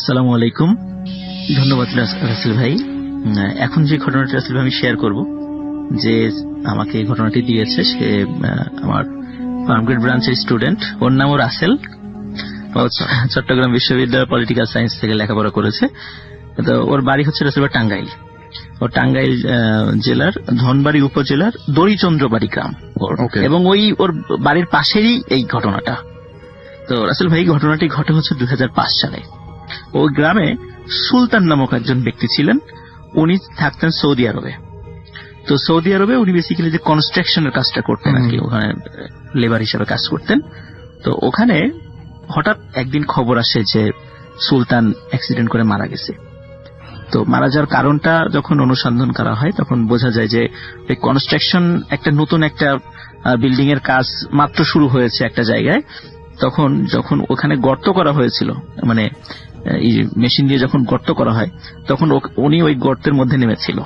আসসালামু আলাইকুম। ধন্যবাদ রাসেল ভাই। এখন যে ঘটনাটি রাসেল ভাই আমি শেয়ার করব, যে আমাকে এই ঘটনাটি দিয়েছে সে আমার ফার্মগেট ব্রাঞ্চের স্টুডেন্ট। ওর নামও রাসেল। চট্টগ্রাম বিশ্ববিদ্যালয় পলিটিক্যাল সায়েন্স থেকে লেখাপড়া করেছে। তো ওর বাড়ি হচ্ছে রাসেল ভাই টাঙ্গাইল। ও টাঙ্গাইল জেলার ধনবাড়ি উপজেলার দড়িচন্দ্রবাড়ি গ্রাম এবং ওর বাড়ির পাশেরই এই ঘটনাটা। তো রাসেল ভাই ঘটনাটি ঘটে হচ্ছে 2005 সালে। ওই গ্রামে সুলতান নামক একজন ব্যক্তি ছিলেন। উনি থাকতেন সৌদি আরবে। তো সৌদি আরবে উনি বেসিক্যালি যে কনস্ট্রাকশনের কাজটা করতেন আর কি, ওখানে লেবার হিসেবে কাজ করতেন। তো ওখানে হঠাৎ একদিন খবর আসে যে সুলতান অ্যাক্সিডেন্ট করে মারা গেছে। তো মারা যাওয়ার কারণটা যখন অনুসন্ধান করা হয় তখন বোঝা যায় যে কনস্ট্রাকশন একটা নতুন একটা বিল্ডিং এর কাজ মাত্র শুরু হয়েছে একটা জায়গায়। তখন যখন ওখানে গর্ত করা হয়েছিল, মানে এই মেশিন দিয়ে যখন গর্ত করা হয়, তখন উনি ওই গর্তের মধ্যে নেমেছিল।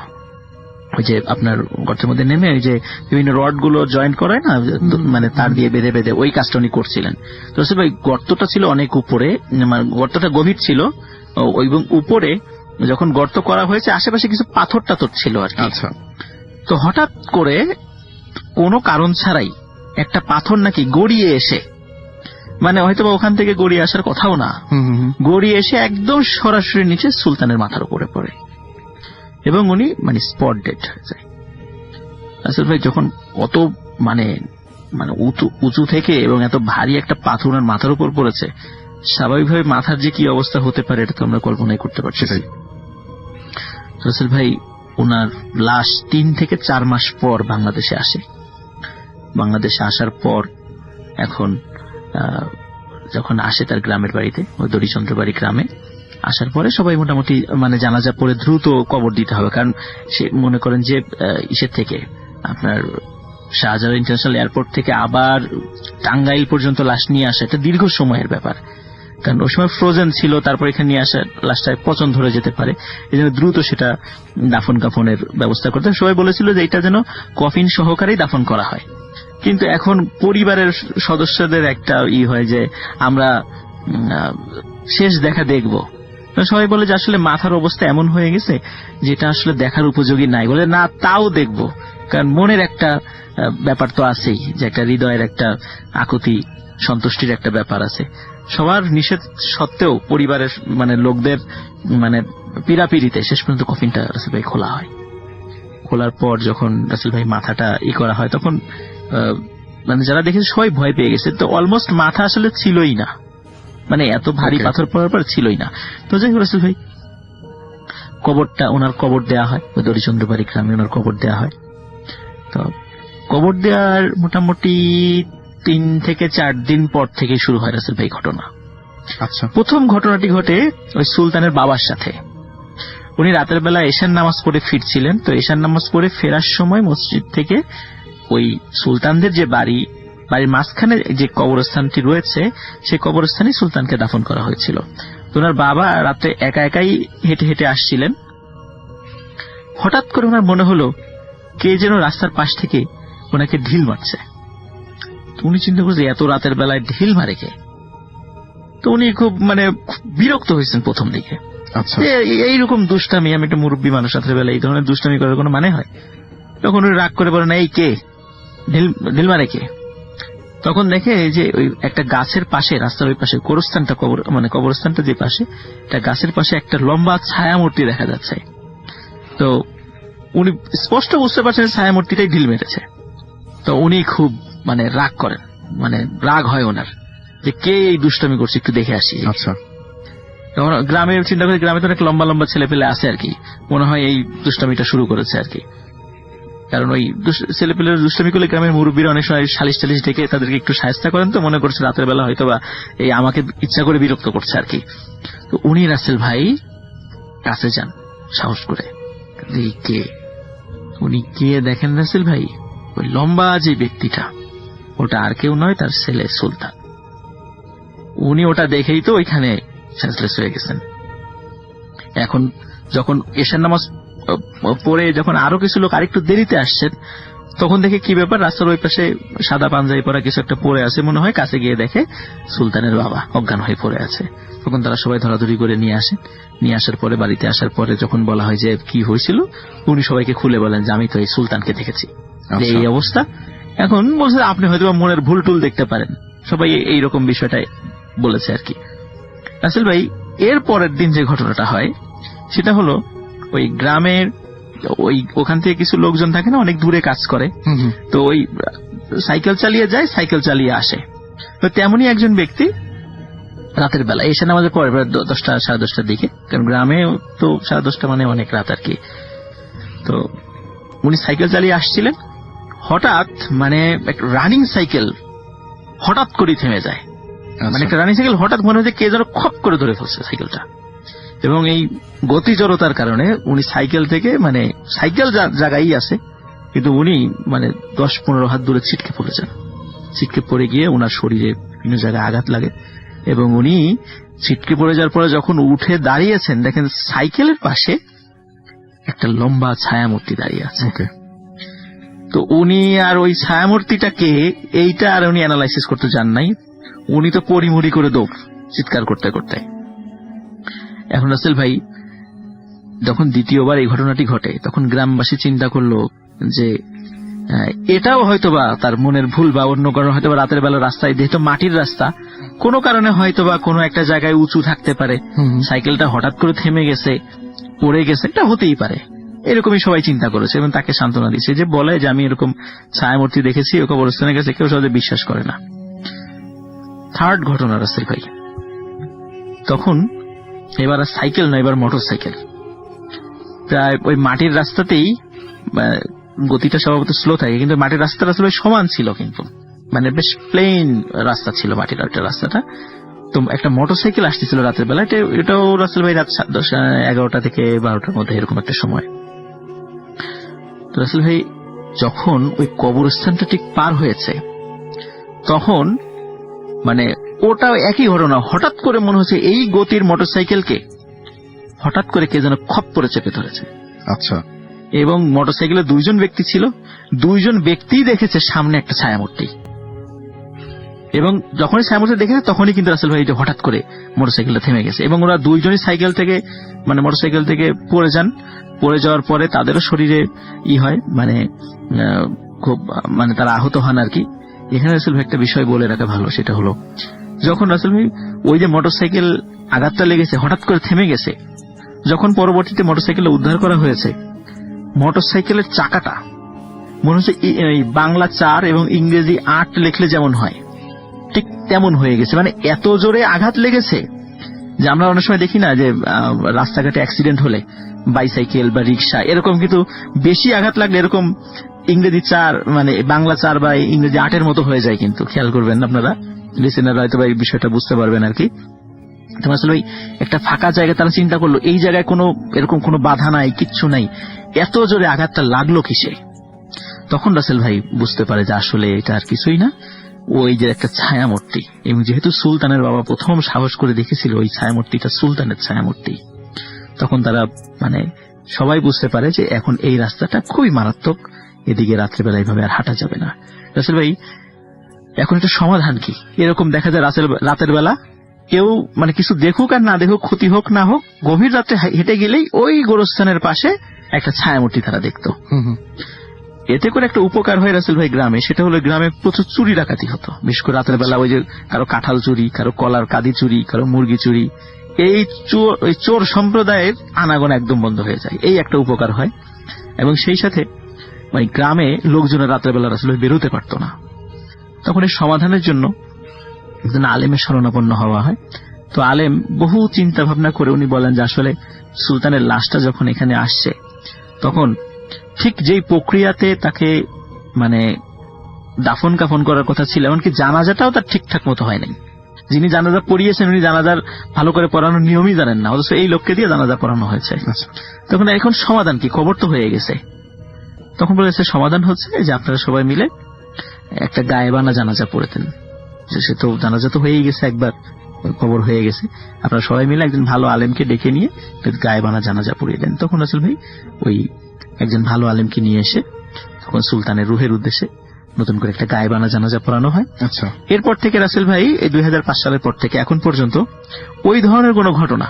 ওই যে আপনার গর্তের মধ্যে নেমে ওই যে বিভিন্ন রড গুলো জয়েন্ট করায় না, মানে তার দিয়ে বেঁধে বেঁধে ওই কাজটা উনি করছিলেন। তো ওই গর্তটা ছিল অনেক উপরে, মানে গর্তটা গভীর ছিল। ওই উপরে যখন গর্ত করা হয়েছে আশেপাশে কিছু পাথর টাথর ছিল আর কি। তো হঠাৎ করে কোনো কারণ ছাড়াই একটা পাথর নাকি গড়িয়ে এসে, মানে হয়তো ওখান থেকে গড়িয়ে আসার কথাও না, গড়িয়ে এসে একদম সরাসরি নিচে সুলতানের মাথার উপরে পড়ে এবং উনি মানে স্পট ডেড হয়ে যায়। আসলে ভাই যখন অত মানে মানে উঁচু থেকে এবং এত ভারী একটা পাথর ওনার মাথার উপর পড়েছে, স্বাভাবিকভাবে মাথার যে কি অবস্থা হতে পারে এটা তো আমরা কল্পনাই করতে পারছি। রাসেল ভাই ওনার লাশ 3 থেকে 4 মাস পর বাংলাদেশে আসে। বাংলাদেশে আসার পর এখন যখন আসে তার গ্রামের বাড়িতে, ওই দড়িচন্দ্রবাড়ি গ্রামে আসার পরে সবাই মোটামুটি মানে জানাজা পরে দ্রুত কবর দিতে হবে, কারণ সে মনে করেন যে ইসের থেকে আপনার শাহজালাল ইন্টারন্যাশনাল এয়ারপোর্ট থেকে আবার টাঙ্গাইল পর্যন্ত লাশ নিয়ে আসা এটা দীর্ঘ সময়ের ব্যাপার, কারণ ওই সময় ফ্রোজেন ছিল, তারপর এখানে নিয়ে আসা লাশটা পচন ধরে যেতে পারে। এই জন্য দ্রুত সেটা দাফন কাফনের ব্যবস্থা করতে সবাই বলেছিল যে এটা যেন কফিন সহকারেই দাফন করা হয়। কিন্তু এখন পরিবারের সদস্যদের একটা হয় যে আমরা শেষ দেখা দেখব। সবাই বলে যে আসলে মাথার অবস্থা এমন হয়ে গেছে যেটা আসলে দেখার উপযোগী নাই, বলে না তাও দেখব, কারণ মনের একটা ব্যাপার তো আছেই, যে একটা হৃদয়ের একটা আকুতি সন্তুষ্টির একটা ব্যাপার আছে। সবার নিষেধ সত্ত্বেও পরিবারের মানে লোকদের মানে পীড়াপিড়িতে শেষ পর্যন্ত কফিনটা রাসেল ভাই খোলা হয়। খোলার পর যখন রাসেল ভাই মাথাটা করা হয় তখন মানে যারা দেখেছে সবাই ভয় পেয়ে গেছে। তো অলমোস্ট মাথা আসলে ছিলই না, মানে এত ভারী পাথর পড়ার পর ছিলই না। তো যাই হোক রাসেল ভাই কবরটা ওনার কবর দেয়া হয়, ওই দড়িচন্দ্রবাড়ি গ্রামে ওনার কবর দেয়া হয়। তো কবর দেওয়ার মোটামুটি 3 থেকে 4 দিন পর থেকে শুরু হয় রাসেল ভাই ঘটনা। আচ্ছা, প্রথম ঘটনাটি ঘটে ওই সুলতানের বাবার সাথে। উনি রাতের বেলা এশার নামাজ পড়ে ফিরছিলেন। তো এশার নামাজ পড়ে ফেরার সময় মসজিদ থেকে ওই সুলতানদের যে বাড়ির মাঝখানে যে কবরস্থানটি রয়েছে সেই কবরস্থানে সুলতানকে দাফন করা হয়েছিল। তো ওনার বাবা রাতে একা একাই হেঁটে হেঁটে আসছিলেন। হঠাৎ করে ওনার মনে হলো কে যেন রাস্তার পাশ থেকে ওনাকে ঢিল মারছে। উনি চিন্তা করছে এত রাতের বেলায় ঢিল মারে কে? তো উনি খুব মানে বিরক্ত হয়েছেন প্রথম দিকে। এইরকম দুষ্টামি, আমি একটা মুরব্বী মানুষ, রাতের বেলা এই ধরনের দুষ্টামি করার কোনো মানে হয়? তখন উনি রাগ করে বলেন এই কে ঢিল মারে কে? তখন দেখে যে ওই একটা গাছের পাশে, রাস্তার ওই পাশে গোরস্থানটা মানে কবরস্থানটা যে পাশে, একটা গাছের পাশে একটা লম্বা ছায়া মূর্তি দেখা যাচ্ছে। তো উনি স্পষ্ট বুঝতে পারছেন ছায়া মূর্তিটাই ঢিল মেরেছে। তো উনি খুব মানে রাগ করেন, মানে রাগ হয় ওনার যে কে এই দুষ্টামি করছে, একটু দেখে আসি। আচ্ছা, তখন গ্রামে চিন্তা করে গ্রামে তো অনেক লম্বা লম্বা ছেলে পেলে আছে আর কি, মনে হয় এই দুষ্টামিটা শুরু করেছে আর কি। কারণ ওই ছেলে পেলের দুষ্টামি করলে গ্রামের মুরব্বীরা অনেক সময় সালিশ টালিশ ডেকে তাদেরকে একটু সাহায্য করেন। তো মনে করছে রাতের বেলা হয়তো বা এই আমাকে ইচ্ছা করে বিরক্ত করছে আর কি। তো উনি রাসেল ভাই কাছে যান সাহস করে, কে? উনি গিয়ে দেখেন রাসেল ভাই ওই লম্বা যে ব্যক্তিটা ওটা আর কেউ নয়, তার ছেলে সুলতান। উনি ওটা দেখেই তো ওইখানে সেন্সলেস হয়ে গেছেন। এখন যখন এশার নামাজ পরে যখন আরো কিছু লোক আরেকটু দেরিতে আসছেন তখন দেখে কি ব্যাপার, রাস্তার ওই পাশে সাদা পাঞ্জাবি পরা কিছু একটা পড়ে আছে মনে হয়। কাছে গিয়ে দেখে সুলতানের বাবা অজ্ঞান হয়ে পড়ে আছে। তখন তারা সবাই ধরাধরি করে নিয়ে আসেন। নিয়ে আসার পরে বাড়িতে আসার পরে যখন বলা হয় যে কি হয়েছিল, উনি সবাইকে খুলে বলেন যে আমি তো এই সুলতানকে দেখেছি, এই অবস্থা। এখন বলছে আপনি হয়তো মনের ভুল টুল দেখতে পারেন। সবাই এইরকম বিষয়টাই বলেছে আর কি। রাসেল ভাই, এর পরের দিন যে ঘটনাটা হয় সেটা হলো ওই গ্রামের ওখান থেকে কিছু লোকজন থাকে না, অনেক দূরে কাজ করে, তো ওই সাইকেল চালিয়ে যায়, সাইকেল চালিয়ে আসে। তো তেমনই একজন ব্যক্তি রাতের বেলা এসে নামাজের পরে 10টা সাড়ে 10টার দিকে, কারণ গ্রামে তো 10:30 মানে অনেক রাত আর কি। তো উনি সাইকেল চালিয়ে আসছিলেন, হঠাৎ মানে একটা রানিং সাইকেল হঠাৎ করে থেমে যায়। মানে একটা রানিং সাইকেল হঠাৎ মনে হচ্ছে কে যেন খপ করে ধরে ফেলছে সাইকেলটা, এবং এই গতি জড়তার কারণে উনি সাইকেল থেকে মানে সাইকেল জায়গায় আছে কিন্তু উনি মানে 10-15 হাত দূরে ছিটকে পড়ে যান। ছিটকে পড়ে গিয়ে ওনার শরীরে বিভিন্ন জায়গায় আঘাত লাগে এবং উনি ছিটকে পড়ে যাওয়ার পরে যখন উঠে দাঁড়িয়েছেন দেখেন সাইকেলের পাশে একটা লম্বা ছায়ামূর্তি দাঁড়িয়ে আছে। তো উনি আর ওই ছায়ামূর্তিটাকে এইটা আর উনি অ্যানালাইসিস করতে চান নাই, উনি তো পরিমরি করে দৌড় চিৎকার করতে করতে। এখন রাসেল ভাই, যখন দ্বিতীয়বার এই ঘটনাটি ঘটে তখন গ্রামবাসী চিন্তা করলো যে এটাও হয়তোবা তার মনের ভুল বা অন্য কারণে হয়তোবা রাতের বেলা রাস্তায়, যেহেতু মাটির রাস্তা, কোনো কারণে হয়তোবা কোনো একটা জায়গায় উঁচু থাকতে পারে, সাইকেলটা হঠাৎ করে থেমে গেছে, পড়ে গেছে, এটা হতেই পারে, এরকমই সবাই চিন্তা করেছে এবং তাকে সান্ত্বনা দিচ্ছে। যে বলে যে আমি এরকম ছায়ামূর্তি দেখেছি ও কবরস্থানে গেছে, কেউ সহজে বিশ্বাস করে না। থার্ড ঘটনা রাসেল ভাই, তখন এবার সাইকেল না, এবার মোটর সাইকেল। প্রায় ওই মাটির রাস্তাতেই, গতিটা স্বভাবত স্লো থাকে কিন্তু মাটির রাস্তাটা আসলে সমান ছিল, কিন্তু মানে বেশ প্লেন রাস্তা ছিল মাটির রাস্তাটা। তো একটা মোটর সাইকেল আসতেছিল রাতের বেলা, এটাও রাসেল ভাই রাত 11টা থেকে 12টার মধ্যে এরকম একটা সময়। তো রাসেল ভাই যখন ওই কবরস্থানটা ঠিক পার হয়েছে তখন মানে ওটাও একই ঘটনা, হঠাৎ করে মনে হচ্ছে এই গতির মোটরসাইকেলকে হঠাৎ করে কে যেন খপ করে চেপে ধরেছে। আচ্ছা। এবং মোটরসাইকেলে 2জন ব্যক্তি ছিল, 2জন ব্যক্তি দেখেছে সামনে একটা ছায়ামূর্তি, এবং যখনই ছায়ামূর্তি দেখেছে তখনই কিন্তু রাসেল ভাই হঠাৎ করে মোটরসাইকেলটা থেমে গেছে এবং ওরা 2জনই সাইকেল থেকে মানে মোটরসাইকেল থেকে পড়ে যান। পড়ে যাওয়ার পরে তাদেরও শরীরে হয় মানে খুব মানে তারা আহত হন আর কি। এখানে রাসেল ভাই একটা বিষয় বলে রাখা ভালো, সেটা হলো যখন রাসেল ভাই ওই যে মোটরসাইকেল আঘাতটা লেগেছে হঠাৎ করে থেমে গেছে, যখন পরবর্তীতে মোটরসাইকেল উদ্ধার করা হয়েছে মোটরসাইকেলের চাকাটা মনে হচ্ছে বাংলা 4 এবং ইংরেজি 8 লিখলে যেমন হয় ঠিক তেমন হয়ে গেছে। মানে এত জোরে আঘাত লেগেছে যে আমরা অনেক সময় দেখি না যে রাস্তাঘাটে অ্যাক্সিডেন্ট হলে বাইসাইকেল বা রিক্সা এরকম কিন্তু বেশি আঘাত লাগলে এরকম ইংরেজি 4 মানে বাংলা 4 বা ইংরেজি 8 মতো হয়ে যায়, কিন্তু খেয়াল করবেন আপনারা, লিসেনাররা হয়তো এই বিষয়টা বুঝতে পারবেন আর কি। তোমার আসলে একটা ফাঁকা জায়গা তারা চিন্তা করলো এই জায়গায় কোনো এরকম কোনো বাধা নাই, কিচ্ছু নাই, এত জোরে আঘাতটা লাগলো কিসে? তখন রাসেল ভাই বুঝতে পারে যে আসলে এটা আর কিছুই না, ওই যে একটা ছায়ামূর্তি, এবং যেহেতু সুলতানের বাবা প্রথম সাহস করে দেখেছিল ওই ছায়ামূর্তিটা সুলতানের ছায়ামূর্তি, তখন তারা মানে সবাই বুঝতে পারে যে এখন এই রাস্তাটা খুবই মারাত্মক, এদিকে রাত্রেবেলা এইভাবে আর হাঁটা যাবে না। রাসেল ভাই এখন একটা সমাধান কি? এরকম দেখা যায় রাতের বেলা কেউ মানে কিছু দেখুক আর না দেখুক, ক্ষতি হোক না হোক, গভীর রাতে হেঁটে গেলেই ওই গোরস্থানের পাশে একটা ছায়ামূর্তি তারা দেখত। এতে করে একটা উপকার হয় রাসেল ভাই গ্রামে, সেটা হলো গ্রামে প্রচুর চুরি ডাকাতি হতো, বিশেষ করে রাতের বেলা। ওই যে কারো কাঁঠাল চুরি, কারো কলার কাঁদি চুরি, কারো মুরগি চুরি, এই চোর সম্প্রদায়ের আনাগোনা একদম বন্ধ হয়ে যায়, এই একটা উপকার হয়। এবং সেই সাথে মানে গ্রামে লোকজনের রাতের বেলা রাসেল ভাই বেরোতে পারতো না, তখন এই সমাধানের জন্য একজন আলেমের শরণাপন্ন হওয়া হয়। তো আলেম বহু চিন্তা ভাবনা করে উনি বলেন যে আসলে সুলতানের লাশটা যখন এখানে আসছে তখন ঠিক যেই প্রক্রিয়াতে তাকে মানে দাফন কাফন করার কথা ছিল, এমনকি জানাজাটাও তার ঠিকঠাক মতো হয় নাই। যিনি জানাজা পড়িয়েছেন উনি জানাজার ভালো করে পড়ানোর নিয়মই জানেন না, অথচ এই লোককে দিয়ে জানাজা পড়ানো হয়েছে। তখন এখন সমাধান কি? কবর তো হয়ে গেছে। তখন বলেছে সমাধান হচ্ছে যে আপনারা সবাই মিলে একটা গায়েবানা জানাজা পড়েতেন, সে তো জানাজা তো হয়েই গেছে, একবার কবর হয়ে গেছে, আপনারা সবাই মিলে একজন ভালো আলেমকে ডেকে নিয়ে গায়েবানা জানাজা পড়িয়ে দেন। তখন রাসেল ভাই ওই একজন ভালো আলেমকে নিয়ে এসে তখন সুলতানের রুহের উদ্দেশ্যে নতুন করে একটা গায়েবানা জানাজা পড়ানো হয়। আচ্ছা, এরপর থেকে রাসেল ভাই এই 2005 সালের পর থেকে এখন পর্যন্ত ওই ধরনের কোনো ঘটনা,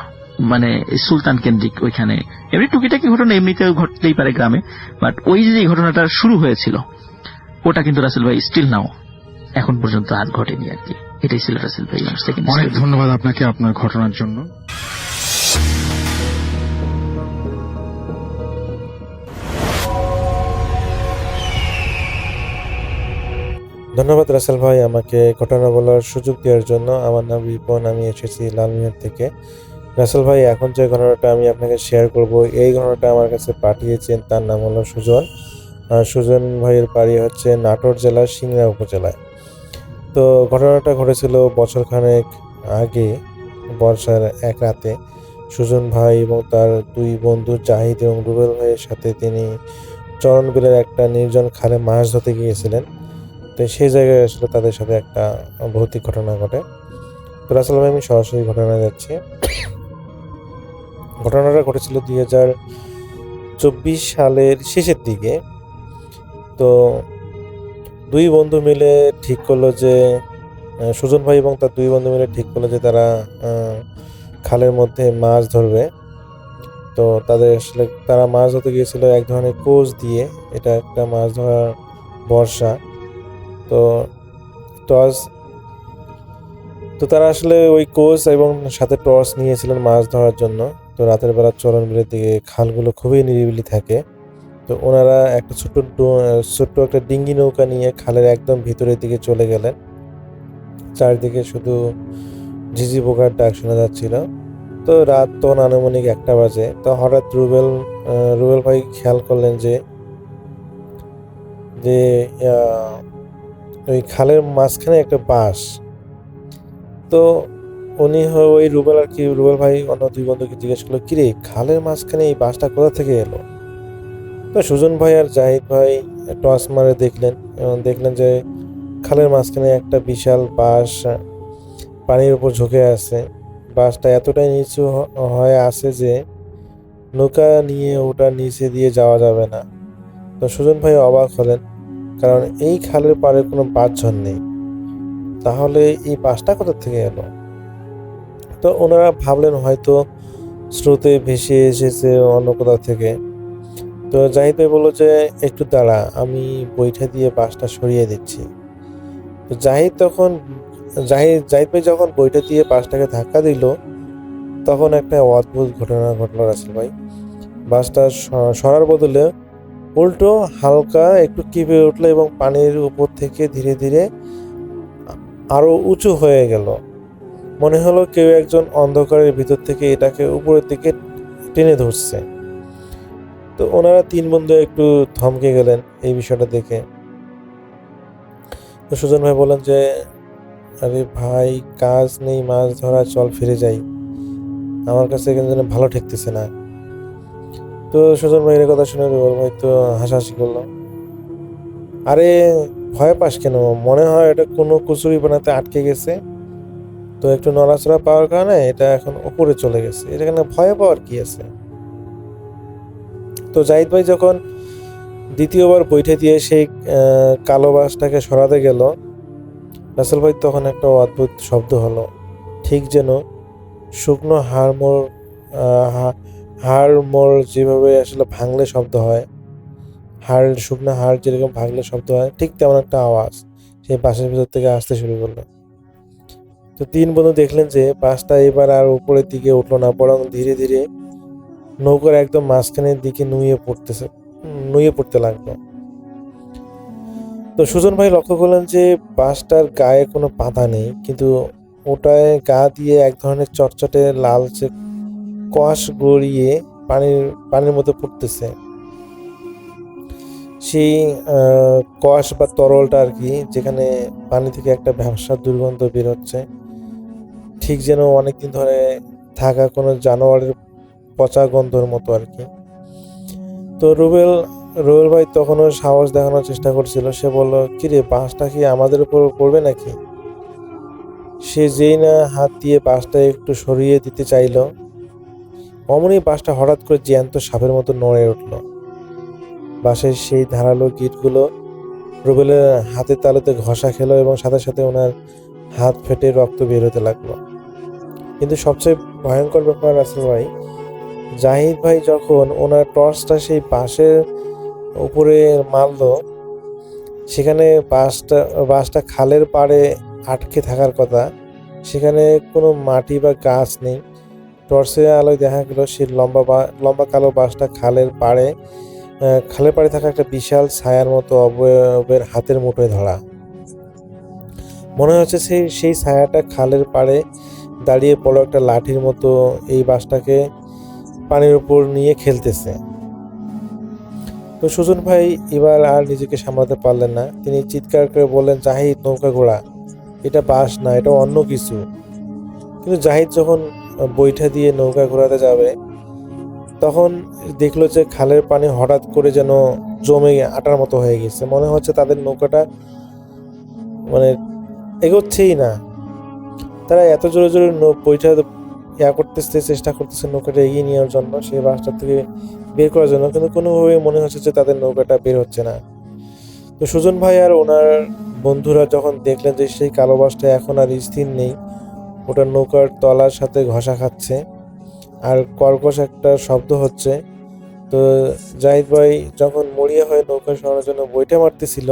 মানে সুলতান কেন্দ্রিক ওইখানে এমনি টুকিটাকি ঘটনা এমনিতেও ঘটতেই পারে গ্রামে, বাট ওই যে ঘটনাটা শুরু হয়েছিল ওটা কিন্তু রাসেল ভাই স্টিল নাও এখন পর্যন্ত আর ঘটেনি আর কি। এটাই ছিল রাসেল ভাই। অনেক ধন্যবাদ আপনাকে আপনার ঘটনার জন্য। ধন্যবাদ রাসেল ভাই আমাকে ঘটনা বলার সুযোগ দেওয়ার জন্য। আমার নাম রিপন, আমি এসেছি লালমিয়ার থেকে। রাসেল ভাই, এখন যে ঘটনাটা আমি আপনাকে শেয়ার করব, এই ঘটনাটা আমার কাছে পাঠিয়েছেন, তার নাম হলো সুজন। সুজন ভাইয়ের বাড়ি হচ্ছে নাটোর জেলার সিংড়া উপজেলায়। তো ঘটনাটা ঘটেছিল বছরখানেক আগে বর্ষার এক রাতে। সুজন ভাই এবং তার দুই বন্ধু জাহিদ এবং রুবেল ভাইয়ের সাথে তিনি চরণবিলের একটা নির্জন খালে মাছ ধরতে গিয়েছিলেন। তো সেই জায়গায় আসলে তাদের সাথে একটা ভৌতিক ঘটনা ঘটে। তো রাসেল ভাই, আমি সরাসরি ঘটনা যাচ্ছি। ঘটনাটা ঘটেছিল 2024 সালের শেষের দিকে। তো দুই বন্ধু মিলে ঠিক করলো যে সুজন ভাই এবং তার দুই বন্ধু মিলে ঠিক করলো যে তারা খালের মধ্যে মাছ ধরবে। তো তারা মাছ ধরতে গিয়েছিল এক ধরনের কোচ দিয়ে। এটা একটা মাছ ধরার বর্ষা। তো তারা আসলে ওই কোচ এবং সাথে টর্চ নিয়েছিলেন মাছ ধরার জন্য। তো রাতের বেলা চরণবিলের দিকে খালগুলো খুবই নিরিবিলি থাকে। তো ওনারা একটা ছোট্ট একটা ডিঙ্গি নৌকা নিয়ে খালের একদম ভিতরের দিকে চলে গেলেন। চারদিকে শুধু ঝিঝি পোকার ডাক শোনা যাচ্ছিল। তো রাত তখন আনুমানিক 1টা বাজে। তো হঠাৎ রুবেল ভাই খেয়াল করলেন যে ওই খালের মাঝখানে একটা বাঁশ। তো উনি ওই রুবেল ভাই অন্য দুই বন্ধুকে জিজ্ঞেস করলো, কিরে, খালের মাঝখানে এই বাঁশটা কোথা থেকে এলো? তো সুজন ভাই আর জাহিদ ভাই টর্চ মারে দেখলেন এবং দেখলেন যে খালের মাঝখানে একটা বিশাল বাঁশ পানির উপর ঝুঁকে আছে। বাঁশটা এতটাই নিচু হয়ে আছে যে নৌকা নিয়ে ওটা নিচে দিয়ে যাওয়া যাবে না। তো সুজন ভাই অবাক হলেন, কারণ এই খালের পাড়ে কোনো বাঁশঝড় নেই। তাহলে এই বাঁশটা কোথা থেকে এলো? তো ওনারা ভাবলেন হয়তো স্রোতে ভেসে এসেছে অন্য কোথাও থেকে। তো জাহিদ ভাই বললো যে একটু দাঁড়া, আমি বৈঠা দিয়ে বাঁশটা সরিয়ে দিচ্ছি। তো জাহিদ ভাই যখন বৈঠা দিয়ে বাঁশটাকে ধাক্কা দিল, তখন একটা অদ্ভুত ঘটনা ঘটলো রাসেল ভাই। বাঁশটা সরার বদলে উল্টো হালকা একটু কেঁপে উঠলো এবং পানির উপর থেকে ধীরে ধীরে আরো উঁচু হয়ে গেল। মনে হলো কেউ একজন অন্ধকারের ভিতর থেকে এটাকে উপরের দিকে টেনে ধরছে। তো ওনারা তিন বন্ধু একটু থমকে গেলেন এই বিষয়টা দেখে। তো সুজন ভাই বললেন যে, আরে ভাই, কাজ নেই মাছ ধরা, চল ফিরে যাই, আমার কাছে এখানে যেন ভালো ঠেকতেছে না। তো সুজন ভাইয়ের কথা শুনে রুবেল ভাই তো হাসাহাসি করলো। আরে ভয় পাস কেন? মনে হয় এটা কোনো কচুরি বানাতে আটকে গেছে, তো একটু নড়াচড়া পাওয়ার কারণে এটা এখন উপরে চলে গেছে, এখানে ভয় পাওয়ার কি আছে? তো জাহিদ ভাই যখন দ্বিতীয়বার বৈঠে দিয়ে সেই কালো বাঁশটাকে সরাতে গেল, রাসেল ভাই তখন একটা অদ্ভুত শব্দ হলো, ঠিক যেন শুকনো হাড় যেভাবে আসলে ভাঙলে শব্দ হয়, শুকনো হাড় যেরকম ভাঙলে শব্দ হয়, ঠিক তেমন একটা আওয়াজ সেই বাঁশের ভিতর থেকে আসতে শুরু করলো। তো তিন বন্ধু দেখলেন যে বাঁশটা এবার আর উপরের দিকে উঠলো না, বরং ধীরে ধীরে নৌকার একদম মাঝখানের দিকে নুয়ে পড়তে লাগলো। তো সুজন ভাই লক্ষ্য করলেন যে বাঁশটার গায়ে কোনো পাতা নেই, কিন্তু ওটায় গা দিয়ে এক ধরনের চটচটে লালচে কোয়াশ গড়িয়ে পানির মধ্যে পড়তেছে। সেই কোয়াশ বা তরলটা আর কি, যেখানে পানি থেকে একটা ভ্যাপসা দুর্গন্ধ বের হচ্ছে, ঠিক যেন অনেকদিন ধরে থাকা কোনো জানোয়ারের পচা গন্ধর মতো আর কি। তো রুবেল ভাই তখনও সাহস দেখানোর চেষ্টা করছিল। সে বলল, কিরে, বাঁশটা কি আমাদের উপর পড়বে নাকি? সে যেই না হাত দিয়ে বাঁশটা একটু সরিয়ে দিতে চাইল, অমনি বাঁশটা হঠাৎ করে জ্যান্ত সাপের মতো নড়ে উঠল। বাঁশের সেই ধারালো গিঁটগুলো রুবেলের হাতের তালুতে ঘষা খেলো এবং সাথে সাথে ওনার হাত ফেটে রক্ত বের হতে লাগলো। কিন্তু সবচেয়ে ভয়ঙ্কর ব্যাপার রাসেল ভাই, জাহিদ ভাই যখন ওনার টর্চটা সেই বাঁশের উপরে মারলো, সেখানে বাঁশটা খালের পাড়ে আটকে থাকার কথা, সেখানে কোনো মাটি বা গাছ নেই। টর্চের আলোয় দেখা গেল সেই লম্বা কালো বাঁশটা খালের পাড়ে থাকা একটা বিশাল ছায়ার মতো অবয়বের হাতের মুঠোয় ধরা। মনে হচ্ছে সেই ছায়াটা খালের পাড়ে দাঁড়িয়ে বড় একটা লাঠির মতো এই বাঁশটাকে পানির উপর নিয়ে খেলতেছে। তো সুজন ভাই এবার আর নিজেকে সামলাতে পারলেন না। তিনি চিৎকার করে বললেন, জাহিদ, নৌকা ঘোড়া, এটা বাঁশ না, এটা অন্য কিছু। কিন্তু জাহিদ যখন বৈঠা দিয়ে নৌকা ঘোরাতে যাবে, তখন দেখলো যে খালের পানি হঠাৎ করে যেন জমে আটার মতো হয়ে গেছে। মনে হচ্ছে তাদের নৌকাটা মানে এগোচ্ছেই না। তারা এত জোরে জোরে বৈঠা করতেছে, চেষ্টা করতেছে নৌকাটা এগিয়ে নেওয়ার জন্য, সেই বাসটা থেকে বের করার জন্য, কিন্তু কোনোভাবে মনে হচ্ছে যে তাদের নৌকাটা বের হচ্ছে না। তো সুজন ভাই আর ওনার বন্ধুরা যখন দেখলেন যে সেই কালো বাসটা এখন আর স্থির নেই, ওটা নৌকার তলার সাথে ঘষা খাচ্ছে আর কর্কশ একটা শব্দ হচ্ছে, তো জাহিদ ভাই যখন মরিয়া হয়ে নৌকা সরানোর জন্য বইটা মারতেছিল,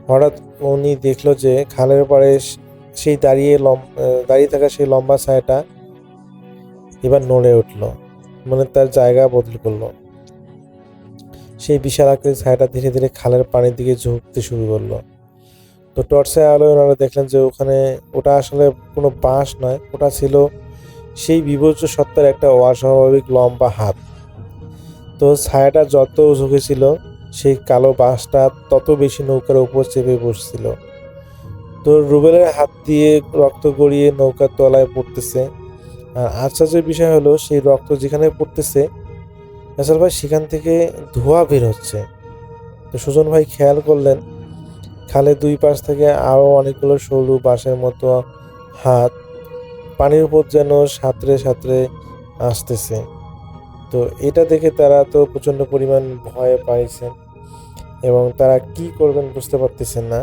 হঠাৎ উনি দেখলো যে খালের পাড়ে সেই দাঁড়িয়ে থাকা সেই লম্বা ছায়াটা এবার নড়ে উঠলো, মানে তার জায়গা বদল করলো। সেই বিশাল আকৃতির ছায়াটা ধীরে ধীরে খালের পানির দিকে ঝুঁকতে শুরু করলো। তো টর্চের আলোয় ওনারা দেখলেন যে ওটা আসলে কোনো বাঁশ নয়, ওটা ছিল সেই বিভৎস সত্তার একটা অস্বাভাবিক লম্বা হাত। তো ছায়াটা যত ঝুঁকেছিল, সেই কালো বাঁশটা তত বেশি নৌকার উপর চেপে বসছিল। তো রুবেলের হাত দিয়ে রক্ত গড়িয়ে নৌকার তলায় পড়তেছে। আর আশ্চর্যের বিষয় হলো, সেই রক্ত যেখানে পড়তেছে রাসেল ভাই, সেখান থেকে ধোঁয়া বের হচ্ছে। তো সুজন ভাই খেয়াল করলেন খালের দুই পাশ থেকে আরো অনেকগুলো সরু বাঁশের মতো হাত পানির উপর যেন সাঁতরে সাঁতরে আসতেছে। তো এটা দেখে তারা তো প্রচন্ড পরিমাণ ভয় পাইছেন এবং তারা কি করবেন বুঝতে পারতেছেন না।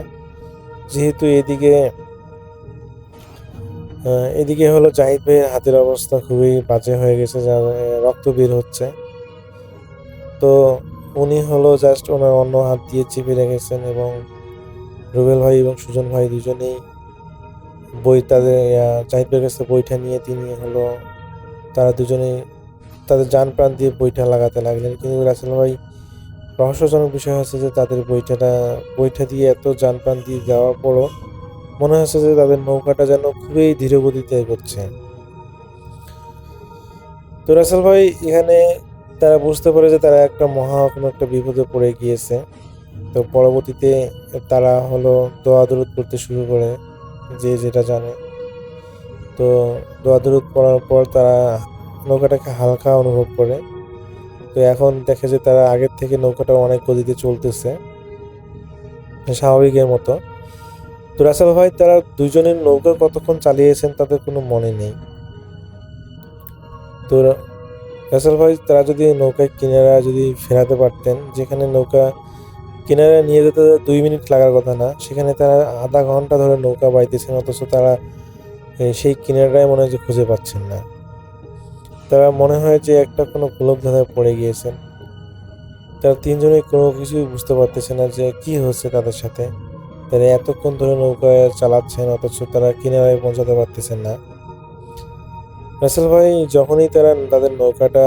যেহেতু এদিকে হলো জাহিদ ভাইয়ের হাতের অবস্থা খুবই বাজে হয়ে গেছে, যার রক্ত বের হচ্ছে। তো উনি হলো জাস্ট ওনার অন্য হাত দিয়ে চেপে রেখেছেন এবং রুবেল ভাই এবং সুজন ভাই দুজনেই জাহিদ ভাইয়ের কাছে বইটা নিয়ে তারা দুজনেই তাদের জান প্রাণ দিয়ে বইটা লাগাতে লাগলেন। কিন্তু রাসেল ভাই, রহস্যজনক বিষয় হচ্ছে যে তাদের বইটা দিয়ে এত জান প্রাণ দিয়ে যাওয়ার পরও মনে হচ্ছে যে তাদের নৌকাটা যেন খুবই ধীর গতিতে এগোচ্ছে। তো রাসেল ভাই, এখানে তারা বুঝতে পারে যে তারা কোনো একটা বিপদে পড়ে গিয়েছে। তো পরবর্তীতে তারা দোয়া দরুদ করতে শুরু করে, যে যেটা জানে। তো দোয়া দরুদ পড়ার পর তারা নৌকাটাকে হালকা অনুভব করে। তো এখন দেখে যে তারা আগের থেকে নৌকাটা অনেক গতিতে চলতেছে, স্বাভাবিকের মতো। তো রাসেল ভাই, তারা দুজনের নৌকা কতক্ষণ চালিয়েছেন তাদের কোনো মনে নেই। তো রাসেল ভাই, তারা যদি নৌকায় কিনারা যদি ফেরাতে পারতেন, যেখানে নৌকা কিনারা নিয়ে যেতে 2 মিনিট লাগার কথা না, সেখানে তারা আধা ঘন্টা ধরে নৌকা বাইতেছেন, অথচ তারা সেই কিনারায় মনে হয় যে খুঁজে পাচ্ছেন না। তারা মনে হয় যে কোনো গোলকধাঁধায় পড়ে গিয়েছেন। তারা তিনজনেই কোনো কিছুই বুঝতে পারতেছে না যে কি হচ্ছে তাদের সাথে। তারা এতক্ষণ ধরে নৌকা চালাচ্ছেন, অথচ তারা কিনারায় পৌঁছাতে পারতেছেন না। রাসেল ভাই, যখনই তাদের নৌকাটা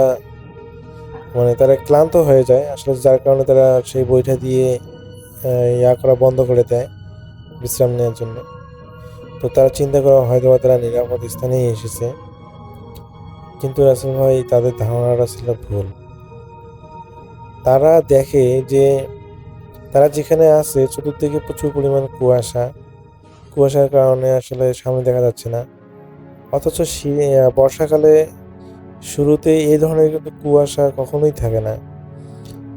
তারা ক্লান্ত হয়ে যায় আসলে, যার কারণে তারা সেই বইটা দিয়ে করা বন্ধ করে দেয় বিশ্রাম নেওয়ার জন্য। তো তারা চিন্তা করা হয়তো তারা নিরাপদ স্থানেই এসেছে। কিন্তু রাসেল ভাই, তাদের ধারণাটা ছিল ভুল। তারা দেখে যে তারা যেখানে আছে চতুর্দিকে প্রচুর পরিমাণ কুয়াশার কারণে আসলে সামনে দেখা যাচ্ছে না। অথচ বর্ষাকালে শুরুতে এই ধরনের কিন্তু কুয়াশা কখনোই থাকে না।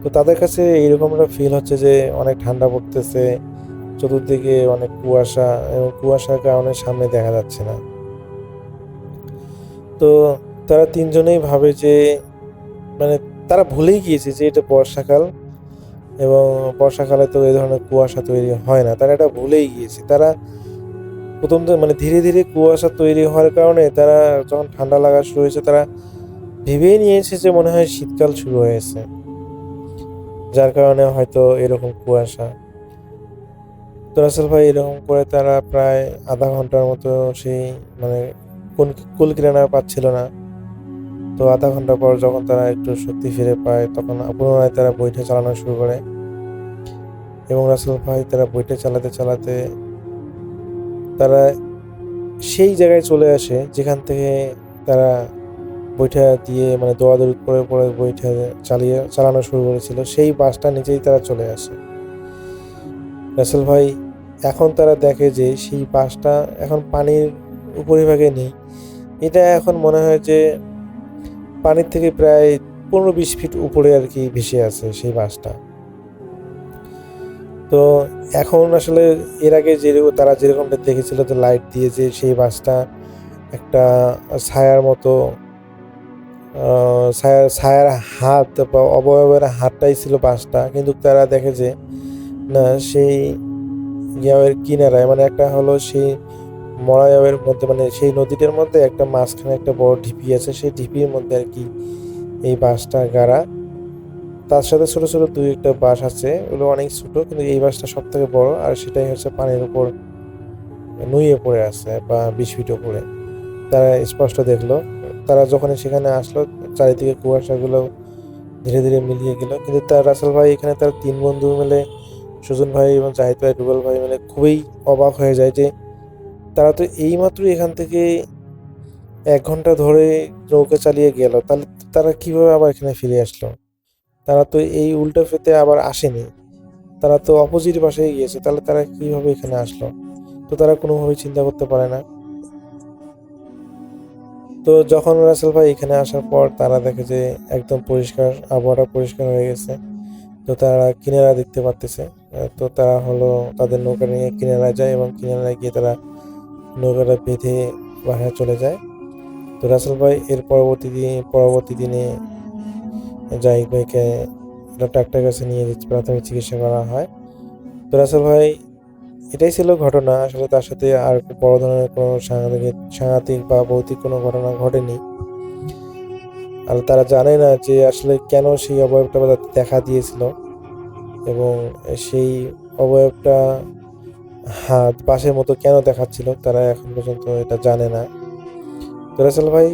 তো তাদের কাছে এইরকম একটা ফিল হচ্ছে যে অনেক ঠান্ডা পড়তেছে, চতুর্দিকে অনেক কুয়াশা এবং কুয়াশার কারণে সামনে দেখা যাচ্ছে না। তো তারা তিনজনেই ভাবে যে তারা ভুলেই গিয়েছে যে এটা বর্ষাকাল এবং বর্ষাকালে তো এই ধরনের কুয়াশা তৈরি হয় না, তারা এটা ভুলেই গিয়েছে। তারা প্রথম তো মানে ধীরে ধীরে কুয়াশা তৈরি হওয়ার কারণে তারা যখন ঠান্ডা লাগা শুরু হয়েছে, তারা ভেবেই নিয়েছে যে মনে হয় শীতকাল শুরু হয়েছে, যার কারণে হয়তো এরকম কুয়াশা। তো রাসেল ভাই এরকম করে তারা প্রায় আধা ঘন্টার মতো সেই মানে কোন কুল কিনারা পাচ্ছিল না। তো আধা ঘন্টা পর যখন তারা একটু শক্তি ফিরে পায়, তখন পুনরায় তারা বইটা চালানো শুরু করে। এবং রাসেল ভাই তারা বইটা চালাতে চালাতে তারা সেই জায়গায় চলে আসে যেখান থেকে তারা বইটা দিয়ে মানে দৌড়াদৌড়ি করে পরে বইটা চালানো শুরু করেছিল, সেই বাসটা নিচেই তারা চলে আসে। রাসেল ভাই এখন তারা দেখে যে সেই বাসটা এখন পানির উপরিভাগে নেই। এটা এখন মনে হয় যে পানির থেকে প্রায় 15-20 ফিট উপরে আর কি ভেসে আছে সেই বাসটা। তো এখন আসলে এর আগে তারা যেরকমটা দেখেছিল যে লাইট দিয়ে যে সেই বাসটা একটা ছায়ার মতো, ছায়ার হাত বা অবয়বের হাতটাই ছিল বাসটা, কিন্তু তারা দেখে যে না, সেই ইয়াওয়ের কিনারায় মানে একটা হলো সেই মরায়াওয়ের মধ্যে মানে সেই নদীটার মধ্যে একটা মাঝখানে একটা বড় ঢিপি আছে, সেই ঢিপির মধ্যে আর কি এই বাসটা গাড়া। তার সাথে ছোট ছোট দুই একটা বাস আছে, ওগুলো অনেক ছোট, কিন্তু এই বাসটা সব থেকে বড়, আর সেটাই হচ্ছে পানির উপর নুয়ে পড়ে আছে বা 20 ফিট উপরে। তারা স্পষ্ট দেখলো। তারা যখন সেখানে আসলো, চারিদিকে কুয়াশাগুলো ধীরে ধীরে মিলিয়ে গেল। কিন্তু তার রাসেল ভাই এখানে তার 3 বন্ধু মিলে, সুজন ভাই এবং জাহিদ ভাই, রুবেল ভাই মিলে খুবই অবাক হয়ে যায় যে তারা তো এইমাত্র এখান থেকে 1 ঘন্টা ধরে নৌকা চালিয়ে গেল, তাহলে তারা কিভাবে আবার এখানে ফিরে আসলো? তারা তো এই উল্টো ফেতে আবার আসেনি, তারা তো অপোজিট পাশেই গিয়েছে, তাহলে তারা কিভাবে এখানে আসলো? তো তারা কোনোভাবেই চিন্তা করতে পারে না। তো যখন রাসেল ভাই এখানে আসার পর তারা দেখে যে একদম পরিষ্কার, আবহাওয়াটা পরিষ্কার হয়ে গেছে। তো তারা কিনারা দেখতে পারতেছে। তো তারা হলো তাদের নৌকা নিয়ে কিনারায় যায় এবং কিনারায় গিয়ে তারা নৌকাটা বেঁধে বাসায় চলে যায়। তো রাসেল ভাই এর পরবর্তী দিনে জাহিদ ভাইকে ডাক্তার কাছে নিয়ে প্রাথমিক চিকিৎসা করা হয়। তো রাসেল ভাই এটাই ছিল ঘটনা। আসলে তার সাথে আর বড় ধরনের কোনো সাংঘাতিক বা ভৌতিক কোনো ঘটনা ঘটেনি। আর তারা জানে না যে আসলে কেন সেই অবয়বটা দেখা দিয়েছিল এবং সেই অবয়বটা হাত বাঁশের মতো কেন দেখাচ্ছিল, তারা এখন পর্যন্ত এটা জানে না। তো রাসেল ভাই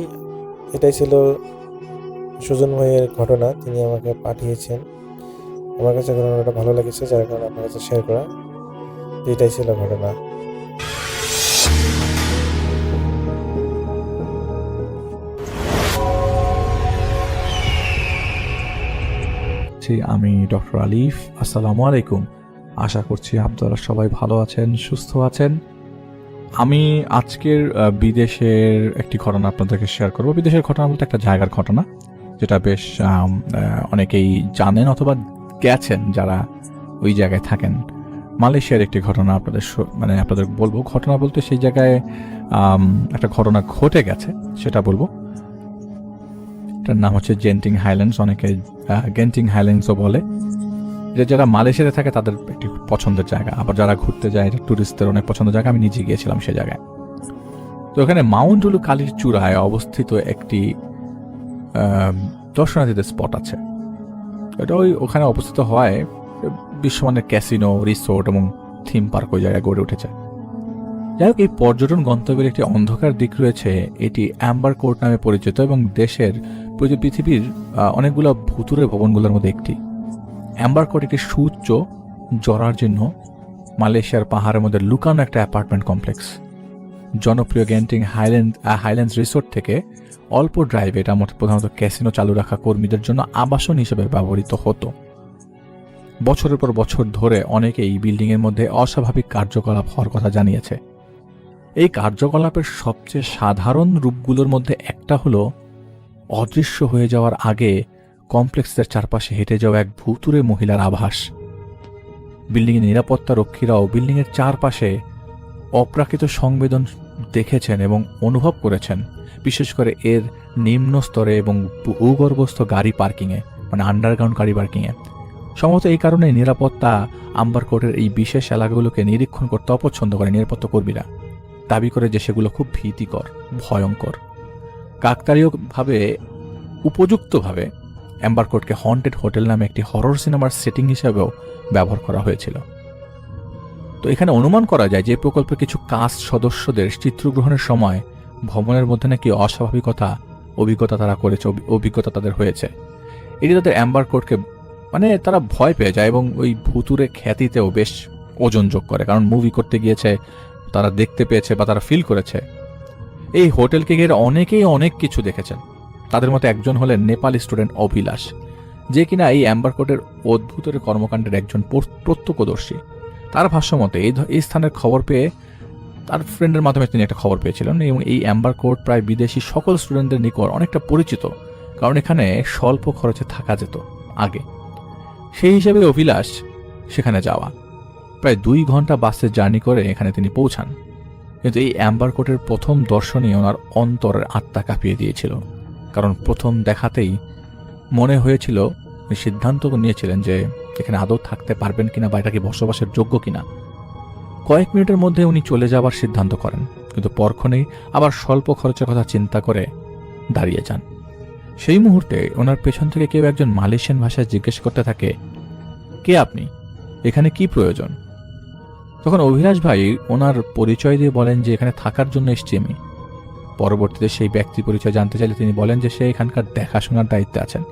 এটাই ছিল সুজন ভাইয়ের ঘটনা, তিনি আমাকে পাঠিয়েছেন। আমার কাছে ঘটনাটা ভালো লেগেছে, যার কারণে আপনার কাছে শেয়ার করা। তো এটাই ছিল ঘটনা। আমি ডক্টর আলিফ। আসসালামু আলাইকুম। আশা করছি আপনারা সবাই ভালো আছেন, সুস্থ আছেন। আমি আজকের বিদেশের একটি ঘটনা আপনাদেরকে শেয়ার করব। বিদেশের ঘটনা বলতে একটা জায়গার ঘটনা, যেটা বেশ অনেকেই জানেন অথবা গেছেন যারা ওই জায়গায় থাকেন। মালয়েশিয়ার একটি ঘটনা আপনাদের বলবো। ঘটনা বলতে সেই জায়গায় একটা ঘটনা ঘটে গেছে, সেটা বলবো। এটার নাম হচ্ছে জেন্টিং হাইল্যান্ডস, অনেকে গেন্টিং হাইল্যান্ডসও বলে। যারা মালয়েশিয়াতে থাকে তাদের একটি পছন্দের জায়গা, আবার যারা ঘুরতে যায় এটা টুরিস্টদের অনেক পছন্দের জায়গা। আমি নিজে গিয়েছিলাম সে জায়গায়। তো এখানে মাউন্ট উলু কালির চূড়ায় অবস্থিত একটি দর্শনার্থীদের স্পট আছে। এটা ওখানে অবস্থিত হয় বিশ্বমানের ক্যাসিনো, রিসোর্ট এবং থিম পার্ক ওই জায়গায় গড়ে উঠেছে। যাই হোক, এই পর্যটন গন্তব্যের একটি অন্ধকার দিক রয়েছে। এটি অ্যাম্বার কোর্ট নামে পরিচিত এবং দেশের পৃথিবীর অনেকগুলো ভুতুরে ভবনগুলোর মধ্যে একটি। অ্যাম্বার কোর্ট একটি সুউচ্চ জরাজীর্ণ মালয়েশিয়ার পাহাড়ের মধ্যে লুকানো একটা অ্যাপার্টমেন্ট কমপ্লেক্স। জনপ্রিয় গেন্টিং হাইল্যান্ডস রিসোর্ট থেকে অল্প ড্রাইভে এটা প্রধানত ক্যাসিনো চালু রাখা কর্মীদের জন্য আবাসন হিসেবে ব্যবহৃত হতো। বছরের পর বছর ধরে অনেকেই বিল্ডিংয়ের মধ্যে অস্বাভাবিক কার্যকলাপ হওয়ার কথা জানিয়েছে। এই কার্যকলাপের সবচেয়ে সাধারণ রূপগুলোর মধ্যে একটা হলো অদৃশ্য হয়ে যাওয়ার আগে কমপ্লেক্সের চারপাশে হেঁটে যাওয়া এক ভুতুরে মহিলার আভাস। বিল্ডিংয়ের নিরাপত্তা রক্ষীরাও বিল্ডিংয়ের চারপাশে অপ্রাকৃত সংবেদন দেখেছেন এবং অনুভব করেছেন, বিশেষ করে এর নিম্ন স্তরে এবং ভূগর্ভস্থ গাড়ি পার্কিংয়ে, মানে আন্ডারগ্রাউন্ড গাড়ি পার্কিংয়ে। সম্ভবত এই কারণে নিরাপত্তা আম্বার কোর্টের এই বিশেষ এলাকাগুলোকে নিরীক্ষণ করতে অপছন্দ করে নিরাপত্তা কর্মীরা, দাবি করে যে সেগুলো খুব ভীতিকর, ভয়ঙ্কর। কাকতালীয়ভাবে, উপযুক্তভাবে অ্যাম্বার কোর্টকে হন্টেড হোটেল নামে একটি হরর সিনেমার সেটিং হিসেবেও ব্যবহার করা হয়েছিল। তো এখানে অনুমান করা যায় যে প্রকল্পের কিছু কাস্ট সদস্যদের চিত্রগ্রহণের সময় ভবনের মধ্যে নাকি অভিজ্ঞতা তাদের হয়েছে। এটি তাদের অ্যাম্বার কোর্টকে তারা ভয় পেয়ে যায় এবং ওই ভুতুরে খ্যাতিতেও বেশ ওজন যোগ করে, কারণ মুভি করতে গিয়েছে, তারা দেখতে পেয়েছে বা তারা ফিল করেছে। এই হোটেলকে ঘিরে অনেকেই অনেক কিছু দেখেছেন। তাদের মধ্যে একজন হলেন নেপালি স্টুডেন্ট অভিলাষ, যে কিনা এই অ্যাম্বার কোর্টের অদ্ভুতের কর্মকাণ্ডের একজন প্রত্যক্ষদর্শী। তার ভাষ্য মতে এই স্থানের খবর পেয়ে তার ফ্রেন্ডের মাধ্যমে তিনি একটা খবর পেয়েছিলেন এবং এই অ্যাম্বার কোর্ট প্রায় বিদেশি সকল স্টুডেন্টদের নিকট অনেকটা পরিচিত, কারণ এখানে স্বল্প খরচে থাকা যেত আগে। সেই হিসেবে অভিলাষ সেখানে যাওয়া, প্রায় 2 ঘন্টা বাসে জার্নি করে এখানে তিনি পৌঁছান। কিন্তু এই অ্যাম্বার কোর্টের প্রথম দর্শনই ওনার অন্তরের আত্মা কাঁপিয়ে দিয়েছিল, কারণ প্রথম দেখাতেই মনে হয়েছিল, সিদ্ধান্ত নিয়েছিলেন যে এখানে আদৌ থাকতে পারবেন কিনা বা এটা কি বসবাসের যোগ্য কিনা। কয়েক মিনিটের মধ্যে উনি চলে যাওয়ার সিদ্ধান্ত করেন, কিন্তু পরক্ষণেই আবার স্বল্প খরচের কথা চিন্তা করে দাঁড়িয়ে যান। সেই মুহূর্তে ওনার পেছন থেকে কেউ একজন মালয়েশিয়ান ভাষায় জিজ্ঞেস করতে থাকে, কে আপনি, এখানে কি প্রয়োজন? তখন অভিলাষ ভাই ওনার পরিচয় দিয়ে বলেন যে এখানে থাকার জন্য এসেছি আমি। পরবর্তীতে সেই ব্যক্তি পরিচয় জানতে চাইলে তিনি বলেন যে সে এখানকার দেখাশোনার দায়িত্বে আছেন।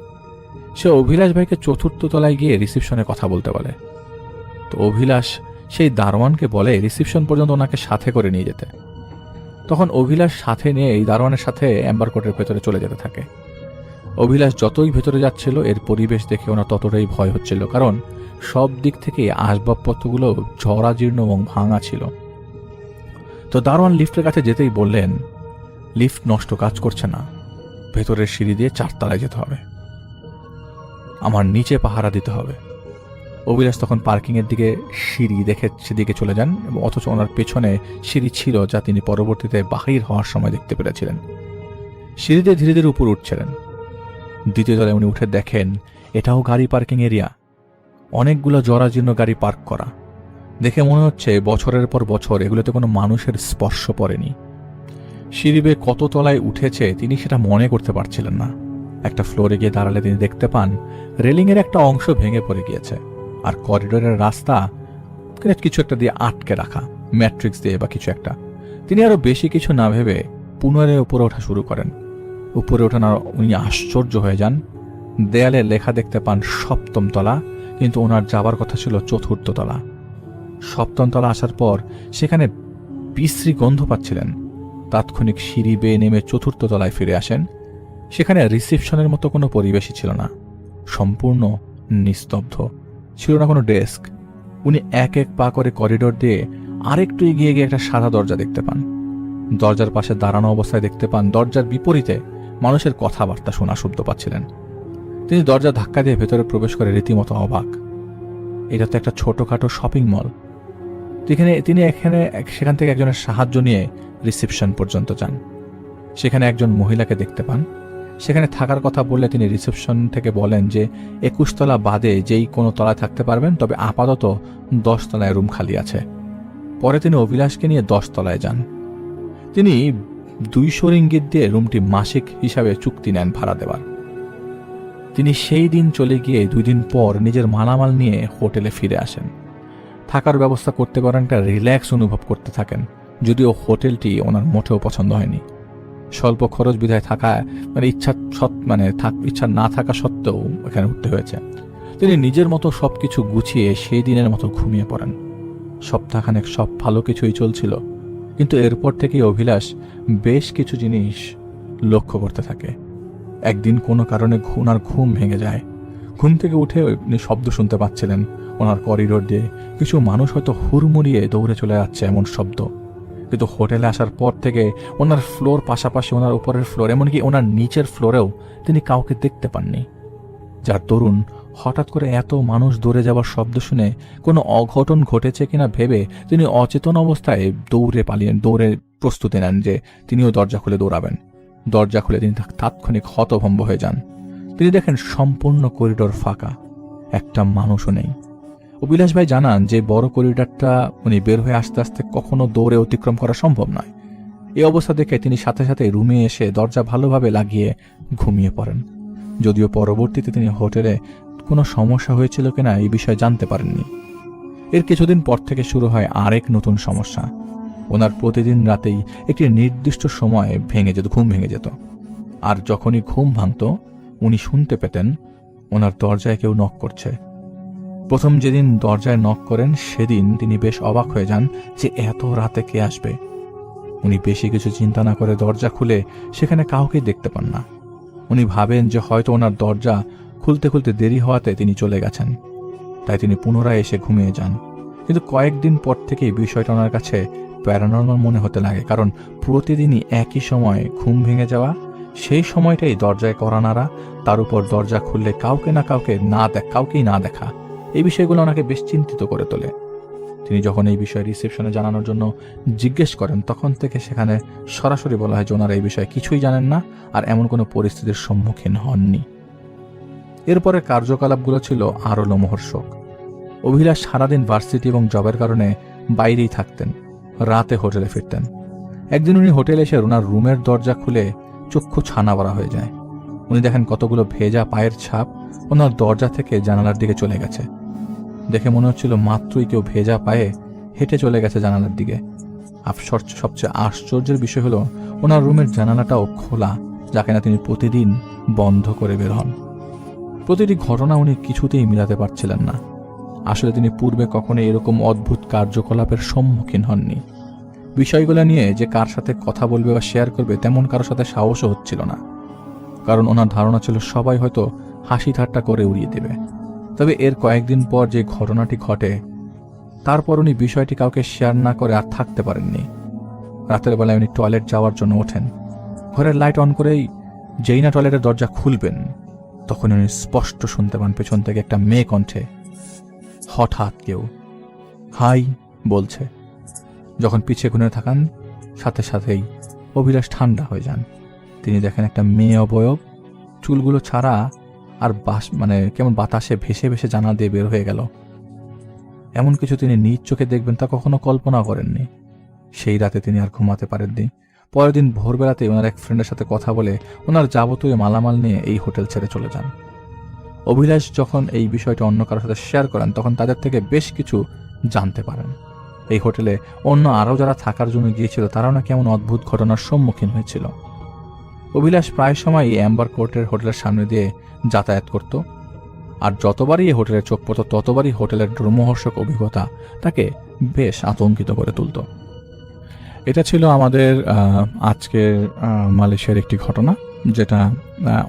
সে অভিলাষ ভাইকে 4th তলায় গিয়ে রিসিপশনে কথা বলতে বলে। তো অভিলাষ সেই দারোয়ানকে বলে রিসিপশন পর্যন্ত ওনাকে সাথে করে নিয়ে যেতে। তখন অভিলাষ সাথে নিয়ে এই দারোয়ানের সাথে অ্যাম্বার কোর্টের ভেতরে চলে যেতে থাকে। অভিলাষ যতই ভেতরে যাচ্ছিল এর পরিবেশ দেখে ওনার ততটাই ভয় হচ্ছিল, কারণ সব দিক থেকে আসবাবপত্রগুলো জরাজীর্ণ এবং ভাঙা ছিল। তো দারোয়ান লিফটের কাছে যেতেই বললেন, লিফট নষ্ট, কাজ করছে না, ভেতরের সিঁড়ি দিয়ে 4 তলায় যেতে হবে, আমার নিচে পাহারা দিতে হবে। অভিলাষ তখন পার্কিং এর দিকে সিঁড়ি দেখে সেদিকে চলে যান, এবং অথচ ওনার পেছনে সিঁড়ি ছিল যা তিনি পরবর্তীতে বাহির হওয়ার সময় দেখতে পেরেছিলেন। সিঁড়িতে ধীরে ধীরে উপর উঠছিলেন। 2য় তলায় উনি উঠে দেখেন এটাও গাড়ি পার্কিং এরিয়া, অনেকগুলো জরাজীর্ণ গাড়ি পার্ক করা। দেখে মনে হচ্ছে বছরের পর বছর এগুলোতে কোনো মানুষের স্পর্শ পড়েনি। সিঁড়ি বেয়ে কত তলায় উঠেছে তিনি সেটা মনে করতে পারছিলেন না। একটা ফ্লোরে গিয়ে দাঁড়ালে তিনি দেখতে পান রেলিংয়ের একটা অংশ ভেঙে পড়ে গিয়েছে, আর করিডোরের রাস্তা কিছু একটা দিয়ে আটকে রাখা, ম্যাট্রিক্স দিয়ে বা কিছু একটা। তিনি আরো বেশি কিছু না ভেবে পুনরায় উপরে ওঠা শুরু করেন। উপরে ওঠানো উনি আশ্চর্য হয়ে যান। দেয়ালে লেখা দেখতে পান 7ম তলা, কিন্তু ওনার যাবার কথা ছিল 4th তলা। 7ম তলা আসার পর সেখানে বিশ্রী গন্ধ পাচ্ছিলেন। তাৎক্ষণিক সিঁড়ি বেয়ে নেমে 4th তলায় ফিরে আসেন। সেখানে রিসেপশনের মতো কোনো পরিবেশই ছিল না, সম্পূর্ণ নিস্তব্ধ, ছিল না কোনো ডেস্ক। উনি এক এক পা করে করিডোর দিয়ে আরেকটু এগিয়ে গিয়ে একটা সাদা দরজা দেখতে পান। দরজার পাশে দাঁড়ানো অবস্থায় দেখতে পান দরজার বিপরীতে মানুষের কথাবার্তা শোনা শব্দ পাচ্ছিলেন। তিনি দরজা ধাক্কা দিয়ে ভেতরে প্রবেশ করে রীতিমতো অবাক। এটা তো একটা ছোটখাটো শপিং মল। তিনি সেখান থেকে একজনের সাহায্য নিয়ে রিসেপশন পর্যন্ত যান। সেখানে একজন মহিলাকে দেখতে পান। সেখানে থাকার কথা বললে তিনি রিসেপশন থেকে বলেন যে 21 তলা বাদে যেই কোনো তলায় থাকতে পারবেন, তবে আপাতত 10 তলায় রুম খালি আছে। পরে তিনি অভিলাষকে নিয়ে 10 তলায় যান। তিনি 200 রিঙ্গিত দিয়ে রুমটি মাসিক হিসাবে চুক্তি নেন ভাড়া দেওয়ার। তিনি সেই দিন চলে গিয়ে 2 দিন পর নিজের মালামাল নিয়ে হোটেলে ফিরে আসেন। থাকার ব্যবস্থা করতে পারেন, একটা রিল্যাক্স অনুভব করতে থাকেন, যদিও হোটেলটি ওনার মোটেও পছন্দ হয়নি। স্বল্প খরচ বিধায় থাকা ইচ্ছা না থাকা সত্ত্বেও এখানে উঠতে হয়েছে। তিনি নিজের মতো সবকিছু গুছিয়ে সেই দিনের মতো ঘুমিয়ে পড়েন। সপ্তাহখানেক সব ভালো কিছুই চলছিল, কিন্তু এরপর থেকেই অভিলাষ বেশ কিছু জিনিস লক্ষ্য করতে থাকে। একদিন কোনো কারণে ওনার ঘুম ভেঙে যায়। ঘুম থেকে উঠে উনি শব্দ শুনতে পাচ্ছিলেন ওনার করিডোর দিয়ে। কিছু মানুষ হয়তো হুড়মুড়িয়ে দৌড়ে চলে যাচ্ছে এমন শব্দ। কিন্তু হোটেলে আসার পর থেকে ওনার ফ্লোর পাশাপাশি ওনার উপরের ফ্লোর, এমনকি ওনার নিচের ফ্লোরেও তিনি কাউকে দেখতে পাননি। যার দরুন হঠাৎ করে এত মানুষ দৌড়ে যাওয়ার শব্দ শুনে কোনো অঘটন ঘটেছে কিনা ভেবে তিনি অচেতন অবস্থায় দৌড়ে প্রস্তুতি নেন যে তিনিও দরজা খুলে দৌড়াবেন। দরজা খুলে তিনি তাৎক্ষণিক হতভম্ব হয়ে যান। তিনি দেখেন সম্পূর্ণ করিডোর ফাঁকা। একটা মানুষও নেই। অভিলাষ ভাই জানান যে বড় করিডরটা উনি বের হয়ে আস্তে আস্তে কখনো দৌড়ে অতিক্রম করা সম্ভব নয়। এই অবস্থা দেখে তিনি সাথে সাথে রুমে এসে দরজা ভালোভাবে লাগিয়ে ঘুমিয়ে পড়েন। যদিও পরবর্তীতে তিনি হোটেলে কোনো সমস্যা হয়েছিল কিনা এই বিষয়ে জানতে পারেননি। এর কিছুদিন পর থেকে শুরু হয় আরেক নতুন সমস্যা। ওনার প্রতিদিন রাতেই একটি নির্দিষ্ট সময়ে ঘুম ভেঙে যেত। আর যখনই ঘুম ভাঙত উনি শুনতে পেতেন ওনার দরজায় কেউ নক করছে। প্রথম যেদিন দরজায় নক করেন সেদিন তিনি বেশ অবাক হয়ে যান যে এত রাতে কে আসবে। উনি বেশি কিছু চিন্তা না করে দরজা খুলে সেখানে কাউকে দেখতে পান না। উনি ভাবেন যে হয়তো ওনার দরজা খুলতে খুলতে দেরি হওয়াতে তিনি চলে গেছেন, তাই তিনি পুনরায় এসে ঘুমিয়ে যান। কিন্তু কয়েকদিন পর থেকেই বিষয়টা ওনার কাছে প্যারানর্মাল মনে হতে লাগে, কারণ প্রতিদিনই একই সময়ে ঘুম ভেঙে যাওয়া, সেই সময়টাই দরজায় কড়া নাড়া, তার উপর দরজা খুললে কাউকেই না দেখা, এই বিষয়গুলো ওনাকে বেশ চিন্তিত করে তোলে। তিনি যখন এই বিষয়ে রিসেপশনে জানানোর জন্য জিজ্ঞেস করেন তখন থেকে সেখানে সরাসরি বলা হয় যে ওনারা এই বিষয়ে কিছুই জানেন না আর এমন কোনো পরিস্থিতির সম্মুখীন হননি। এরপরে কার্যকলাপগুলো ছিল আরও লোমহর্ষক। অভিলাষ সারাদিন ভার্সিটি এবং জবের কারণে বাইরেই থাকতেন, রাতে হোটেলে ফিরতেন। একদিন উনি হোটেলে এসে ওনার রুমের দরজা খুলে চক্ষু ছানা বড়া হয়ে যায়। উনি দেখেন কতগুলো ভেজা পায়ের ছাপ ওনার দরজা থেকে জানালার দিকে চলে গেছে। দেখে মনে হচ্ছিল মাত্রই কেউ ভেজা পায়ে হেঁটে চলে গেছে জানালার দিকে। সবচেয়ে আশ্চর্যের বিষয় হলো ওনার রুমের জানালাটাও খোলা, যাকে না তিনি প্রতিদিন বন্ধ করে বের হন। প্রতিটি ঘটনা উনি কিছুতেই মিলাতে পারছিলেন না। আসলে তিনি পূর্বে কখনো এরকম অদ্ভুত কার্যকলাপের সম্মুখীন হননি। বিষয়গুলো নিয়ে যে কার সাথে কথা বলবে বা শেয়ার করবে তেমন কারোর সাথে সাহসও হচ্ছিল না, কারণ ওনার ধারণা ছিল সবাই হয়তো হাসি ঠাট্টা করে উড়িয়ে দেবে। তবে এর কয়েকদিন পর যে ঘটনাটি ঘটে তারপর উনি বিষয়টি কাউকে শেয়ার না করে আর থাকতে পারেননি। রাতের বেলায় উনি টয়লেট যাওয়ার জন্য ওঠেন। ঘরের লাইট অন করেই যেই না টয়লেটের দরজা খুলবেন তখন উনি স্পষ্ট শুনতে পান পেছন থেকে একটা মেয়ে কণ্ঠে হঠাৎ কেউ হাই বলছে। যখন পিছিয়ে ঘুরে থাকান সাথে সাথেই অভিলাষ ঠান্ডা হয়ে যান। তিনি দেখেন একটা মেয়ে অবয়ব, চুলগুলো ছাড়া আর কেমন বাতাসে ভেসে ভেসে জানালা দিয়ে বের হয়ে গেল। এমন কিছু তিনি নিজ চোখে দেখবেন তা কখনো কল্পনা করেননি। সেই রাতে তিনি আর ঘুমাতে পারেননি। পরের দিন ভোরবেলাতে ওনার এক ফ্রেন্ডের সাথে কথা বলে ওনার যাবতীয় মালামাল নিয়ে এই হোটেল ছেড়ে চলে যান। অভিলাষ যখন এই বিষয়টা অন্য কারোর সাথে শেয়ার করেন তখন তাদের থেকে বেশ কিছু জানতে পারেন। এই হোটেলে অন্য আরও যারা থাকার জন্য গিয়েছিল তারাও নাকি এমন অদ্ভুত ঘটনার সম্মুখীন হয়েছিল। অভিলাষ প্রায় সময় অ্যাম্বার কোর্টের হোটেলের সামনে দিয়ে যাতায়াত করত, আর যতবারই এই হোটেলে চোখ পড়ত ততবারই হোটেলের রোমহর্ষক অভিজ্ঞতা তাকে বেশ আতঙ্কিত করে তুলত। এটা ছিল আমাদের আজকের মালয়েশিয়ার একটি ঘটনা, যেটা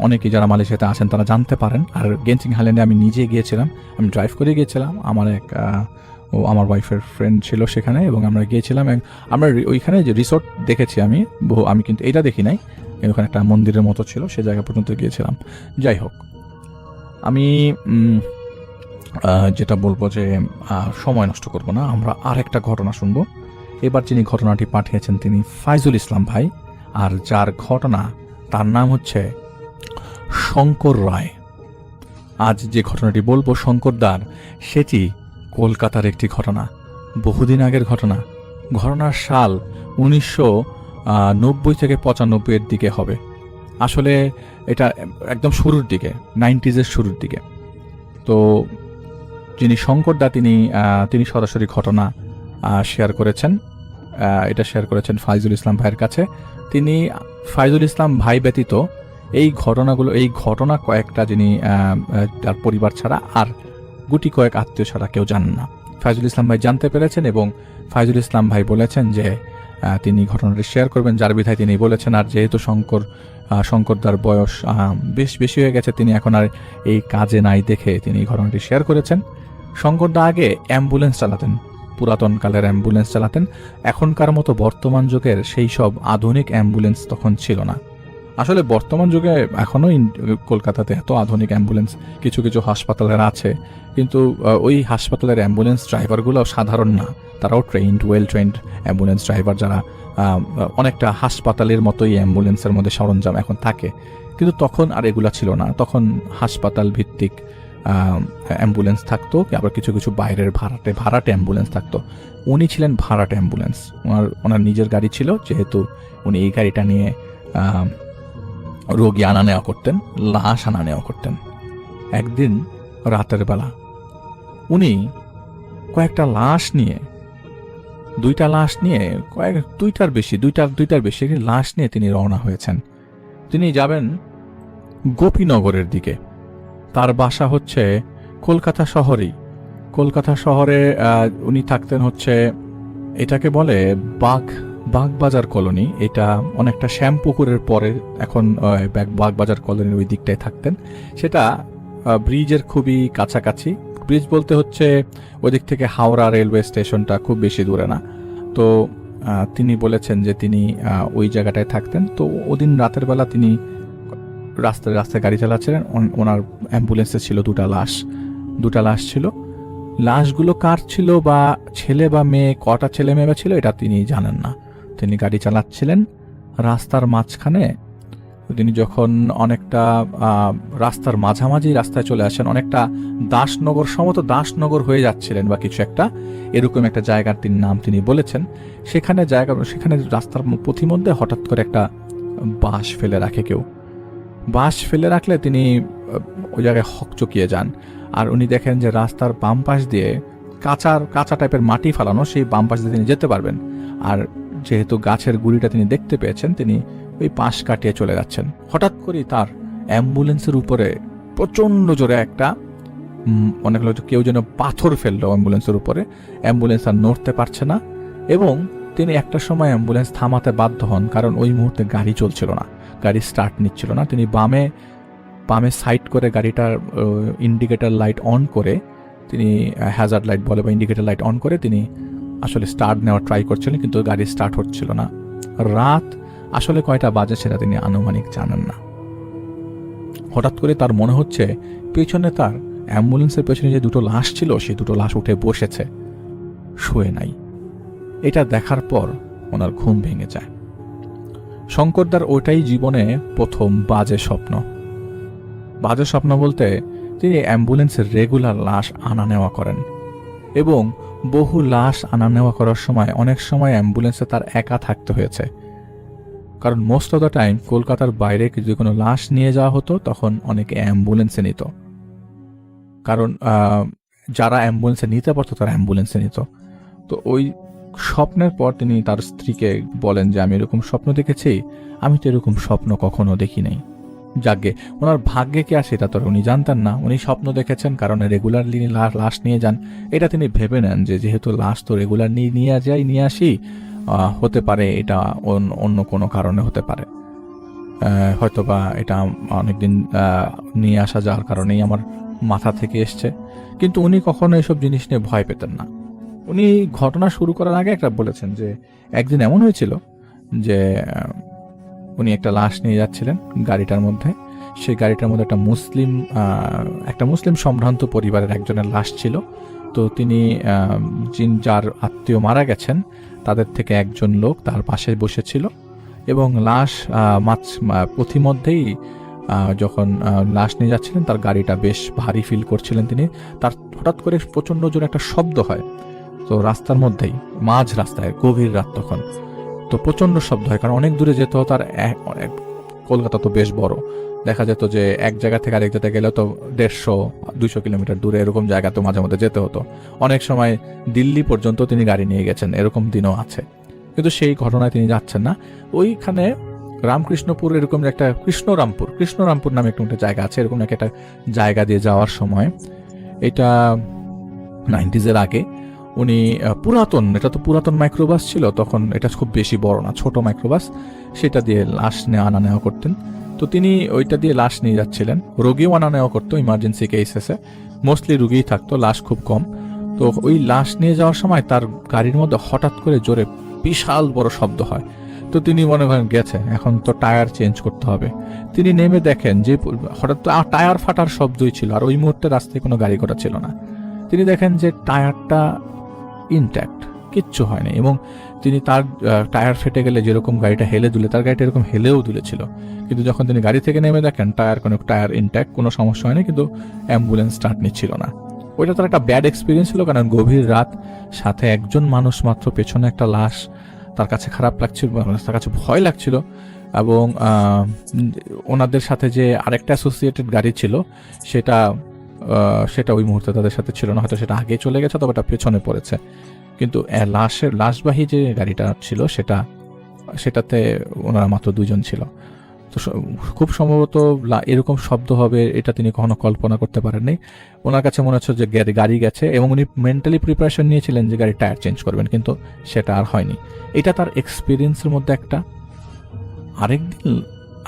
অনেকেই যারা মালয়েশিয়াতে আছেন তারা জানতে পারেন। আর গেনসিং হাইল্যান্ডে আমি নিজে গিয়েছিলাম, আমি ড্রাইভ করে গিয়েছিলাম। আমার ওয়াইফের ফ্রেন্ড ছিল সেখানে এবং আমরা গিয়েছিলাম। আমরা ওইখানে যে রিসোর্ট দেখেছি আমি কিন্তু এটা দেখি নাই, ওখানে একটা মন্দিরের মতো ছিল, সে জায়গা পর্যন্ত গিয়েছিলাম। যাই হোক, আমি যেটা বলবো যে সময় নষ্ট করব না, আমরা আরেকটা ঘটনা শুনবো। এবার যিনি ঘটনাটি পাঠিয়েছেন তিনি ফাইজুল ইসলাম ভাই, আর যার ঘটনা তার নাম হচ্ছে শঙ্কর রায়। আজ যে ঘটনাটি বলবো শঙ্করদার, সেটি কলকাতার একটি ঘটনা, বহুদিন আগের ঘটনা। ঘটনার সাল 1990 থেকে 95 এর দিকে হবে। আসলে এটা একদম শুরুর দিকে, 90s শুরুর দিকে। তো যিনি শঙ্করদা তিনি সরাসরি ঘটনা শেয়ার করেছেন। এটা শেয়ার করেছেন ফাইজুল ইসলাম ভাইয়ের কাছে। তিনি ফাইজুল ইসলাম ভাই ব্যতীত এই ঘটনা কয়েকটা যিনি তার পরিবার ছাড়া আর গুটি কয়েক আত্মীয় ছাড়া কেউ জানেন না। ফাইজুল ইসলাম ভাই জানতে পেরেছেন এবং ফাইজুল ইসলাম ভাই বলেছেন যে তিনি ঘটনাটি শেয়ার করবেন, যার বিধায় তিনি বলেছেন। আর যেহেতু শঙ্করদার বয়স বেশ বেশি হয়ে গেছে, তিনি এখন আর এই কাজে নাই দেখে তিনি এই ঘটনাটি শেয়ার করেছেন। শঙ্করদা আগে অ্যাম্বুলেন্স চালাতেন, পুরাতন কালের অ্যাম্বুলেন্স চালাতেন। এখনকার মতো বর্তমান যুগের সেই সব আধুনিক অ্যাম্বুলেন্স তখন ছিল না। আসলে বর্তমান যুগে এখনও কলকাতাতে এত আধুনিক অ্যাম্বুলেন্স কিছু কিছু হাসপাতালের আছে, কিন্তু ওই হাসপাতালের অ্যাম্বুলেন্স ড্রাইভারগুলোও সাধারণ না, তারাও ওয়েল ট্রেন্ড অ্যাম্বুলেন্স ড্রাইভার, যারা অনেকটা হাসপাতালের মতোই অ্যাম্বুলেন্সের মধ্যে সরঞ্জাম এখন থাকে। কিন্তু তখন আর এগুলা ছিল না, তখন হাসপাতাল ভিত্তিক অ্যাম্বুলেন্স থাকতো, আবার কিছু কিছু বাইরের ভাড়াটে অ্যাম্বুলেন্স থাকতো। উনি ছিলেন ভাড়াটে অ্যাম্বুলেন্স, ওনার নিজের গাড়ি ছিল, যেহেতু উনি এই গাড়িটা নিয়ে রোগী আনা নেওয়া করতেন, লাশ আনা নেওয়া করতেন। একদিন রাতের বেলা উনি কয়েকটা লাশ নিয়ে, দুইটার বেশি লাশ নিয়ে তিনি রওনা হয়েছেন। তিনি যাবেন গোপীনগরের দিকে। তার বাসা হচ্ছে কলকাতা শহরেই। কলকাতা শহরে উনি থাকতেন হচ্ছে, এটাকে বলে বাগবাজার কলোনি। এটা অনেকটা শ্যামপুকুরের পরে, এখন বাগবাজার কলোনির ওই দিকটায় থাকতেন। সেটা ব্রিজের খুবই কাছাকাছি। ব্রিজ বলতে হচ্ছে ওদিক থেকে হাওড়া রেলওয়ে স্টেশনটা খুব বেশি দূরে না। তো তিনি বলেছেন যে তিনি ওই জায়গাটায় থাকতেন। তো ওদিন রাতের বেলা তিনি রাস্তায় গাড়ি চালাচ্ছিলেন। ওনার অ্যাম্বুলেন্সে ছিল দুটা লাশ ছিল। লাশগুলো কার ছিল, বা ছেলে বা মেয়ে, কটা ছেলে মেয়ে ছিল, এটা তিনি জানেন না। তিনি গাড়ি চালাচ্ছিলেন রাস্তার মাঝখানে। তিনি যখন অনেকটা রাস্তার মাঝামাঝি রাস্তায় চলে আসেন, অনেকটা দাসনগর হয়ে যাচ্ছিলেন বা কিছু একটা এরকম একটা জায়গার নাম তিনি বলেছেন। সেখানে রাস্তার পথিমধ্যে হঠাৎ করে একটা বাঁশ ফেলে রাখে কেউ। বাঁশ ফেলে রাখলে তিনি ওই জায়গায় হকচকিয়ে যান। আর উনি দেখেন যে রাস্তার বাম পাশ দিয়ে কাঁচা টাইপের মাটি ফালানো, সেই বাম পাশ দিয়ে তিনি যেতে পারবেন। আর যেহেতু গাছের গুড়িটা তিনি দেখতে পেয়েছেন, তিনি ওই পাশ কাটিয়ে চলে যাচ্ছেন। হঠাৎ করেই তার অ্যাম্বুলেন্সের উপরে প্রচন্ড জোরে একটা মনে হলো কেউ যেন পাথর ফেললো অ্যাম্বুলেন্সের উপরে। অ্যাম্বুলেন্স আর নড়তে পারছে না, এবং তিনি একটা সময় অ্যাম্বুলেন্স থামাতে বাধ্য হন, কারণ ওই মুহূর্তে গাড়ি চলছিল না, গাড়ি স্টার্ট নিচ্ছিল না। তিনি বামে সাইড করে গাড়িটার ইন্ডিকেটর লাইট অন করে, তিনি হ্যাজার্ড লাইট বলে বা ইন্ডিকেটর লাইট অন করে তিনি আসলে স্টার্ট নেওয়ার ট্রাই করছিলেন, কিন্তু গাড়ি স্টার্ট হচ্ছিল না। রাত আসলে কয়টা বাজে সেটা তিনি আনুমানিক জানেন না। হঠাৎ করে তার মনে হচ্ছে পেছনে, তার অ্যাম্বুলেন্সের পেছনে যে দুটো লাশ ছিল, সেই দুটো লাশ উঠে বসেছে, শুয়ে নাই। এটা দেখার পর ওনার ঘুম ভেঙে যায়। শঙ্করদার ওটাই জীবনে প্রথম বাজে স্বপ্ন বলতে তিনি অ্যাম্বুলেন্সের রেগুলার লাশ আনা নেওয়া করেন, এবং বহু লাশ আনা নেওয়া করার সময় অনেক সময় অ্যাম্বুলেন্সে তার একা থাকতে হয়েছে। কারণ মোস্ট অফ দ্য টাইম কলকাতার বাইরে যদি কোনো লাশ নিয়ে যাওয়া হতো, তখন অনেকে অ্যাম্বুলেন্সে নিত, কারণ যারা অ্যাম্বুলেন্সে নিতে পারতো তারা অ্যাম্বুলেন্সে নিত। তো ওই স্বপ্নের পর তিনি তার স্ত্রীকে বলেন যে আমি এরকম স্বপ্ন দেখেছি, আমি তো এরকম স্বপ্ন কখনো দেখি নাই। যাকে ওনার ভাগ্যে কি আসে এটা তো উনি জানতেন না। উনি স্বপ্ন দেখেছেন কারণ রেগুলারলি লাশ নিয়ে যান। এটা তিনি ভেবে নেন যে যেহেতু লাশ তো রেগুলার নিয়ে আসি, হতে পারে এটা অন্য কোনো কারণে হতে পারে, হয়তোবা এটা অনেকদিন নিয়ে আসা যাওয়ার কারণেই আমার মাথা থেকে এসছে। কিন্তু উনি কখনো এসব জিনিস নিয়ে ভয় পেতেন না। উনি ঘটনা শুরু করার আগে একটা বলেছেন যে একদিন এমন হয়েছিল যে উনি একটা লাশ নিয়ে যাচ্ছিলেন গাড়িটার মধ্যে। সেই গাড়িটার মধ্যে একটা মুসলিম সম্ভ্রান্ত পরিবারের একজনের লাশ ছিল। তো তিনি যার আত্মীয় মারা গেছেন তাদের থেকে একজন লোক তার পাশে বসেছিল, এবং লাশ পথিমধ্যেই যখন লাশ নিয়ে যাচ্ছিলেন তার গাড়িটা বেশ ভারী ফিল করছিলেন তিনি। তার হঠাৎ করে প্রচণ্ড জোরে একটা শব্দ হয়। তো রাস্তার মধ্যেই, মাঝ রাস্তায়, গভীর রাত তখন, তো প্রচণ্ড শব্দ হয়, কারণ অনেক দূরে যেত তার। কলকাতা তো বেশ বড়, দেখা যেত যে এক জায়গা থেকে আরেক জায়গায় গেলে তো 150-200 কিলোমিটার দূরে এরকম জায়গা তো মাঝে মধ্যে যেতে হতো। অনেক সময় দিল্লি পর্যন্ত তিনি গাড়ি নিয়ে গেছেন, এরকম দিনও আছে। কিন্তু সেই ঘটনায় তিনি যাচ্ছেন না। ওইখানে রামকৃষ্ণপুর, এরকম একটা কৃষ্ণরামপুর নামে একটা জায়গা আছে, এরকম একটা জায়গা দিয়ে যাওয়ার সময়, এটা 90s আগে, উনি এটা তো পুরাতন মাইক্রোবাস ছিল তখন, এটা খুব বেশি বড় না, ছোট মাইক্রোবাস, সেটা দিয়ে লাশ আনা নেওয়া করতেন। তো তিনি ওইটা দিয়ে লাশ নিয়ে যাচ্ছিলেন। রোগীও আনা নেওয়া করতো ইমার্জেন্সি কেসেসে, মোস্টলি রুগীই থাকতো, লাশ খুব কম। তো ওই লাশ নিয়ে যাওয়ার সময় তার গাড়ির মধ্যে হঠাৎ করে জোরে বিশাল বড় শব্দ হয়। তো তিনি মনে করেন গেছে, এখন তো টায়ার চেঞ্জ করতে হবে। তিনি নেমে দেখেন যে হঠাৎ টায়ার ফাটার শব্দই ছিল, আর ওই মুহূর্তে রাস্তায় কোনো গাড়ি ঘোড়া ছিল না। তিনি দেখেন যে টায়ারটা ইনট্যাক্ট, কিচ্ছু হয়নি, এবং তিনি তার টায়ার ফেটে গেলে যেরকম গাড়িটা হেলে দুলে, তার গাড়িটা এরকম হেলেও দুলেছিল, কিন্তু যখন তিনি গাড়ি থেকে নেমে দেখেন টায়ার ইনট্যাক্ট, কোনো সমস্যা হয়নি, কিন্তু অ্যাম্বুলেন্স স্টার্ট নিচ্ছিল না। ওইটা তার একটা ব্যাড এক্সপিরিয়েন্স ছিল, কারণ গভীর রাত, সাথে একজন মানুষ মাত্র, পেছনে একটা লাশ, তার কাছে খারাপ লাগছিল, তার কাছে ভয় লাগছিল। এবং ওনাদের সাথে যে আরেকটা অ্যাসোসিয়েটেড গাড়ি ছিল সেটা ওই মুহূর্তে তাদের সাথে ছিল না, হয়তো সেটা আগে চলে গেছে, তবে এটা পেছনে পড়েছে। কিন্তু লাশবাহী যে গাড়িটা ছিল সেটাতে ওনারা মাত্র 2 জন ছিল। তো খুব সম্ভবত এরকম শব্দ হবে এটা তিনি কখনো কল্পনা করতে পারেননি। ওনার কাছে মনে হচ্ছে যে গাড়ি গেছে, এবং উনি মেন্টালি প্রিপারেশন নিয়েছিলেন যে গাড়ির টায়ার চেঞ্জ করবেন, কিন্তু সেটা আর হয়নি। এটা তার এক্সপিরিয়েন্সের মধ্যে একটা।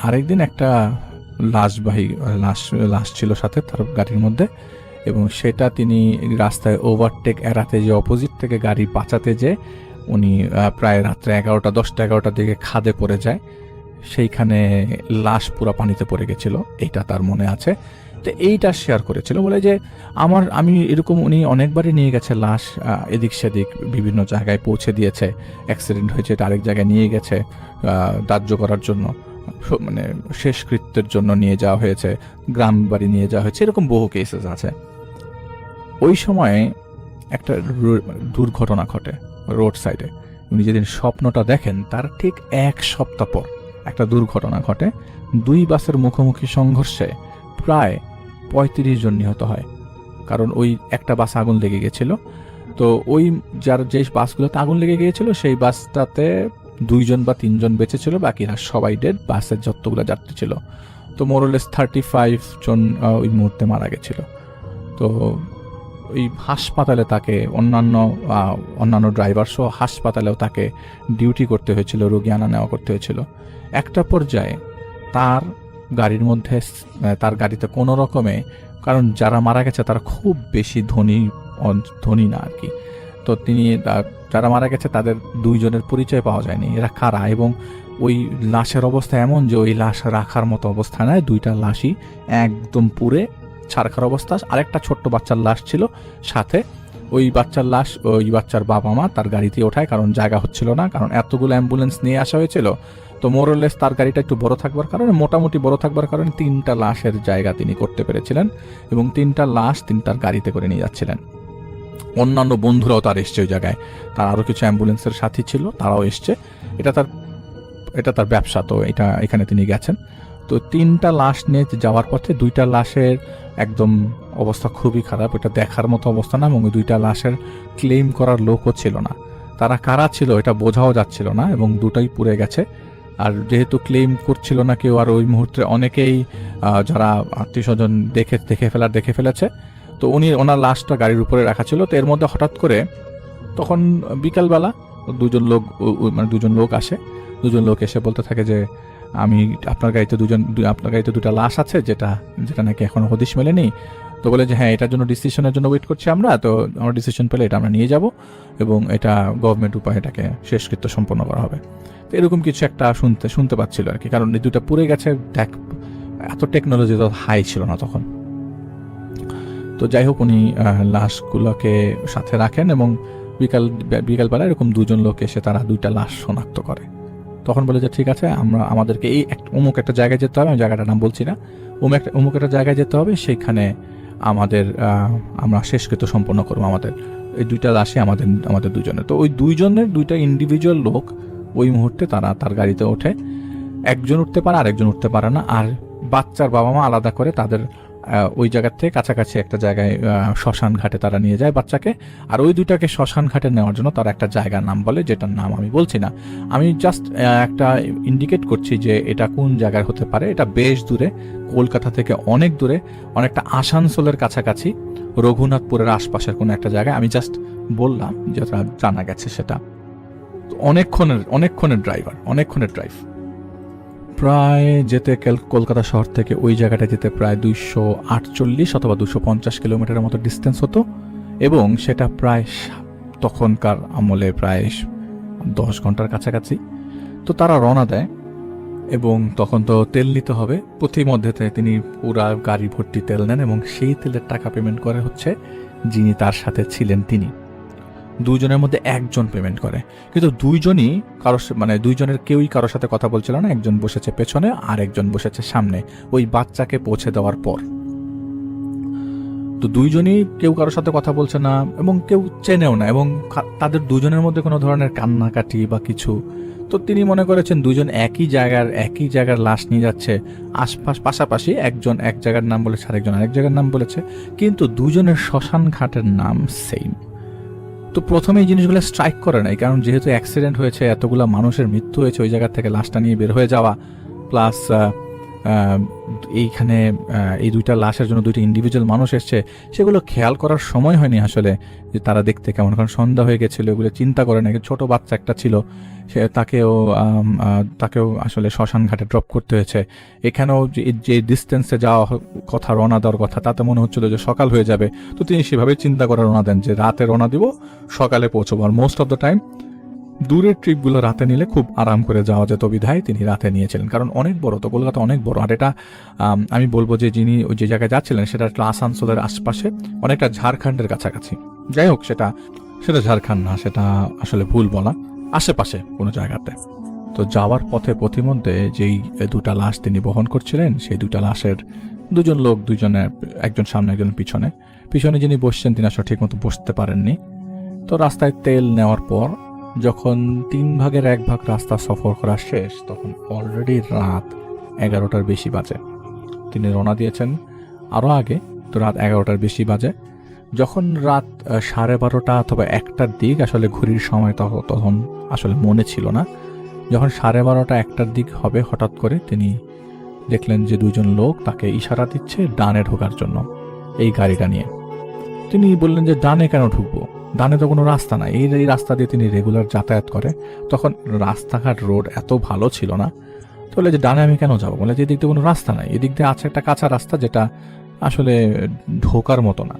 আরেকদিন একটা লাশ ছিল সাথে তার গাড়ির মধ্যে, এবং সেটা তিনি রাস্তায় ওভারটেক এড়াতে যে অপোজিট থেকে গাড়ি বাঁচাতে যে উনি প্রায় রাত্রে 10টা-11টার দিকে খাদে পড়ে যায়, সেইখানে লাশ পুরো পানিতে পড়ে গেছিল, এইটা তার মনে আছে। তো এইটা শেয়ার করেছিল, বলে যে আমি এরকম, উনি অনেকবারই নিয়ে গেছে লাশ এদিক সেদিক, বিভিন্ন জায়গায় পৌঁছে দিয়েছে, অ্যাক্সিডেন্ট হয়েছে এটা আরেক জায়গায় নিয়ে গেছে দাহ্য করার জন্য, মানে শেষকৃত্যের জন্য নিয়ে যাওয়া হয়েছে, গ্রাম বাড়ি নিয়ে যাওয়া হয়েছে, এরকম বহু কেসেস আছে। ওই সময়ে একটা দুর্ঘটনা ঘটে রোড সাইডে। উনি যেদিন স্বপ্নটা দেখেন তার ঠিক 1 সপ্তাহ পর একটা দুর্ঘটনা ঘটে। 2 বাসের মুখোমুখি সংঘর্ষে প্রায় 35 জন নিহত হয়, কারণ ওই একটা বাস আগুন লেগে গেছিল। তো ওই যে বাসগুলোতে আগুন লেগে গিয়েছিল সেই বাসটাতে 2 জন বা 3 জন বেঁচে ছিল, বাকিরা সবাই ডেড, বাসের যতগুলো যাত্রী ছিল। তো মোরলেস 35 জন ওই মুহূর্তে মারা গেছিল। তো ওই হাসপাতালে তাকে অন্যান্য ড্রাইভার সহ হাসপাতালেও তাকে ডিউটি করতে হয়েছিল, রোগী আনা নেওয়া করতে হয়েছিল। একটা পর্যায়ে তার গাড়িতে কোনো রকমে, কারণ যারা মারা গেছে তারা খুব বেশি ধনী না আর কি, তো তিনি যারা মারা গেছে তাদের 2 জনের পরিচয় পাওয়া যায়নি, এরা কারা, এবং ওই লাশের অবস্থা এমন যে ওই লাশ রাখার মতো অবস্থা নয়, 2টা লাশই একদম পুরে ছারখার অবস্থা। আরেকটা ছোট্ট বাচ্চার লাশ ছিল সাথে, ওই বাচ্চার বাবা মা তার গাড়িতে ওঠায়, কারণ জায়গা হচ্ছিল না, কারণ এতগুলো অ্যাম্বুলেন্স নিয়ে আসা হয়েছিল। তো মোরলেস তার গাড়িটা একটু মোটামুটি বড় থাকবার কারণে 3টা লাশের জায়গা তিনি করতে পেরেছিলেন, এবং 3টা লাশ তিনি তার গাড়িতে করে নিয়ে যাচ্ছিলেন। অন্যান্য বন্ধুরাও তার এসছে ওই জায়গায়, তার আরও কিছু অ্যাম্বুলেন্সের সাথী ছিল, তারাও এসছে। এটা তার ব্যবসা, তো এখানে তিনি গেছেন। তো 3টা লাশ নিয়ে যাওয়ার পথে 2টা লাশের একদম অবস্থা খুবই খারাপ, এটা দেখার মতো অবস্থা না, এবং 2টা লাশের ক্লেম করার লোকও ছিল না। তারা কারা ছিল এটা বোঝাও যাচ্ছিল না, এবং 2টাই পুড়ে গেছে। আর যেহেতু ক্লেম করছিল না কেউ, আর ওই মুহূর্তে অনেকেই যারা আত্মীয়স্বজন দেখে ফেলেছে, তো ওনার লাশটা গাড়ির উপরে রাখা ছিল। তো এর মধ্যে হঠাৎ করে তখন বিকালবেলা 2 জন লোক আসে। 2 জন লোক এসে বলতে থাকে যে আপনার গাড়িতে 2টা লাশ আছে, যেটা নাকি এখনো হদিশ মেলেনি। তো বলে যে হ্যাঁ, এটার জন্য ডিসিশনের জন্য ওয়েট করছি আমরা, তো আমরা ডিসিশন পেলে এটা আমরা নিয়ে যাব, এবং এটা গভর্নমেন্ট উপায়ে এটাকে শেষকৃত্য সম্পন্ন করা হবে। তো এরকম কিছু একটা শুনতে পাচ্ছিল আর কি, কারণ এই 2টা পুড়ে গেছে, এত টেকনোলজি তো হাই ছিল না তখন। তো যাই হোক, উনি লাশগুলোকে সাথে রাখেন, এবং বিকালবেলা এরকম 2 জন লোক এসে তারা 2টা লাশ শনাক্ত করে। তখন বলে যে ঠিক আছে, আমাদেরকে এই অমুক একটা জায়গায় যেতে হবে, আমি জায়গাটার নাম বলছি না, অমুক একটা জায়গায় যেতে হবে, সেইখানে আমরা শেষকৃত্য সম্পন্ন করবো, আমাদের এই 2টা লাশই আমাদের 2 জনের। তো ওই 2 জনের 2টা ইন্ডিভিজুয়াল লোক ওই মুহূর্তে তার গাড়িতে ওঠে। একজন উঠতে পারে, আরেকজন উঠতে পারে না। আর বাচ্চার বাবা মা আলাদা করে তাদের ওই জায়গার থেকে কাছাকাছি একটা জায়গায় শ্মশান ঘাটে তারা নিয়ে যায় বাচ্চাকে। আর ওই 2টাকে শ্মশান ঘাটে নেওয়ার জন্য তারা একটা জায়গার নাম বলে, যেটার নাম আমি বলছি না, আমি জাস্ট একটা ইন্ডিকেট করছি যে এটা কোন জায়গায় হতে পারে। এটা বেশ দূরে, কলকাতা থেকে অনেক দূরে, অনেকটা আসানসোলের কাছাকাছি, রঘুনাথপুরের আশপাশের কোনো একটা জায়গায়। আমি জাস্ট বললাম যেটা জানা গেছে সেটা। অনেকক্ষণের ড্রাইভ প্রায় যেতে কলকাতা শহর থেকে ওই জায়গাটা যেতে প্রায় 248 অথবা 250 কিলোমিটারের মতো ডিস্টেন্স হতো, এবং সেটা প্রায় তখনকার আমলে প্রায় 10 ঘন্টার কাছাকাছি। তো তারা রওনা দেয়, এবং তখন তো তেল নিতে হবে। প্রতিমধ্যেতে তিনি পুরা গাড়ি ভর্তি তেল নেন, এবং সেই তেলের টাকা পেমেন্ট করে হচ্ছে যিনি তার সাথে ছিলেন তিনি। দুজনের মধ্যে একজন পেমেন্ট করে, কিন্তু দুইজনই দুইজনের কেউই কারোর সাথে কথা বলছিল না। একজন বসেছে পেছনে আর একজন বসেছে সামনে ওই বাচ্চাকে পৌঁছে দেওয়ার পর। তো দুইজনই কেউ কারোর সাথে কথা বলছে না এবং কেউ চেনেও না, এবং তাদের দুজনের মধ্যে কোনো ধরনের কান্নাকাটি বা কিছু। তো তিনি মনে করেছেন দুজন একই জায়গার লাশ নিয়ে যাচ্ছে, আশপাশ পাশাপাশি, একজন এক জায়গার নাম বলেছে আরেকজন আরেক জায়গার নাম বলেছে, কিন্তু দুজনের শ্মশান ঘাটের নাম সেম। তো প্রথমে এই জিনিসগুলো স্ট্রাইক করে নাই, কারণ যেহেতু অ্যাক্সিডেন্ট হয়েছে, এতগুলো মানুষের মৃত্যু হয়েছে, ওই জায়গা থেকে লাশটা নিয়ে বের হয়ে যাওয়া, প্লাস এইখানে এই দুইটা লাশের জন্য দুইটা ইন্ডিভিজুয়াল মানুষ এসছে, সেগুলো খেয়াল করার সময় হয়নি আসলে যে তারা দেখতে কেমন, কারণ সন্ধ্যা হয়ে গেছিল, এগুলো চিন্তা করে না। ছোট বাচ্চা একটা ছিল, সে তাকেও আসলে শ্মশান ঘাটে ড্রপ করতে হয়েছে। এখানেও যে ডিস্টেন্সে যাওয়া কথা, রওনা দেওয়ার কথা, তাতে মনে হচ্ছিল যে সকাল হয়ে যাবে। তো তিনি সেভাবে চিন্তা করে রওনা দেন যে রাতে রওনা দিব, সকালে পৌঁছবো। আর মোস্ট অফ দ্য টাইম দূরের ট্রিপগুলো রাতে নিলে খুব আরাম করে যাওয়া যেত বিধায় তিনি রাতে নিয়েছিলেন, কারণ অনেক বড় তো, কলকাতা অনেক বড়। আর এটা আমি বলবো যে যিনি ওই যে জায়গায় যাচ্ছিলেন সেটা আসানসোলের আশপাশে, অনেকটা ঝাড়খণ্ডের কাছাকাছি। যাই হোক, সেটা ঝাড়খণ্ড না, সেটা আসলে ভুল বলা, আশেপাশে কোনো জায়গাতে। তো যাওয়ার পথে পথিমধ্যে যেই দুটা লাশ তিনি বহন করছিলেন, সেই দুটা লাশের দুজন লোক, একজন সামনে একজন পিছনে যিনি বসছেন তিনি আসলে ঠিক মতো বসতে পারেননি। তো রাস্তায় তেল নেওয়ার পর যখন 3 ভাগের 1 ভাগ রাস্তা সফর করা শেষ, তখন অলরেডি রাত 11টার বেশি বাজে। তিনি রওনা দিয়েছেন আরও আগে, তো রাত 11টার বেশি বাজে। যখন রাত 12:30 অথবা 1টার দিক, আসলে ঘড়ির সময় তখন আসলে মনে ছিল না, যখন 12:30 1টার দিক হবে, হঠাৎ করে তিনি দেখলেন যে দুজন লোক তাকে ইশারা দিচ্ছে ডানে ঢোকার জন্য এই গাড়িটা নিয়ে। তিনি বললেন যে ডানে কেন ঢুকবো, ডানে তো কোনো রাস্তা নাই, এই রাস্তা দিয়ে তিনি রেগুলার যাতায়াত করে। তখন রাস্তাঘাট রোড এত ভালো ছিল না। তো বলে যে ডানে আমি কেন যাবো, বলে যে এদিক দিয়ে কোনো রাস্তা নাই, এদিক দিয়ে আছে একটা কাঁচা রাস্তা যেটা আসলে ঢোকার মতো না।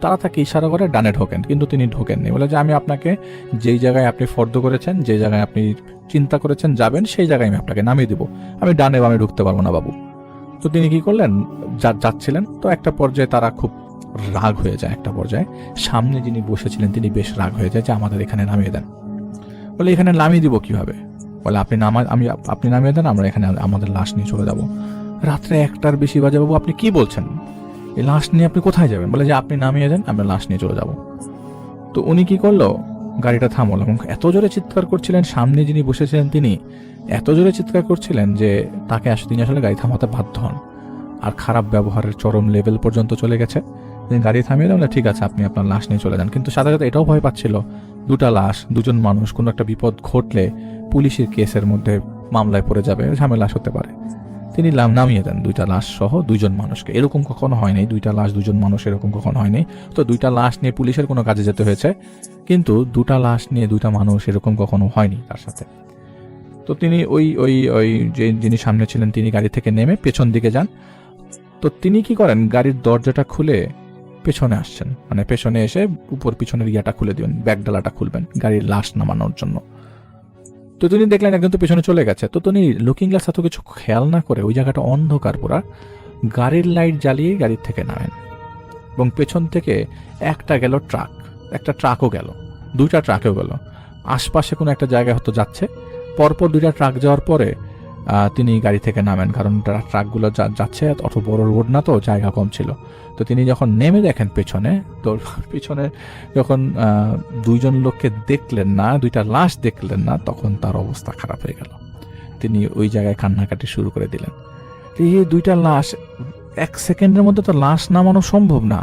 তারা তাকে ইশারা করে ডানে ঢোকেন, কিন্তু তিনি ঢোকেননি। বলে যে আমি আপনাকে যেই জায়গায় আপনি ফর্দ করেছেন, যে জায়গায় আপনি চিন্তা করেছেন যাবেন, সেই জায়গায় আমি আপনাকে নামিয়ে দিব, আমি ডানে বামে ঢুকতে পারবো না বাবু। তো তিনি কি করলেন, যাচ্ছিলেন। তো একটা পর্যায়ে তারা খুব রাগ হয়ে যায়, একটা পর্যায়ে সামনে যিনি বসেছিলেন তিনি বেশ রাগ হয়ে যায় যে আমাদের এখানে নামিয়ে দেন। বলে এখানে নামিয়ে দিব কিভাবে, বলে আপনি নামিয়ে দেন, আমরা এখানে আমাদের লাশ নিয়ে চলে যাব। রাত্রে 1টার বেশি বাজে বাবু, আপনি কি বলছেন, এই লাশ নিয়ে আপনি কোথায় যাবেন, বলে যে আপনি নামিয়ে দেন, আমরা লাশ নিয়ে চলে যাব। তো উনি কি করলো, গাড়িটা থামল, এবং এত জোরে চিৎকার করছিলেন, সামনে যিনি বসেছিলেন তিনি এত জোরে চিৎকার করছিলেন যে তিনি আসলে গাড়ি থামাতে বাধ্য হন। আর খারাপ ব্যবহারের চরম লেভেল পর্যন্ত চলে গেছে। তিনি গাড়ি থামিয়ে দেন, ঠিক আছে আপনি আপনার লাশ নিয়ে চলে যান। কিন্তু সাথে সাথে এটাও ভয় পাচ্ছিল, দুটা লাশ, দুজন মানুষ, কোনো একটা বিপদ ঘটলে পুলিশের কেসের মধ্যে মামলায় পড়ে যাবে, ঝামেলা হতে পারে। তিনি নামিয়ে দেন দুইটা লাশ সহ দুইজন মানুষকে। এরকম কখনো হয়নি, দুইটা লাশ দুজন মানুষ এরকম কখনো হয়নি। তো দুইটা লাশ নিয়ে পুলিশের কোনো কাজে যেতে হয়েছে, কিন্তু দুটা লাশ নিয়ে দুইটা মানুষ এরকম কখনো হয়নি তার সাথে। তো তিনি ওই যিনি সামনে ছিলেন তিনি গাড়ি থেকে নেমে পেছন দিকে যান। তো তিনি কি করেন, গাড়ির দরজাটা খুলে পেছনে আসছেন, মানে পেছনে এসে উপর পিছনের ইয়াটা খুলে দিবেন, ব্যাগডালাটা খুলবেন গাড়ির লাশ নামানোর জন্য। তো তিনি দেখলেন একজন তো পেছনে চলে গেছে। তো তিনি লুকিং গ্লাস এত কিছু খেয়াল না করে, ওই জায়গাটা অন্ধকার পুরা, গাড়ির লাইট জ্বালিয়ে গাড়ির থেকে নামেন। এবং পেছন থেকে একটা গেল ট্রাক, একটা ট্রাকও গেল, দুইটা ট্রাকও গেল। আশপাশে কোনো একটা জায়গায় হয়তো যাচ্ছে, পরপর দুইটা ট্রাক যাওয়ার পরে তিনি গাড়ি থেকে নামেন, কারণ ট্রাকগুলো যাচ্ছে, অত বড় রোড না, তো জায়গা কম ছিল। তো তিনি যখন নেমে দেখেন পেছনে, তো পিছনে যখন দুইজন লোককে দেখলেন না, দুইটা লাশ দেখলেন না, তখন তার অবস্থা খারাপ হয়ে গেল। তিনি ওই জায়গায় কান্নাকাটি শুরু করে দিলেন। এই দুইটা লাশ 1 সেকেন্ডের মধ্যে তো লাশ নামানো সম্ভব না,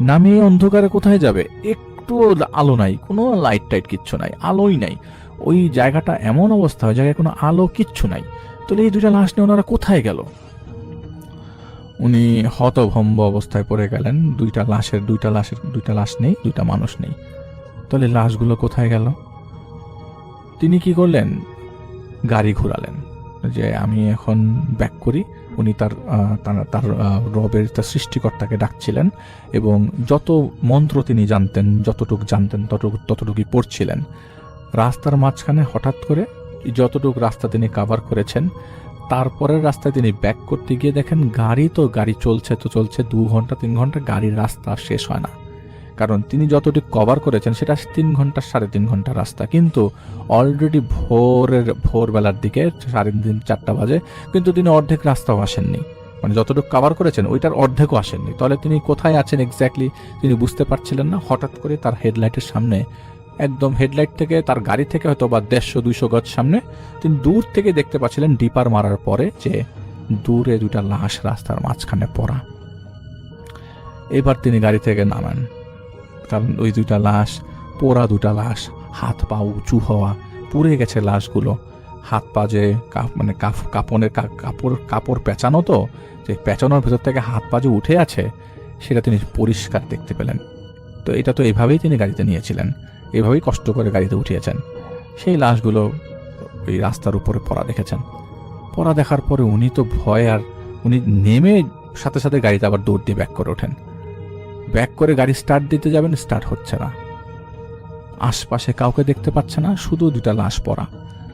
নামিয়ে অন্ধকারে কোথায় যাবে, একটু আলো নাই, কোনো লাইট টাইট কিচ্ছু নাই, আলোই নাই, ওই জায়গাটা এমন অবস্থা, ওই জায়গায় কোনো আলো কিচ্ছু নাই। তাহলে এই দুইটা লাশ নিয়ে ওনারা কোথায় গেল? উনি হতভম্ব অবস্থায় পড়ে গেলেন। দুইটা লাশ নেই, দুইটা মানুষ নেই। তাহলে লাশগুলো কোথায় গেল? তিনি কি করলেন, গাড়ি ঘুরালেন যে আমি এখন ব্যাক করি। উনি তার রবের, তার সৃষ্টিকর্তাকে ডাকছিলেন, এবং যত মন্ত্র তিনি জানতেন, যতটুকু জানতেন ততটুকুই পড়ছিলেন। রাস্তার মাঝখানে হঠাৎ করে যতটুকু রাস্তা তিনি কাভার করেছেন, তারপরের রাস্তায় তিনি ব্যাক করতে গিয়ে দেখেন গাড়ি চলছে 2 ঘন্টা 3 ঘন্টা, গাড়ির রাস্তা শেষ হয় না। কারণ তিনি যতটুকু কভার করেছেন সেটা 3 ঘন্টা 3.5 ঘন্টা রাস্তা, কিন্তু অলরেডি ভোরবেলার দিকে 3:30-4টা বাজে, কিন্তু তিনি অর্ধেক রাস্তাও আসেননি। মানে যতটুকু কভার করেছেন ওইটার অর্ধেকও আসেননি। তাহলে তিনি কোথায় আছেন এক্স্যাক্টলি তিনি বুঝতে পারছিলেন না। হঠাৎ করে তার হেডলাইটের সামনে, একদম হেডলাইট থেকে তার গাড়ি থেকে হয়তো বা 150-200 গজ সামনে তিনি দূর থেকে দেখতে পাচ্ছিলেন ডিপার মারার পরে যে দূরে 2টা লাশ রাস্তার মাঝখানে পড়া। এবার তিনি গাড়ি থেকে নামেন, কারণ ওই 2টা লাশ, পোড়া 2টা লাশ, হাত পা উঁচু হওয়া, পুড়ে গেছে লাশগুলো। হাত পা যে মানে কাপড় পেঁচানো, তো যে পেঁচানোর ভেতর থেকে হাত পা যে উঠে আছে সেটা তিনি পরিষ্কার দেখতে পেলেন। তো এটা তো এভাবেই তিনি গাড়িতে নিয়েছিলেন, এভাবেই কষ্ট করে গাড়িতে উঠিয়েছেন। সেই লাশগুলো ওই রাস্তার উপরে পড়া দেখেছেন। পড়া দেখার পরে উনি তো ভয়, আর উনি নেমে সাথে সাথে গাড়িতে আবার দৌড় দিয়ে ব্যাক করে ওঠেন। ব্যাক করে গাড়ি স্টার্ট দিতে যাবেন, স্টার্ট হচ্ছে না। আশপাশে কাউকে দেখতে পাচ্ছে না, শুধু 2টা লাশ পড়া,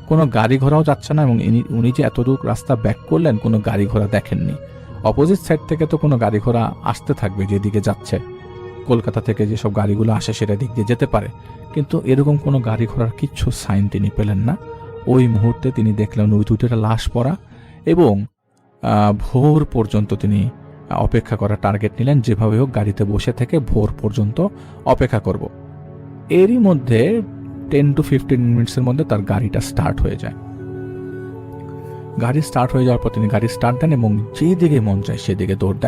কোনো গাড়ি ঘোড়াও যাচ্ছে না। এবং উনি যে এতটুকু রাস্তা ব্যাক করলেন কোনো গাড়ি ঘোড়া দেখেননি। অপোজিট সাইড থেকে তো কোনো গাড়ি ঘোড়া আসতে থাকবে, যেদিকে যাচ্ছে কলকাতা থেকে যেসব গাড়িগুলো আসে সেটা দিক দিয়ে যেতে পারে, কিন্তু এরকম কোনো গাড়ি ঘোড়ার কিচ্ছু সাইন তিনি পেলেন না। ওই মুহূর্তে তিনি দেখলেন ওই 2টা লাশ পড়া, এবং ভোর পর্যন্ত তিনি অপেক্ষা করার টার্গেট নিলেন, যেভাবে হোক গাড়িতে বসে থেকে ভোর পর্যন্ত অপেক্ষা করব। এরই মধ্যে 10 to 15 মিনিটসের মধ্যে তার গাড়িটা স্টার্ট হয়ে যায়। গাড়ি স্টার্ট হয়ে যাওয়ার পর তিনি গাড়ি স্টার্ট দেন এবং যেদিকে মন চায় সেদিকে দৌড়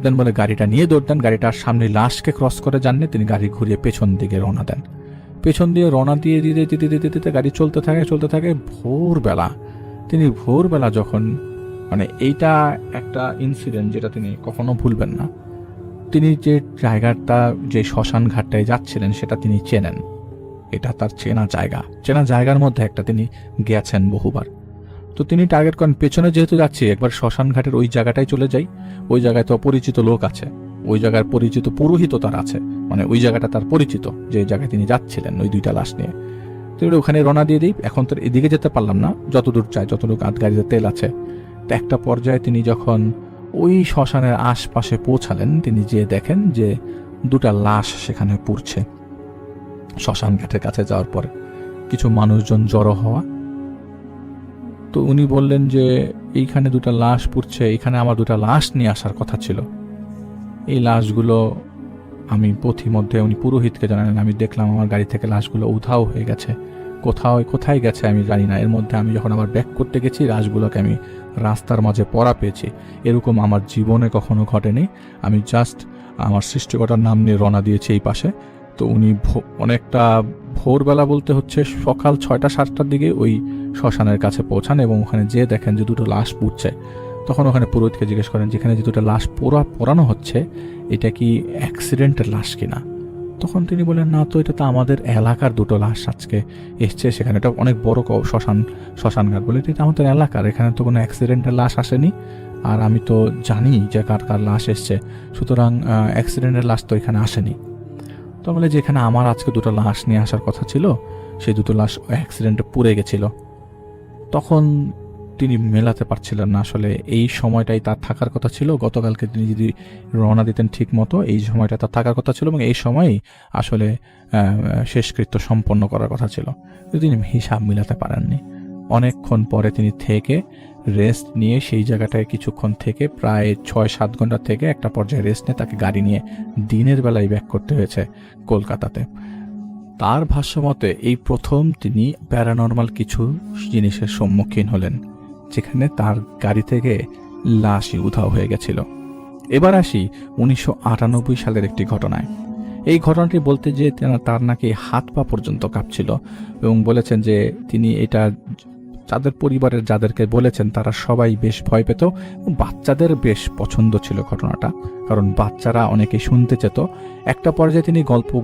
দেন বলে গাড়িটা নিয়ে দৌড় দেন। গাড়িটার সামনে লাশকে ক্রস করে যাননি, তিনি গাড়ি ঘুরিয়ে পেছন দিকে রওনা দেন। পেছন দিয়ে রওনা দিয়ে দিতে গাড়ি চলতে থাকে ভোরবেলা যখন, মানে এইটা একটা ইনসিডেন্ট যেটা তিনি কখনো ভুলবেন না। তিনি যে জায়গাটা, যে শ্মশান ঘাটটায় যাচ্ছিলেন সেটা তিনি চেনেন, এটা তার চেনা জায়গার মধ্যে একটা, তিনি গেছেন বহুবার। তো তিনি টার্গেট করেন পেছনে যেহেতু যাচ্ছি, একবার শ্মশান ঘাটের ওই জায়গাটায় চলে যাই। ওই জায়গায় তো অপরিচিত লোক আছে, ওই জায়গার পরিচিত পুরোহিত তার আছে, মানে ওই জায়গাটা তার পরিচিত, যে জায়গায় তিনি যাচ্ছিলেন ওই 2টা লাশ নিয়ে। তো ওখানে রওনা দিয়ে দিই। এখন তো এদিকে যেতে পারলাম না, যতদূর চাই, যতটুকু গাড়িতে তেল আছে। তো একটা পর্যায়ে তিনি যখন ওই শ্মশানের আশপাশে পৌঁছালেন, তিনি যেয়ে দেখেন যে 2টা লাশ সেখানে পুড়ছে। শ্মশান ঘাটের কাছে যাওয়ার পরে কিছু মানুষজন জড়ো হওয়া। তো উনি বললেন যে এইখানে 2টা লাশ পুড়ছে, এখানে আমার 2টা লাশ নিয়ে আসার কথা ছিল। এই লাশগুলো আমি পথিমধ্যে, উনি পুরোহিতকে জানালেন, আমি দেখলাম আমার গাড়ি থেকে লাশগুলো উধাও হয়ে গেছে, কোথায় গেছে আমি জানি না। এর মধ্যে আমি যখন আবার ব্যাক করতে গেছি রাশগুলোকে আমি রাস্তার মাঝে পড়া পেয়েছি, এরকম আমার জীবনে কখনো ঘটেনি। আমি জাস্ট আমার সৃষ্টিকর্তার নাম নিয়ে রওনা দিয়েছি এই পাশে। তো উনি অনেকটা ভোরবেলা বলতে হচ্ছে সকাল 6টা-7টার দিকে ওই শ্মশানের কাছে পৌঁছান এবং ওখানে যেয়ে দেখেন যে 2টো লাশ পুড়ছে। তখন ওখানে পুরোহিতকে জিজ্ঞেস করেন যেখানে যে 2টা লাশ পোড়ানো হচ্ছে এটা কি অ্যাক্সিডেন্টের লাশ কিনা। তখন তিনি বলেন না, তো এটা তো আমাদের এলাকার 2টো লাশ আজকে এসছে সেখানে, এটা অনেক বড় শ্মশানঘাট বলে, এটা আমাদের এলাকার, এখানে তো কোনো অ্যাক্সিডেন্টের লাশ আসেনি, আর আমি তো জানি যে কার লাশ এসছে, সুতরাং অ্যাক্সিডেন্টের লাশ তো এখানে আসেনি। তো বলে যে এখানে আমার আজকে 2টো লাশ নিয়ে আসার কথা ছিল, সেই 2টো লাশ অ্যাক্সিডেন্টে পুড়ে গেছিল। তখন তিনি মেলাতে পারছিলেন না, আসলে এই সময়টাই তার থাকার কথা ছিল। গতকালকে তিনি যদি রওনা দিতেন ঠিক মতো, এই সময়টা তার থাকার কথা ছিল এবং এই সময়ই আসলে শেষকৃত্য সম্পন্ন করার কথা ছিল, কিন্তু তিনি হিসাব মিলাতে পারেননি। অনেকক্ষণ পরে তিনি থেকে রেস্ট নিয়ে সেই জায়গাটায় কিছুক্ষণ থেকে প্রায় 6-7 ঘন্টা থেকে একটা পর্যায়ে রেস্ট নিয়ে তাকে গাড়ি নিয়ে দিনের বেলায় ব্যাক করতে হয়েছে কলকাতাতে। তার ভাষ্যমতে এই প্রথম তিনি প্যারানর্মাল কিছু জিনিসের সম্মুখীন হলেন, যেখানে তার গাড়ি থেকে লাশই উধাও হয়ে গেছিল। এবার আসি 1998 সালের একটি ঘটনায়। এই ঘটনাটি বলতে যে তার নাকি হাত পা পর্যন্ত কাঁপছিল এবং বলেছেন যে তিনি এটা যাদের পরিবারের যাদেরকে বলেছেন তারা সবাই বেশ ভয় পেত। বাচ্চাদের বেশ পছন্দ ছিল ঘটনাটা, কারণ বাচ্চারা অনেকে শুনতে চেত। একটা পর্যায়ে তিনি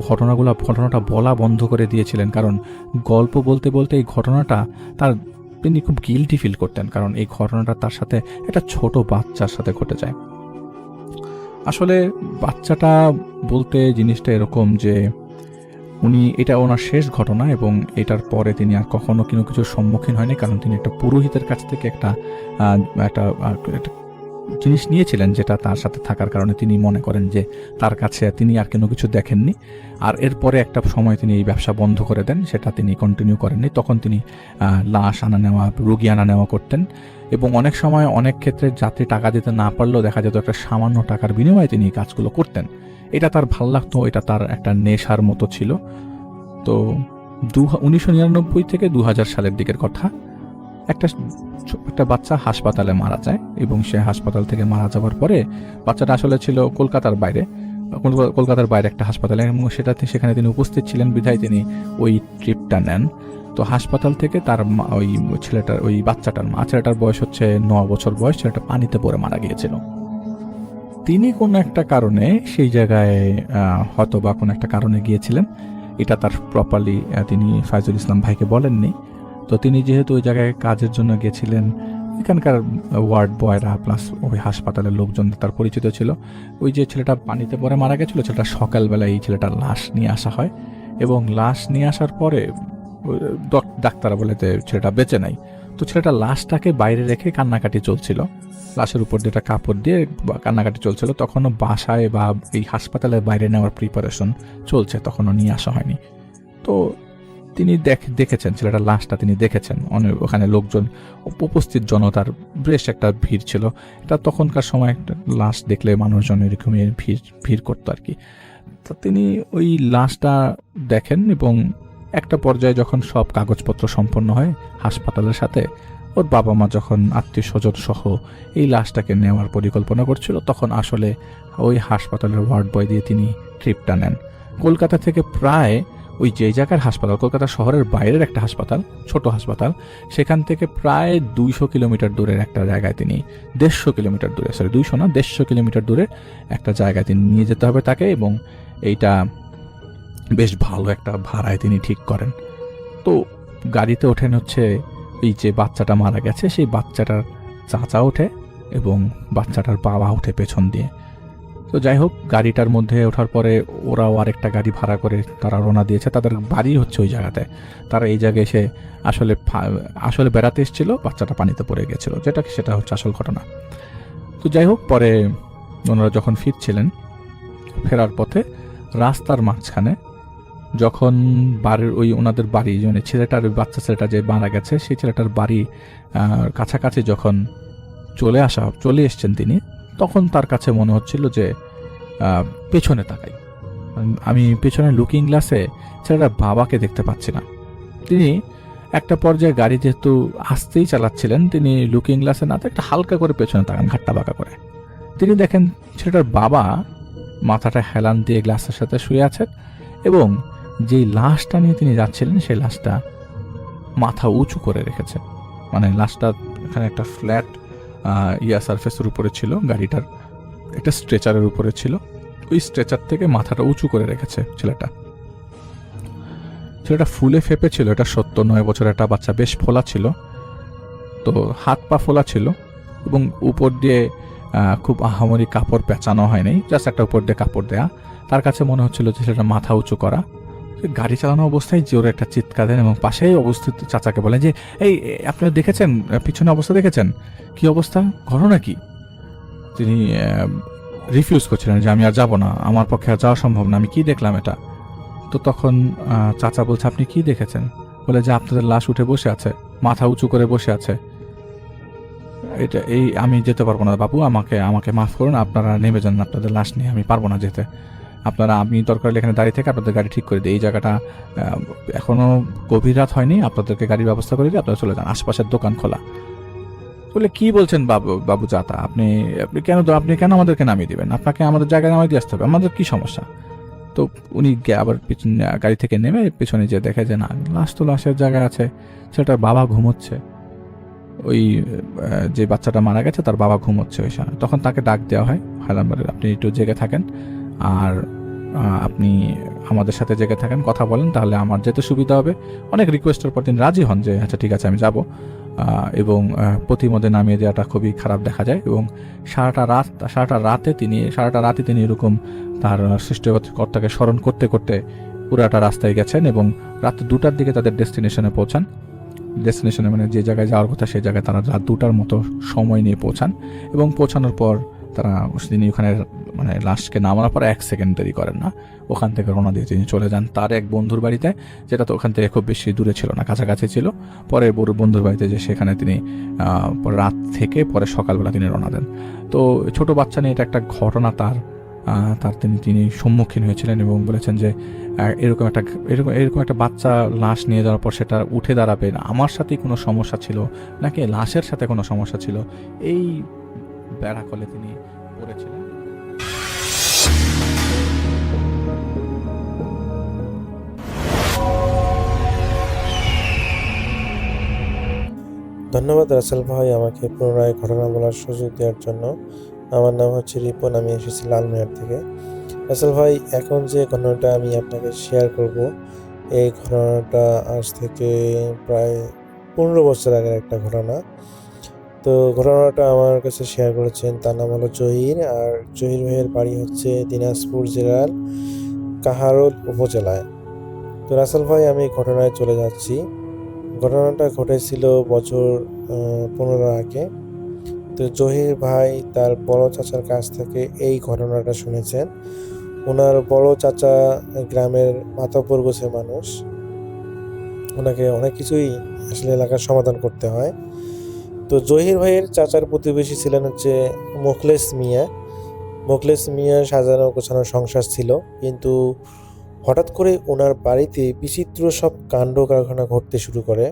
ঘটনাটা বলা বন্ধ করে দিয়েছিলেন, কারণ গল্প বলতে বলতে এই ঘটনাটা তিনি খুব গিল্টি ফিল করতেন, কারণ এই ঘটনাটা তার সাথে একটা ছোট বাচ্চার সাথে ঘটে যায়। আসলে বাচ্চাটা বলতে জিনিসটা এরকম যে এটা ওনার শেষ ঘটনা এবং এটার পরে তিনি আর কখনো কিছুর সম্মুখীন হয়নি, কারণ তিনি একটা পুরোহিতের কাছ থেকে একটা জিনিস নিয়েছিলেন, যেটা তার সাথে থাকার কারণে তিনি মনে করেন যে তার কাছে তিনি আর কোনো কিছু দেখেননি। আর এরপরে একটা সময় তিনি এই ব্যবসা বন্ধ করে দেন, সেটা তিনি কন্টিনিউ করেননি। তখন তিনি লাশ আনা নেওয়া, রোগী আনা নেওয়া করতেন, এবং অনেক সময় অনেক ক্ষেত্রে যাত্রী টাকা দিতে না পারলেও দেখা যেত একটা সামান্য টাকার বিনিময়ে তিনি এই কাজগুলো করতেন। এটা তার ভালো লাগতো, এটা তার একটা নেশার মতো ছিল। তো 1999 থেকে 2000 সালের দিকের কথা, একটা বাচ্চা হাসপাতালে মারা যায়, এবং সে হাসপাতাল থেকে মারা যাওয়ার পরে বাচ্চাটা আসলে ছিল কলকাতার বাইরে একটা হাসপাতালে, এবং সেখানে তিনি উপস্থিত ছিলেন বিধায় তিনি ওই ট্রিপটা নেন। তো হাসপাতাল থেকে তার ওই বাচ্চাটার মা, ছেলেটার বয়স হচ্ছে 9 বছর বয়স, ছেলেটা পানিতে পড়ে মারা গিয়েছিল। তিনি কোনো একটা কারণে সেই জায়গায় হয়তো বা কোনো একটা কারণে গিয়েছিলেন, এটা তার প্রপারলি তিনি ফাইজুল ইসলাম ভাইকে বলেননি। তো তিনি যেহেতু ওই জায়গায় কাজের জন্য গেছিলেন, এখানকার ওয়ার্ড বয়রা প্লাস ওই হাসপাতালের লোকজন তার পরিচিত ছিল। ওই যে ছেলেটা পানিতে পড়ে মারা গেছিল, ছেলেটা সকালবেলা এই ছেলেটার লাশ নিয়ে আসা হয়, এবং লাশ নিয়ে আসার পরে ডাক্তাররা বলে যে ছেলেটা বেঁচে নাই। তো ছেলেটা লাশটাকে বাইরে রেখে কান্নাকাটি চলছিল, লাশের উপর দিয়ে একটা কাপড় দিয়ে কান্নাকাটি চলছিল। তখনও বাসায় বা এই হাসপাতালের বাইরে নেওয়ার প্রিপারেশন চলছে, তখনও নিয়ে আসা হয়নি। তো তিনি দেখেছেন ছেলেটার লাশটা, তিনি দেখেছেন। ওখানে লোকজন উপস্থিত, জনতার বেশ একটা ভিড় ছিল। এটা তখনকার সময় একটা লাশ দেখলে মানুষজন এরকমই ভিড় করতো আর কি। তো তিনি ওই লাশটা দেখেন, এবং একটা পর্যায়ে যখন সব কাগজপত্র সম্পন্ন হয় হাসপাতালের সাথে, ওর বাবা মা যখন আত্মীয় স্বজন সহ এই লাশটাকে নেওয়ার পরিকল্পনা করছিল, তখন আসলে ওই হাসপাতালের ওয়ার্ড বয় দিয়ে তিনি ট্রিপটা নেন। কলকাতা থেকে প্রায় ওই যে জায়গার হাসপাতাল, কলকাতা শহরের বাইরের একটা হাসপাতাল, ছোট হাসপাতাল, সেখান থেকে প্রায় 200 কিলোমিটার দূরের একটা জায়গায় তিনি 150 কিলোমিটার দূরে, 200 না 150 কিলোমিটার দূরে একটা জায়গায় তিনি নিয়ে যেতে হবে তাকে, এবং এইটা বেশ ভালো একটা ভাড়ায় তিনি ঠিক করেন। তো গাড়িতে ওঠেন হচ্ছে এই যে বাচ্চাটা মারা গেছে সেই বাচ্চাটার চাচা ওঠে, এবং বাচ্চাটার বাবা ওঠে পেছন দিয়ে। তো যাই হোক, গাড়িটার মধ্যে ওঠার পরে ওরাও আরেকটা গাড়ি ভাড়া করে তারা রওনা দিয়েছে। তাদের বাড়ি হচ্ছে ওই জায়গাতে। তারা এই জায়গায় এসে আসলে বেড়াতে এসেছিল, বাচ্চাটা পানিতে পড়ে গেছিল, সেটা হচ্ছে আসল ঘটনা। তো যাই হোক, পরে ওনারা যখন ফেরার পথে রাস্তার মাঝখানে যখন ওনাদের বাড়ি, মানে বাচ্চা ছেলেটা যে মারা গেছে সেই ছেলেটার বাড়ি কাছাকাছি যখন চলে এসছেন তিনি, তখন তার কাছে মনে হচ্ছিল যে পেছনে তাকাই, আমি পেছনে লুকিং গ্লাসে ছেলেটার বাবাকে দেখতে পাচ্ছি না। তিনি একটা পর্যায়ে গাড়ি যেহেতু আস্তেই চালাচ্ছিলেন, তিনি লুকিং গ্লাসে না একটা হালকা করে পেছনে তাকান, ঘাটটা বাঁকা করে। তিনি দেখেন ছেলেটার বাবা মাথাটা হেলান দিয়ে গ্লাসের সাথে শুয়ে আছেন, এবং যেই লাশটা নিয়ে তিনি যাচ্ছিলেন সেই লাশটা মাথা উঁচু করে রেখেছে। মানে লাশটা এখানে একটা ফ্ল্যাট সারফেসের উপরে ছিল, গাড়িটার একটা স্ট্রেচারের উপরে ছিল, ওই স্ট্রেচার থেকে মাথাটা উঁচু করে রেখেছে ছেলেটা। ফুলে ফেপে ছিল, এটা সত্য। 9 বছর একটা বাচ্চা, বেশ ফোলা ছিল, তো হাত পা ফোলা ছিল, এবং উপর দিয়ে খুব আহামরি কাপড় পেঁচানো হয়নি, জাস্ট একটা উপর দিয়ে কাপড় দেয়া। তার কাছে মনে হচ্ছিল যে সেটা মাথা উঁচু করা। গাড়ি চালানো অবস্থায় জোরে একটা চিৎকার দেন, এবং পাশেই অবস্থিত চাচাকে বলেন যে এই আপনারা দেখেছেন, পিছনে অবস্থা দেখেছেন, কি অবস্থা, ঘটনা কি? তিনি রিফিউজ করছিলেন যে আমি আর যাব না, আমার পক্ষে আর যাওয়া সম্ভব না, আমি কি দেখলাম এটা। তো তখন চাচা বলছে আপনি কি দেখেছেন? বলে যে আপনাদের লাশ উঠে বসে আছে, মাথা উঁচু করে বসে আছে। আমি যেতে পারবো না বাবু, আমাকে মাফ করুন, আপনারা নেমে যান, আপনাদের লাশ নিয়ে আমি পারবো না যেতে। আমি দরকার হলে এখানে দাঁড়িয়ে থেকে আপনাদের গাড়ি ঠিক করে দিই, এই জায়গাটা এখনো গভীর রাত হয়নি, আপনাদেরকে গাড়ির ব্যবস্থা করে দিই, আপনারা চলে যান, আশপাশের দোকান খোলা। বলে কি বলছেন বাবু চাতা, আপনি কেন আমাদেরকে নামিয়ে দিবেন? আপনাকে আমাদের জায়গায় নামিয়ে দিয়ে আসতে হবে, আমাদের কি সমস্যা? তো উনি আবার গাড়ি থেকে নেমে পেছনে যে দেখে যে না, লাশ তো লাশের জায়গায় আছে, সেটার বাবা ঘুমোচ্ছে, ওই যে বাচ্চাটা মারা গেছে তার বাবা ঘুমোচ্ছে ওই সময়। তখন তাকে ডাক দেওয়া হয়, আপনি একটু জেগে থাকেন, আর আপনি আমাদের সাথে জেগে থাকেন, কথা বলেন, তাহলে আমার যেতে সুবিধা হবে। অনেক রিকোয়েস্টের পর তিনি রাজি হন যে আচ্ছা ঠিক আছে আমি যাব, এবং প্রতিমধ্যে নামিয়ে দেওয়াটা খুবই খারাপ দেখা যায়। এবং সারাটা রাতে তিনি এরকম তার সৃষ্টিকর্তাকে স্মরণ করতে করতে পুরাটা রাস্তায় গেছেন, এবং রাত 2টার দিকে তাদের ডেস্টিনেশনে পৌঁছান। ডেস্টিনেশনে, মানে যে জায়গায় যাওয়ার কথা সেই জায়গায় তারা রাত 2টার মতো সময় নিয়ে পৌঁছান। এবং পৌঁছানোর পর তারা তিনি ওখানে মানে লাশকে নামানোর পর 1 সেকেন্ড দেরি করেন না, ওখান থেকে রওনা দিয়ে তিনি চলে যান তার এক বন্ধুর বাড়িতে, যেটা তো ওখান থেকে খুব বেশি দূরে ছিল না, কাছাকাছি ছিল। পরে বন্ধুর বাড়িতে যে সেখানে তিনি পরে রাত থেকে পরে সকালবেলা তিনি রওনা দেন। তো ছোট বাচ্চা নিয়ে এটা একটা ঘটনা তার তিনি সম্মুখীন হয়েছিলেন এবং বলেছেন যে এরকম একটা বাচ্চা লাশ নিয়ে যাওয়ার পর সেটা উঠে দাঁড়াবে না, আমার সাথেই কোনো সমস্যা ছিল নাকি লাশের সাথে কোনো সমস্যা ছিল, এই ব্যারাকলে তিনি পড়েছিলেন। ধন্যবাদ রাসেল ভাই আমাকে পুনরায় ঘটনা বলার সুযোগ দেওয়ার জন্য। আমার নাম হচ্ছে রিপন, আমি এসেছি লালমিয়ার থেকে। রাসেল ভাই, এখন যে ঘটনাটা আমি আপনাকে শেয়ার করব, এই ঘটনাটা আজ থেকে প্রায় 15 বছর আগের একটা ঘটনা। তো ঘটনাটা আমার কাছে শেয়ার করেছেন, তার নাম হলো জহির। আর জহির ভাইয়ের বাড়ি হচ্ছে দিনাজপুর জেলার কাহারোল উপজেলায়। তো রাসেল ভাই, আমি ঘটনায় চলে যাচ্ছি। ঘটনাটা ঘটেছিল বছর 15 আগে। তো জহির ভাই তার বড় চাচার কাছ থেকে এই ঘটনাটা শুনেছেন। ওনার বড় চাচা গ্রামের মাতব্বর গোছের মানুষ, ওনাকে অনেক কিছুই আসলে এলাকার সমাধান করতে হয়। তো জহির ভাইয়ের চাচার প্রতিবেশী ছিলেন হচ্ছে মোখলেস মিয়া। মোখলেস মিয়া সাজানো গোছানো সংসার ছিল, কিন্তু হঠাৎ করে ওনার বাড়িতে বিচিত্র সব কাণ্ড কারখানা ঘটতে শুরু করে।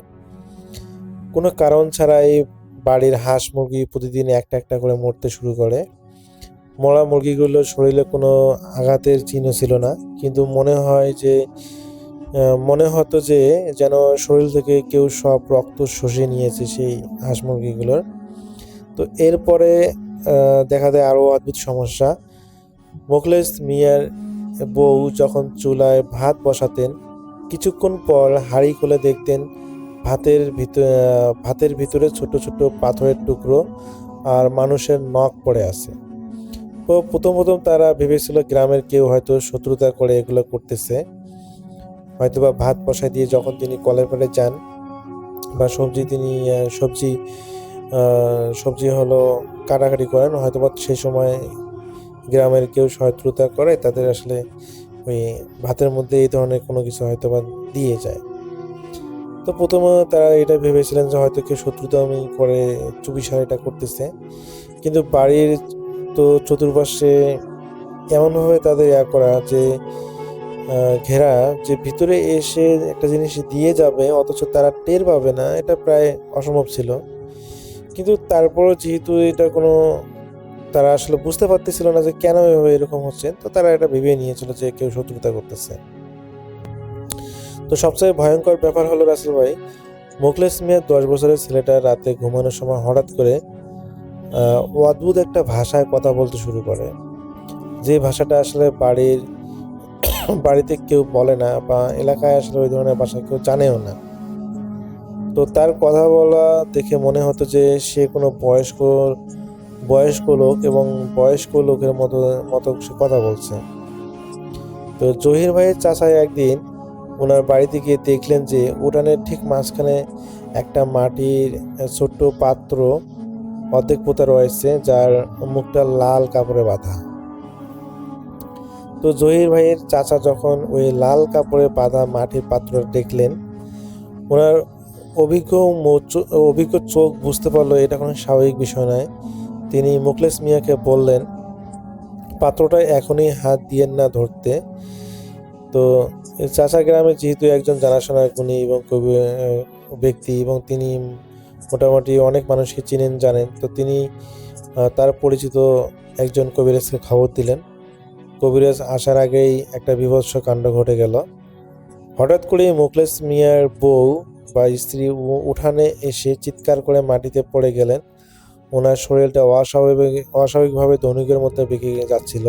কোনো কারণ ছাড়াই বাড়ির হাঁস মুরগি প্রতিদিন একটা একটা করে মরতে শুরু করে। মরা মুরগিগুলোর শরীরে কোনো আঘাতের চিহ্ন ছিল না, কিন্তু মনে হতো যে যেন শরীর থেকে কেউ সব রক্ত শুষে নিয়েছে সেই হাঁস মুরগিগুলোর। তো এরপরে দেখা দেয় আরও অদ্ভুত সমস্যা। মোখলেস মিয়ার বউ যখন চুলায় ভাত বসাতেন, কিছুক্ষণ পর হাঁড়ি খুলে দেখতেন ভাতের ভিতরে ছোট ছোট পাথরের টুকরো আর মানুষের নখ পড়ে আছে। তো প্রথম তারা ভেবেছিল গ্রামের কেউ হয়তো শত্রুতা করে এগুলো করতেছে, হয়তোবা ভাত বসাই দিয়ে যখন তিনি কলের পাড়ে যান বা সবজি হলো কাটাকাটি করেন, হয়তোবা সেই সময় গ্রামের কেউ শত্রুতা করে, তাদের আসলে ওই ভাতের মধ্যে এই ধরনের কোনো কিছু হয়তোবা দিয়ে যায়। তো প্রথমে তারা এটা ভেবেছিলেন যে হয়তো কেউ শত্রুতামি করে চুপিসারিটা করতেছে, কিন্তু বাড়ির তো চতুর্পাশে এমনভাবে তাদের করা যে ঘেরা, যে ভিতরে এসে একটা জিনিস দিয়ে যাবে অথচ তারা টের পাবে না, এটা প্রায় অসম্ভব ছিল। কিন্তু তারপরও যেহেতু এটা তারা আসলে বুঝতে পারতেছিল না যে কেন এভাবে এরকম হচ্ছে, তো তারা এটা ভেবে নিয়েছিল যে কেউ শত্রুতা করতেছে। তো সবচেয়ে ভয়ঙ্কর ব্যাপার হলো রাসেল ভাই, মোখলেস মিয়ার 10 বছরের ছেলেটা রাতে ঘুমানোর সময় হঠাৎ করে অদ্ভুত একটা ভাষায় কথা বলতে শুরু করে, যে ভাষাটা আসলে বাড়িতে কেউ বলে না বা এলাকায় আসলে ওই ধরনের ভাষা কেউ জানেও না। তো তার কথা বলা দেখে মনে হতো যে সে কোনো বয়স্ক লোক এবং বয়স্ক লোকের মতো সে কথা বলছে। তো জহির ভাইয়ের চাচা একদিন ওনার বাড়িতে গিয়ে দেখলেন যে উঠানের ঠিক মাঝখানে একটা মাটির ছোট্ট পাত্র অর্ধেক পোতা রয়েছে, যার মুখটা লাল কাপড়ে বাঁধা। তো জহির ভাইয়ের চাচা যখন ওই লাল কাপড়ে বাঁধা মাটির পাত্র দেখলেন, ওনার অভিজ্ঞ চোখ বুঝতে পারলো এটা কোনো স্বাভাবিক বিষয় নয়। তিনি মোখলেস মিয়াকে বললেন, পাত্রটা এখনই হাত দিয়েন না ধরতে। তো চাচা গ্রামে যেহেতু একজন জানাশোনা গুণী এবং ব্যক্তি, এবং তিনি মোটামুটি অনেক মানুষকে চিনেন জানেন, তো তিনি তার পরিচিত একজন কবিরাজকে খবর দিলেন। কবিরাজ আসার আগেই একটা বীভৎস কাণ্ড ঘটে গেল। হঠাৎ করে মোখলেস মিয়ার বউ বা স্ত্রী উঠানে এসে চিৎকার করে মাটিতে পড়ে গেলেন। ওনার শরীরটা অস্বাভাবিকভাবে ধনুকের মধ্যে বেঁকে যাচ্ছিল।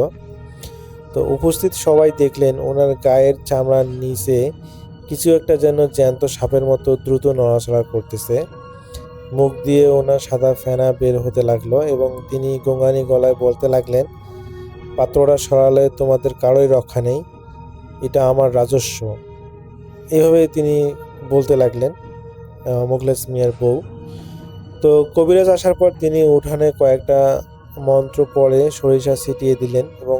তো উপস্থিত সবাই দেখলেন ওনার গায়ের চামড়ার নিচে কিছু একটা যেন জ্যান্ত সাপের মতো দ্রুত নড়াচড়া করতেছে। মুখ দিয়ে ওনার সাদা ফেনা বের হতে লাগলো এবং তিনি গঙ্গানি গলায় বলতে লাগলেন, পাত্রটা সরালে তোমাদের কারোই রক্ষা নেই, এটা আমার রাজস্ব। এভাবে তিনি বলতে লাগলেন। মোখলেস মিয়ার বউ। তো কবিরাজ আসার পর তিনি উঠানে কয়েকটা মন্ত্র পড়ে সরিষা ছিটিয়ে দিলেন এবং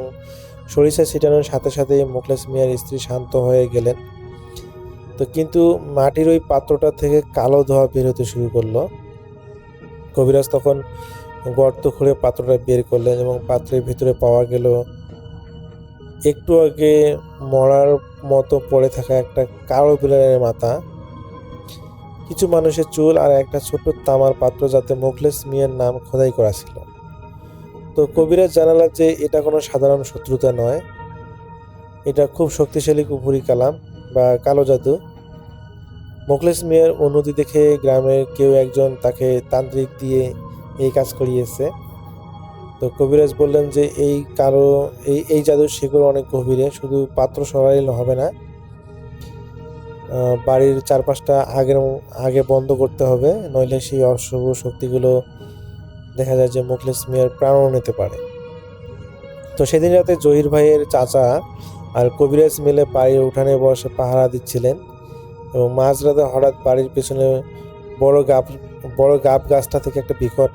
সরিষা ছিটানোর সাথে সাথে মোখলেস মিয়ার স্ত্রী শান্ত হয়ে গেলেন। তো কিন্তু মাটির ওই পাত্রটা থেকে কালো ধোঁয়া বের হতে শুরু করলো। কবিরাজ তখন গর্ত খুঁড়ে পাত্রটা বের করলেন এবং পাত্রের ভিতরে পাওয়া গেল একটু আগে মরার মতো পড়ে থাকা একটা কালো বিড়ালের মাথা, কিছু মানুষের চুল আর একটা ছোট্ট তামার পাত্র যাতে মোখলেস মিয়ার নাম খোদাই করা ছিল। তো কবিরাজ জানালেন যে এটা কোনো সাধারণ শত্রুতা নয়, এটা খুব শক্তিশালী কুফরি কালাম বা কালো জাদু। মোখলেস মিয়ার উন্নতি দেখে গ্রামের কেউ একজন তাকে তান্ত্রিক দিয়ে এই কাজ করিয়েছে। তো কবিরাজ বললেন যে এই জাদুর শিকড় অনেক গভীরে, শুধু পাত্র সরাইলে হবে না, বাড়ির চারপাশটা আগে বন্ধ করতে হবে, নইলে সেই অশুভ শক্তিগুলো দেখা যায় যে মোখলেস মিয়ার প্রাণও নিতে পারে। তো সেদিন রাতে জহির ভাইয়ের চাচা আর কবিরাজ মিলে বাড়ির উঠানে বসে পাহারা দিচ্ছিলেন এবং মাঝরাতে হঠাৎ বাড়ির পেছনে বড় গাব গাছটা থেকে একটা বিকট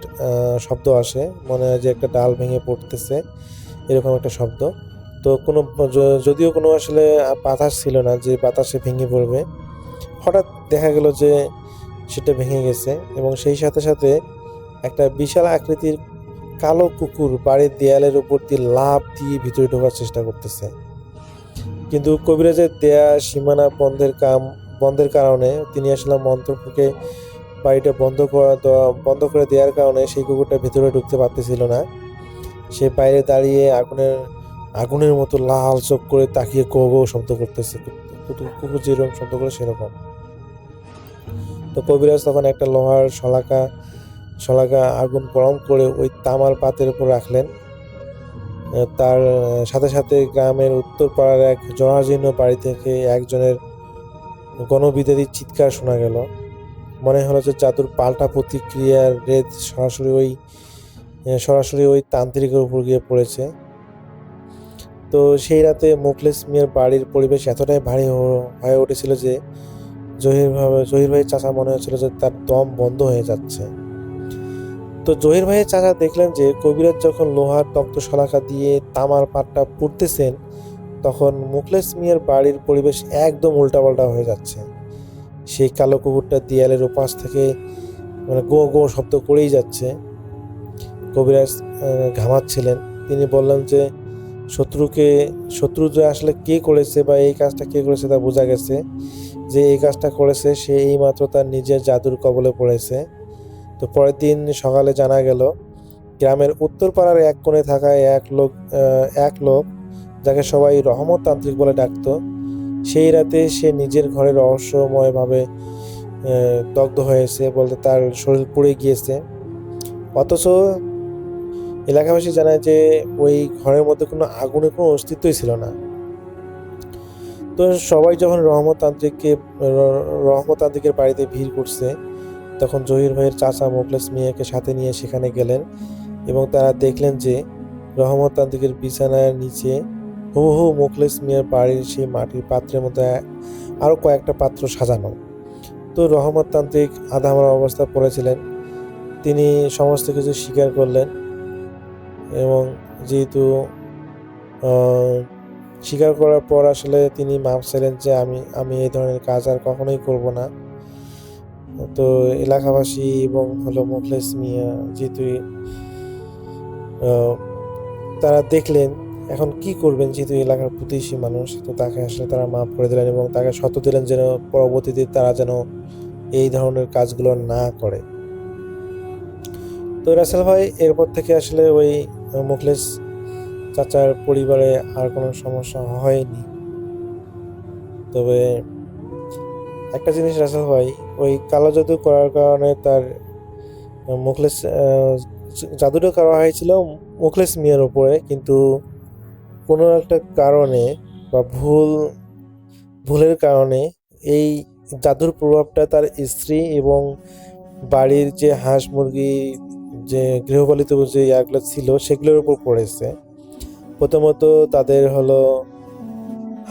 শব্দ আসে, মনে হয় যে একটা ডাল ভেঙে পড়তেছে, এরকম একটা শব্দ। তো যদিও কোনো আসলে বাতাস ছিল না যে বাতাসে ভেঙে পড়বে, হঠাৎ দেখা গেল যে সেটা ভেঙে গেছে এবং সেই সাথে সাথে একটা বিশাল আকৃতির কালো কুকুর বাড়ির দেয়ালের উপর দিয়ে লাফ দিয়ে ভিতরে ঢোকার চেষ্টা করতেছে। কিন্তু কবিরাজের দেয়া সীমানা বন্ধের কারণে তিনি আসলে মন্ত্র ফুঁকে বাড়িটা বন্ধ করে দেওয়ার কারণে সেই কুকুরটা ভিতরে ঢুকতে পারতেছিল না। সে বাইরে দাঁড়িয়ে আগুনের মতো লাল চোখ করে তাকিয়ে গো গো শব্দ করতেছে, কুকুর যেরকম শব্দ করে সেরকম। তো কবিরাজ তখন একটা লোহার শলাকা আগুন গরম করে ওই তামার পাতের উপর রাখলেন। তার সাথে সাথে গ্রামের উত্তর পাড়ার এক জরাজীর্ণ বাড়ি থেকে একজনের গণবিদারীর চিৎকার শোনা গেল। মনে হলো যে জাদুর পাল্টা প্রতিক্রিয়ার রেদ সরাসরি ওই তান্ত্রিকের উপর গিয়ে পড়েছে। তো সেই রাতে মোখলেস মিয়ার বাড়ির পরিবেশ এতটাই ভারী হয়ে উঠেছিল যে জহির ভাইয়ের চাচা মনে হচ্ছিল যে তার দম বন্ধ হয়ে যাচ্ছে। তো জহির ভাইয়ের চাচা দেখলেন যে কবিরাজ যখন লোহার তক্ত শলাকা দিয়ে তামার পাটটা পুড়তেছেন, তখন মোখলেস মিয়ার বাড়ির পরিবেশ একদম উল্টাপাল্টা হয়ে যাচ্ছে। সেই কালো কুকুরটা দেয়ালের ওপাশ থেকে মানে গো গো শব্দ করেই যাচ্ছে। কবিরাজ ঘামাচ্ছিলেন। তিনি বললেন যে শত্রু যে আসলে কে করেছে বা এই কাজটা কে করেছে তা বোঝা গেছে। যে এই কাজটা করেছে সে এইমাত্র তার নিজের জাদুর কবলে পড়েছে। তো পরের দিন সকালে জানা গেল গ্রামের উত্তর পাড়ার এক কোণে থাকা এক লোক যাকে সবাই রহমত তান্ত্রিক বলে ডাকত, সেই রাতে সে নিজের ঘরে রহস্যময়ভাবে দগ্ধ হয়েছে, বলতে তার শরীর পুড়ে গিয়েছে। অথচ এলাকাবাসী জানায় যে ওই ঘরের মধ্যে কোনো আগুনের কোনো অস্তিত্বই ছিল না। তো সবাই যখন রহমত তান্ত্রিকের বাড়িতে ভিড় করছে, তখন জহির ভাইয়ের চাচা মোখলেস মিয়াকে সাথে নিয়ে সেখানে গেলেন এবং তারা দেখলেন যে রহমত তান্ত্রিকের বিছানার নিচে হুবহু মোখলেস মিয়ার বাড়ির সেই মাটির পাত্রের মধ্যে আরও কয়েকটা পাত্র সাজানো। তো রহমত তান্ত্রিক আধামরা অবস্থায় পড়েছিলেন। তিনি সমস্ত কিছু স্বীকার করলেন এবং যেহেতু স্বীকার করার পর আসলে তিনি মাপ চাইলেন যে আমি এই ধরনের কাজ আর কখনোই করব না। তো এলাকাবাসী এবং মোখলেস মিয়া যেহেতু তারা দেখলেন এখন কি করবেন, যেহেতু এলাকার প্রতিবেশী মানুষ, তো তাকে আসলে তারা মাফ করে দিলেন এবং তাকে শর্ত দিলেন যেন পরবর্তীতে তারা যেন এই ধরনের কাজগুলো না করে। তো রাসেল ভাই এরপর থেকে আসলে ওই মোখলেস চাচার পরিবারে আর কোনো সমস্যা হয়নি। তবে একটা জিনিস রাসেল ভাই, ওই কালো জাদু করার কারণে তার জাদুটা করা হয়েছিল মোখলেস মিয়ার উপরে, কিন্তু কোনো একটা কারণে বা ভুলের কারণে এই জাদুর প্রভাবটা তার স্ত্রী এবং বাড়ির যে হাঁস মুরগি যে গৃহপালিত যে ইয়াগুলো ছিল সেগুলোর উপর পড়েছে। প্রথমত তাদের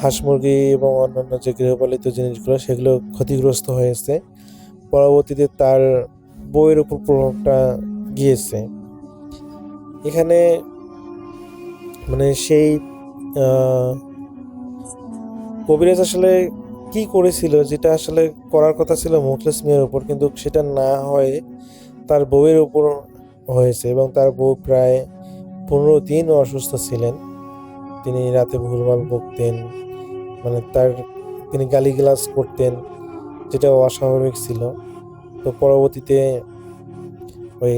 হাঁস মুরগি এবং অন্যান্য যে গৃহপালিত জিনিসগুলো সেগুলো ক্ষতিগ্রস্ত হয়েছে। পরবর্তীতে তার বউয়ের উপর প্রভাবটা গিয়েছে। এখানে মানে সেই কবিরাজ আসলে কি করেছিল, যেটা আসলে করার কথা ছিল মুখলেস মিয়ার উপর, কিন্তু সেটা না হয়ে তার বউয়ের উপর হয়েছে। এবং তার বউ প্রায় 15 দিন অসুস্থ ছিলেন। তিনি রাতে ভুলভাল বকতেন, মানে তিনি গালিগালাজ করতেন, যেটা অস্বাভাবিক ছিল। তো পরবর্তীতে ওই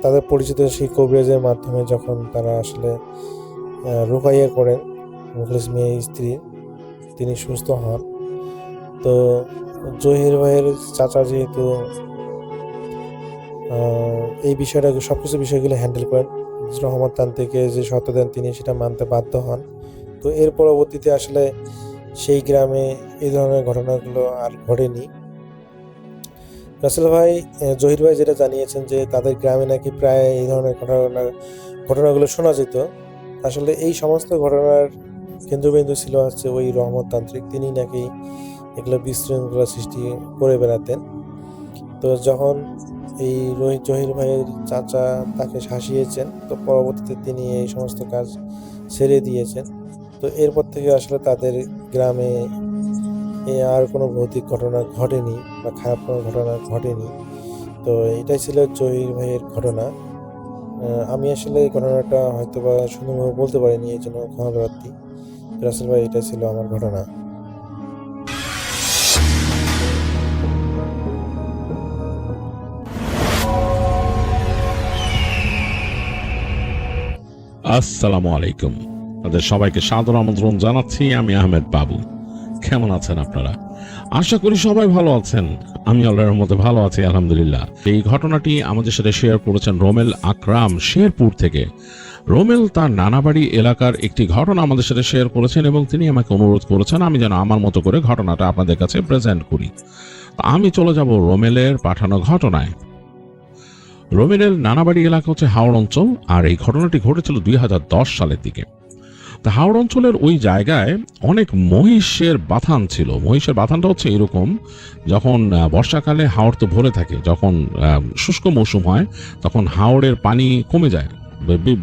তাদের পরিচিত সেই কবিরাজের মাধ্যমে যখন তারা আসলে রুকাইয়া করেন মুখলেস মিয়ার স্ত্রী, তিনি সুস্থ হন। তো জহির ভাইয়ের চাচা যেহেতু এই বিষয়টাকে সবকিছু বিষয়গুলো হ্যান্ডেল করেন, রহমত তান্ত্রিকে যে সত্য দেন তিনি সেটা মানতে বাধ্য হন। তো এর পরবর্তীতে আসলে সেই গ্রামে এই ধরনের ঘটনাগুলো আর ঘটেনি। রাসেল ভাই, জহির ভাই যেটা জানিয়েছেন যে তাদের গ্রামে নাকি প্রায় এই ধরনের ঘটনাগুলো শোনা যেত। আসলে এই সমস্ত ঘটনার কেন্দ্রবিন্দু ছিল হচ্ছে ওই রহমত তান্ত্রিক। তিনি নাকি এগুলো বিশৃঙ্খলা সৃষ্টি করে বেড়াতেন। তো যখন এই জহির ভাইয়ের চাচা তাকে শাসিয়েছেন, তো পরবর্তীতে তিনি এই সমস্ত কাজ ছেড়ে দিয়েছেন। তো এরপর থেকে আসলে তাদের গ্রামে আর কোনো ভৌতিক ঘটনা ঘটেনি বা খারাপ কোনো ঘটনা ঘটেনি। তো এটাই ছিল জহির ভাইয়ের ঘটনা। আমি আসলে এই ঘটনাটা হয়তো বা সুন্দরভাবে বলতে পারিনি, এই জন্য ক্ষমা প্রার্থী। রাসেল ভাই, এটাই ছিল আমার ঘটনা। আসসালামু আলাইকুম। আপনাদের সবাইকে সাদর আমন্ত্রণ জানাচ্ছি। আমি আহমেদ বাবু। কেমন আছেন আপনারা? আশা করি সবাই ভালো আছেন। আমি আল্লাহর রহমতে ভালো আছি, আলহামদুলিল্লাহ। এই ঘটনাটি আমাদের সাথে শেয়ার করেছেন রোমেল আকরাম শেরপুর থেকে। রোমেল তার নানাবাড়ি এলাকার একটি ঘটনা আমাদের সাথে শেয়ার করেছেন এবং তিনি আমাকে অনুরোধ করেছেন আমি যেন আমার মতো করে ঘটনাটা আপনাদের কাছে প্রেজেন্ট করি। আমি চলে যাব রোমেলের পাঠানো ঘটনায়। রোমেলের নানাবাড়ি এলাকা হচ্ছে হাওড় অঞ্চল, আর এই ঘটনাটি ঘটেছিল 2010 সালের দিকে। তা হাওড় অঞ্চলের ওই জায়গায় অনেক মহিষের বাথান ছিল। মহিষের বাথানটা হচ্ছে এরকম, যখন বর্ষাকালে হাওড় তো ভরে থাকে, যখন শুষ্ক মৌসুম হয় তখন হাওড়ের পানি কমে যায়,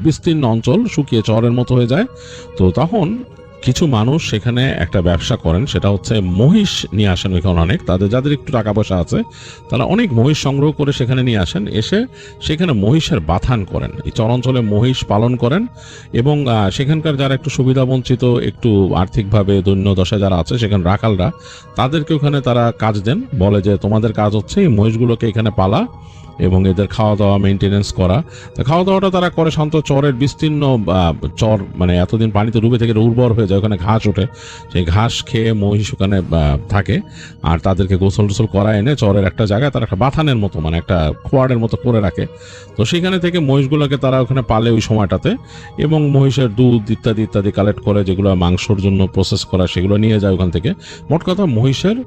বিস্তীর্ণ অঞ্চল শুকিয়ে চরের মতো হয়ে যায়। তো তখন কিছু মানুষ সেখানে একটা ব্যবসা করেন, সেটা হচ্ছে মহিষ নিয়ে আসেন ওইখানে অনেক। যাদের একটু টাকা পয়সা আছে তারা অনেক মহিষ সংগ্রহ করে সেখানে নিয়ে আসেন, এসে সেখানে মহিষের বাথান করেন, এই চর অঞ্চলে মহিষ পালন করেন। এবং সেখানকার যারা একটু সুবিধা বঞ্চিত, একটু আর্থিকভাবে দৈন্য দশা যারা আছে সেখানে রাখালরা, তাদেরকে ওখানে তারা কাজ দেন। বলে যে তোমাদের কাজ হচ্ছে এই মহিষগুলোকে এখানে পালা এবং এদের খাওয়া দাওয়া মেনটেনেন্স করা। তো খাওয়া দাওয়াটা তারা করে শান্ত চরের বিস্তীর্ণ চর, মানে এতদিন পানিতে ডুবে থেকে উর্বর হয়ে যায়, ওখানে ঘাস ওঠে, সেই ঘাস খেয়ে মহিষ ওখানে থাকে। আর তাদেরকে গোসল টোসল করা এনে চরের একটা জায়গায় তারা একটা বাথানের মতো, মানে একটা খোয়াড়ের মতো করে রাখে। তো সেখানে থেকে মহিষগুলোকে তারা ওখানে পালে ওই সময়টাতে, এবং মহিষের দুধ ইত্যাদি ইত্যাদি কালেক্ট করে, যেগুলো মাংসর জন্য প্রসেস করা, সেগুলো নিয়ে যায় ওখান থেকে। মোট কথা মহিষের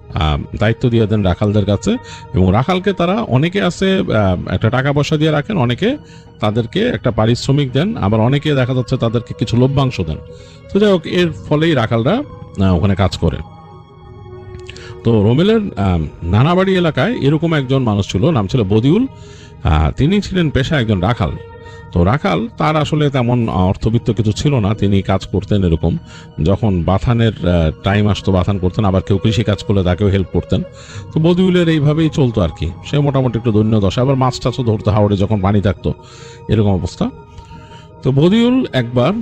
দায়িত্ব দিয়ে দেন রাখালদের কাছে, এবং রাখালকে তারা অনেকে আছে একটা টাকা পয়সা দিয়ে রাখেন, অনেকে তাদেরকে একটা পারিশ্রমিক দেন, আবার অনেকে দেখা যাচ্ছে তাদেরকে কিছু লভ্যাংশ দেন। তো যাই হোক, এর ফলেই রাখালরা ওখানে কাজ করে। তো রোমেলের নানাবাড়ি এলাকায় এরকম একজন মানুষ ছিল, নাম ছিল বদিউল। তিনি ছিলেন পেশা একজন রাখাল। তো রাখাল, তার আসলে তেমন অর্থবিত্ত কিছু ছিল না, তিনি কাজ করতেন এরকম, যখন বাথানের টাইম আসতো বাথান করতেন, আবার কেউ কৃষি কাজ করলে তাকেও হেল্প করতেন। তো বদিউলের এইভাবেই চলতো আর কি। সে মোটামুটি একটু দৈন্য দশা, আবার মাছ টাছও ধরতো হাওড়ে যখন পানি থাকতো, এরকম অবস্থা। তো বদিউল একবার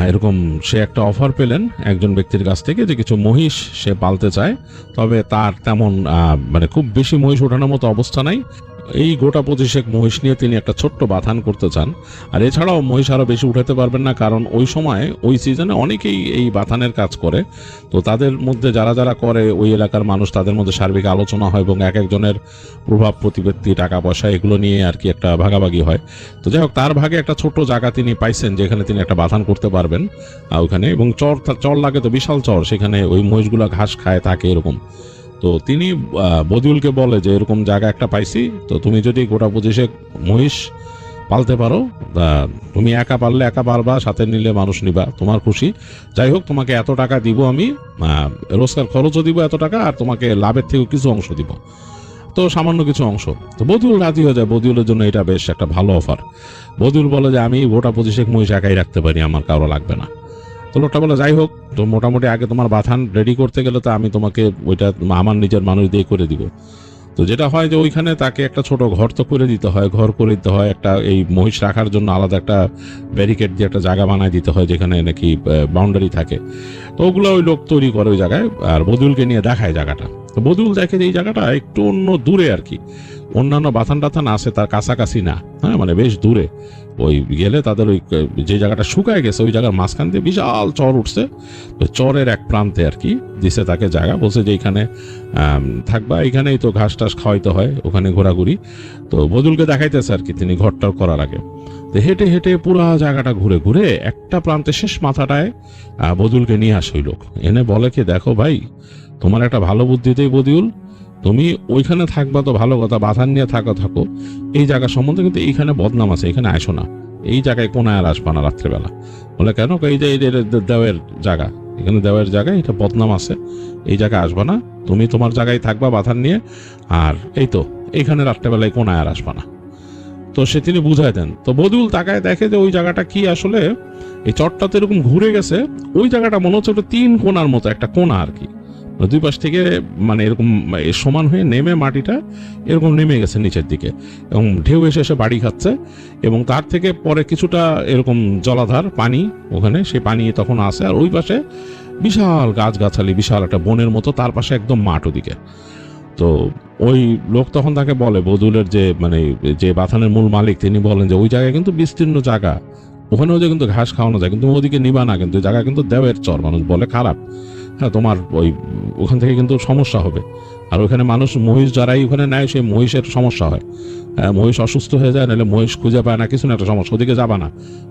এরকম সে একটা অফার পেলেন একজন ব্যক্তির কাছ থেকে যে কিছু মহিষ সে পালতে চায়, তবে তার তেমন মানে খুব বেশি মহিষ ওঠানোর মতো অবস্থা নাই। এই গোটা 25 মহিষ নিয়ে তিনি একটা ছোট্ট বাথান করতে চান। আর এছাড়াও মহিষ আরও বেশি উঠাতে পারবেন না, কারণ ওই সময় ওই সিজনে অনেকেই এই বাথানের কাজ করে। তো তাদের মধ্যে যারা যারা করে ওই এলাকার মানুষ, তাদের মধ্যে সার্বিক আলোচনা হয় এবং এক একজনের প্রভাব প্রতিপত্তি, টাকা পয়সা এগুলো নিয়ে আর কি একটা ভাগাভাগি হয়। তো যাই হোক, তার ভাগে একটা ছোট্ট জায়গা তিনি পাইছেন যেখানে তিনি একটা বাথান করতে পারবেন ওখানে, এবং চর লাগে তো বিশাল চর, সেখানে ওই মহিষগুলা ঘাস খায় থাকে এরকম। তো তিনি বদিউলকে বলে যে এরকম জায়গা একটা পাইছি, তো তুমি যদি গোটা 25 মহিষ পালতে পারো, তুমি একা পারলে একা পারবা, সাথে নিলে মানুষ নিবা, তোমার খুশি। যাই হোক, তোমাকে এত টাকা দিব আমি, রোজগার খরচও দিব এত টাকা, আর তোমাকে লাভের থেকেও কিছু অংশ দিব, তো সামান্য কিছু অংশ। তো বদিউল রাজি হয়ে যায়, বদিউলের জন্য এটা বেশ একটা ভালো অফার। বদিউল বলে যে আমি গোটা 25 মহিষ একাই রাখতে পারি, আমার কারো লাগবে না। তো লোকটা বলে যাই হোক, তো মোটামুটি আগে তোমার বাথান রেডি করতে গেলে তো আমি তোমাকে ওইটা আমার নিজের মানুষ দিয়ে করে দিব। তো যেটা হয় যে ওইখানে তাকে একটা ছোট ঘর তো করে দিতে হয়, ঘর করে দিতে হয়, একটা এই মহিষ রাখার জন্য আলাদা একটা ব্যারিকেড দিয়ে একটা জায়গা বানায় দিতে হয় যেখানে নাকি বাউন্ডারি থাকে। তো ওগুলো ওই লোক তৈরি করে ওই জায়গায়, আর বদিউলকে নিয়ে দেখায় জায়গাটা। তো বদিউল দেখে যে এই জায়গাটা একটু অন্য দূরে আর কি, অন্যান্য বাথান টাথান আছে তার কাছাকাছি না, হ্যাঁ মানে বেশ দূরে। ওই গেলে তাদের ওই যে জায়গাটা শুকায় গেছে ওই জায়গার মাঝখান দিয়ে বিশাল চর উঠছে, ওই চরের এক প্রান্তে আর কি দিছে তাকে জায়গা, বলছে যে এইখানে থাকবা, এইখানেই তো ঘাস টাস খাওয়াইতে হয়, ওখানে ঘোরাঘুরি। তো বদুলকে দেখাইতেছে আর কি তিনি ঘরটার করার আগে। তো হেঁটে হেঁটে পুরা জায়গাটা ঘুরে ঘুরে একটা প্রান্তে শেষ মাথাটায় বদুলকে নিয়ে আসে ওই লোক, এনে বলে কি দেখো ভাই, তোমার একটা ভালো বুদ্ধিতেই বদিউল, তুমি ওইখানে থাকবা তো ভালো কথা, বাথান নিয়ে থাকো, এই জায়গা সম্বন্ধে কিন্তু এইখানে বদনাম আছে, এখানে আসো না, এই জায়গায় কোনায় আর আসবা না রাত্রেবেলা। বলে কেন? এই যে দেওয়ের জায়গা, এখানে দেওয়ের জায়গায় এটা বদনাম আছে, এই জায়গায় আসবা না, তুমি তোমার জায়গায় থাকবা বাথান নিয়ে, আর এই তো এইখানে রাত্রেবেলায় কোনায় আর আসবা না। তো সে তিনি বুঝাই দেন। তো বদিউল তাকায় দেখে যে ওই জায়গাটা কি আসলে এই চটটা তো এরকম ঘুরে গেছে, ওই জায়গাটা মনে হচ্ছে 3 কোণার মতো একটা কোণা আর কি, দুই পাশ থেকে মানে এরকম সমান হয়ে নেমে মাটিটা এরকম নেমে গেছে নিচের দিকে, এবং ঢেউ এসে এসে বাড়ি খাচ্ছে, এবং তার থেকে পরে কিছুটা এরকম জলাধার পানি, ওখানে সেই পানি তখন আসে, আর ওই পাশে বিশাল গাছগাছালি, বিশাল একটা বনের মতো, তার পাশে একদম মাঠ ওদিকে। তো ওই লোক তখন তাকে বলে, বদুলের যে মানে যে বাথানের মূল মালিক, তিনি বলেন যে ওই জায়গায় কিন্তু বিস্তীর্ণ জায়গা, ওখানেও যে কিন্তু ঘাস খাওয়ানো যায়, কিন্তু ওদিকে নিবা না, কিন্তু জায়গা কিন্তু দেওয়ের চর, মানুষ বলে খারাপ, হ্যাঁ তোমার ওখান থেকে কিন্তু সমস্যা হবে। আর ওখানে মানুষ মহিষ যারাই ওখানে নেয় সেই মহিষের সমস্যা হয়, মহিষ অসুস্থ হয়ে যায়, নাহলে মহিষ খুঁজে পায় না, কিছু না একটা সমস্যা, ওদিকে যাবা না।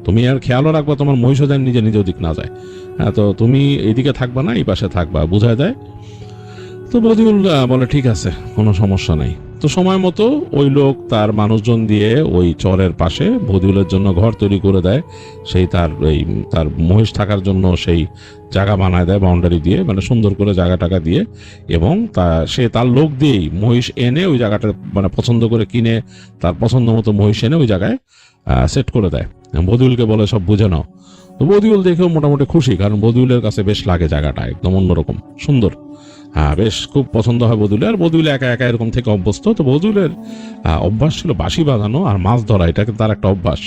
তুমি আর খেয়ালও রাখবা তোমার মহিষও যেন নিজে ওদিক না যায়, হ্যাঁ তো তুমি এইদিকে থাকবা না, এই পাশে থাকবা, বুঝায় দেয়। তো বদিউল বলে ঠিক আছে, কোনো সমস্যা নেই। তো সময় মতো ওই লোক তার মানুষজন দিয়ে ওই চরের পাশে বদিউলের জন্য ঘর তৈরি করে দেয়, সেই তার মহিষ থাকার জন্য সেই জায়গা বানায় দেয় বাউন্ডারি দিয়ে, মানে সুন্দর করে জায়গা টাকা দিয়ে, এবং সে তার লোক দিয়েই মহিষ এনে ওই জায়গাটা মানে পছন্দ করে কিনে তার পছন্দ মতো মহিষ এনে ওই জায়গায় সেট করে দেয়। বদিউলকে বলে সব বুঝে নাও। তো বদিউল দেখেও মোটামুটি খুশি, কারণ বদিউলের কাছে বেশ লাগে জায়গাটা, একদম অন্যরকম সুন্দর, হ্যাঁ বেশ খুব পছন্দ হয় বদুলে। আর বদুলে একা একা এরকম থেকে অভ্যস্ত। তো বদুলের অভ্যাস ছিল বাঁশি বাজানো আর মাছ ধরা, এটা কিন্তু তার একটা অভ্যাস,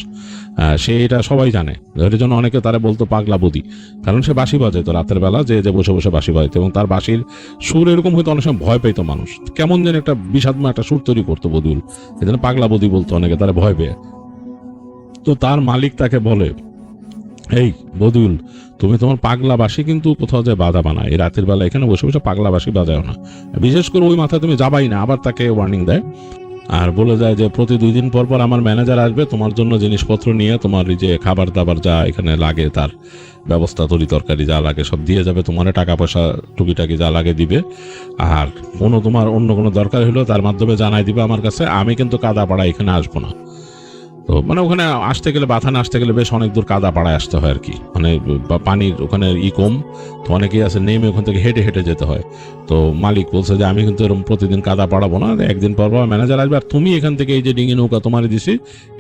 সে এটা সবাই জানে। এর জন্য অনেকে তারা বলতো পাগলা বদি, কারণ সে বাঁশি বাজাইতো রাতের বেলা, যে বসে বসে বাঁশি বাজাইতো, এবং তার বাঁশির সুর এরকম হয়তো অনেক সময় ভয় পেতো মানুষ, কেমন যেন একটা বিষাদময় একটা সুর তৈরি করতো বদুল, এই জন্য পাগলা বদি বলতো অনেকে, তারা ভয় পেয়ে। তো তার মালিক তাকে বলে, এই বদুল, তুমি তোমার পাগলা বাঁশি কিন্তু কোথাও যে বাজাবা না, এই রাতের বেলা এখানে বসে বসে পাগলা বাঁশি বাজাও না, বিশেষ করে ওই মাথায় তুমি যাবাই না। আবার তাকে ওয়ার্নিং দেয়, আর বলে যায় যে প্রতি 2 দিন পর পর আমার ম্যানেজার আসবে, তোমার জন্য জিনিসপত্র নিয়ে, তোমার এই যে খাবার দাবার যা এখানে লাগে তার ব্যবস্থা, তরি তরকারি যা লাগে সব দিয়ে যাবে, তোমার টাকা পয়সা টুকিটাকি যা লাগে দিবে, আর তোমার অন্য কোনো দরকার হলো তার মাধ্যমে জানাই দিবে আমার কাছে, আমি কিন্তু কাদাপাড়া এখানে আসবো না। তো মানে ওখানে আসতে গেলে, বাথানে আসতে গেলে বেশ অনেক দূর কাদা পাড়ায় আসতে হয় আর কি, মানে পানির ওখানে কম, তো অনেকেই আছে নেমে ওখান থেকে হেঁটে হেঁটে যেতে হয়। তো মালিক বলছে যে আমি কিন্তু এরকম প্রতিদিন কাদা পাড়াবো না, একদিন পর পর ম্যানেজার আসবে, আর তুমি এখান থেকে এই যে ডিঙি নৌকা তোমার দিছি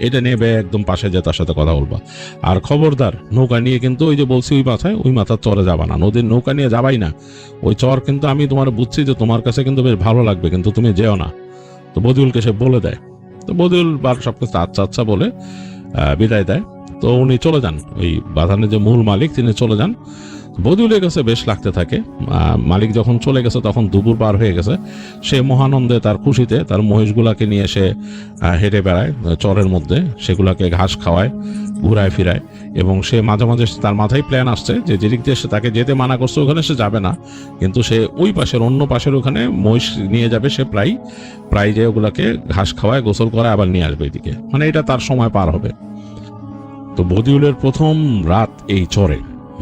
এটা নেবে, একদম পাশে যে তার সাথে কথা বলবা, আর খবরদার নৌকা নিয়ে কিন্তু ওই যে বলছি ওই মাথার চরে যাবা না, নদীর নৌকা নিয়ে যাবাই না, ওই চর কিন্তু আমি তোমার বুঝছি যে তোমার কাছে কিন্তু বেশ ভালো লাগবে, কিন্তু তুমি যেও না। তো বদিউলকে সে বলে দেয়। তো বদিউল বার সবকিছু আচ্ছা আচ্ছা বলে বিদায় দেয়। তো উনি চলে যান, ওই বাথানের যে মূল মালিক তিনি চলে যান। বদিউলের কাছে বেশ লাগতে থাকে, মালিক যখন চলে গেছে তখন দুপুর পার হয়ে গেছে, সে মহানন্দে তার খুশিতে তার মহিষগুলাকে নিয়ে সে হেঁটে বেড়ায় চরের মধ্যে, সেগুলাকে ঘাস খাওয়ায়, ঘুরায় ফিরায়, এবং সে মাঝে মাঝে তার মাথায় প্ল্যান আসছে যে যেদিক দিয়ে সে তাকে যেতে মানা করছে ওখানে সে যাবে না, কিন্তু সে ওই পাশের অন্য পাশের ওখানে মহিষ নিয়ে যাবে, সে প্রায় যে ওগুলাকে ঘাস খাওয়ায়, গোসল করায়, আবার নিয়ে আসবে এদিকে, মানে এটা তার সময় পার হবে। তো বদিউলের প্রথম রাত এই চরে,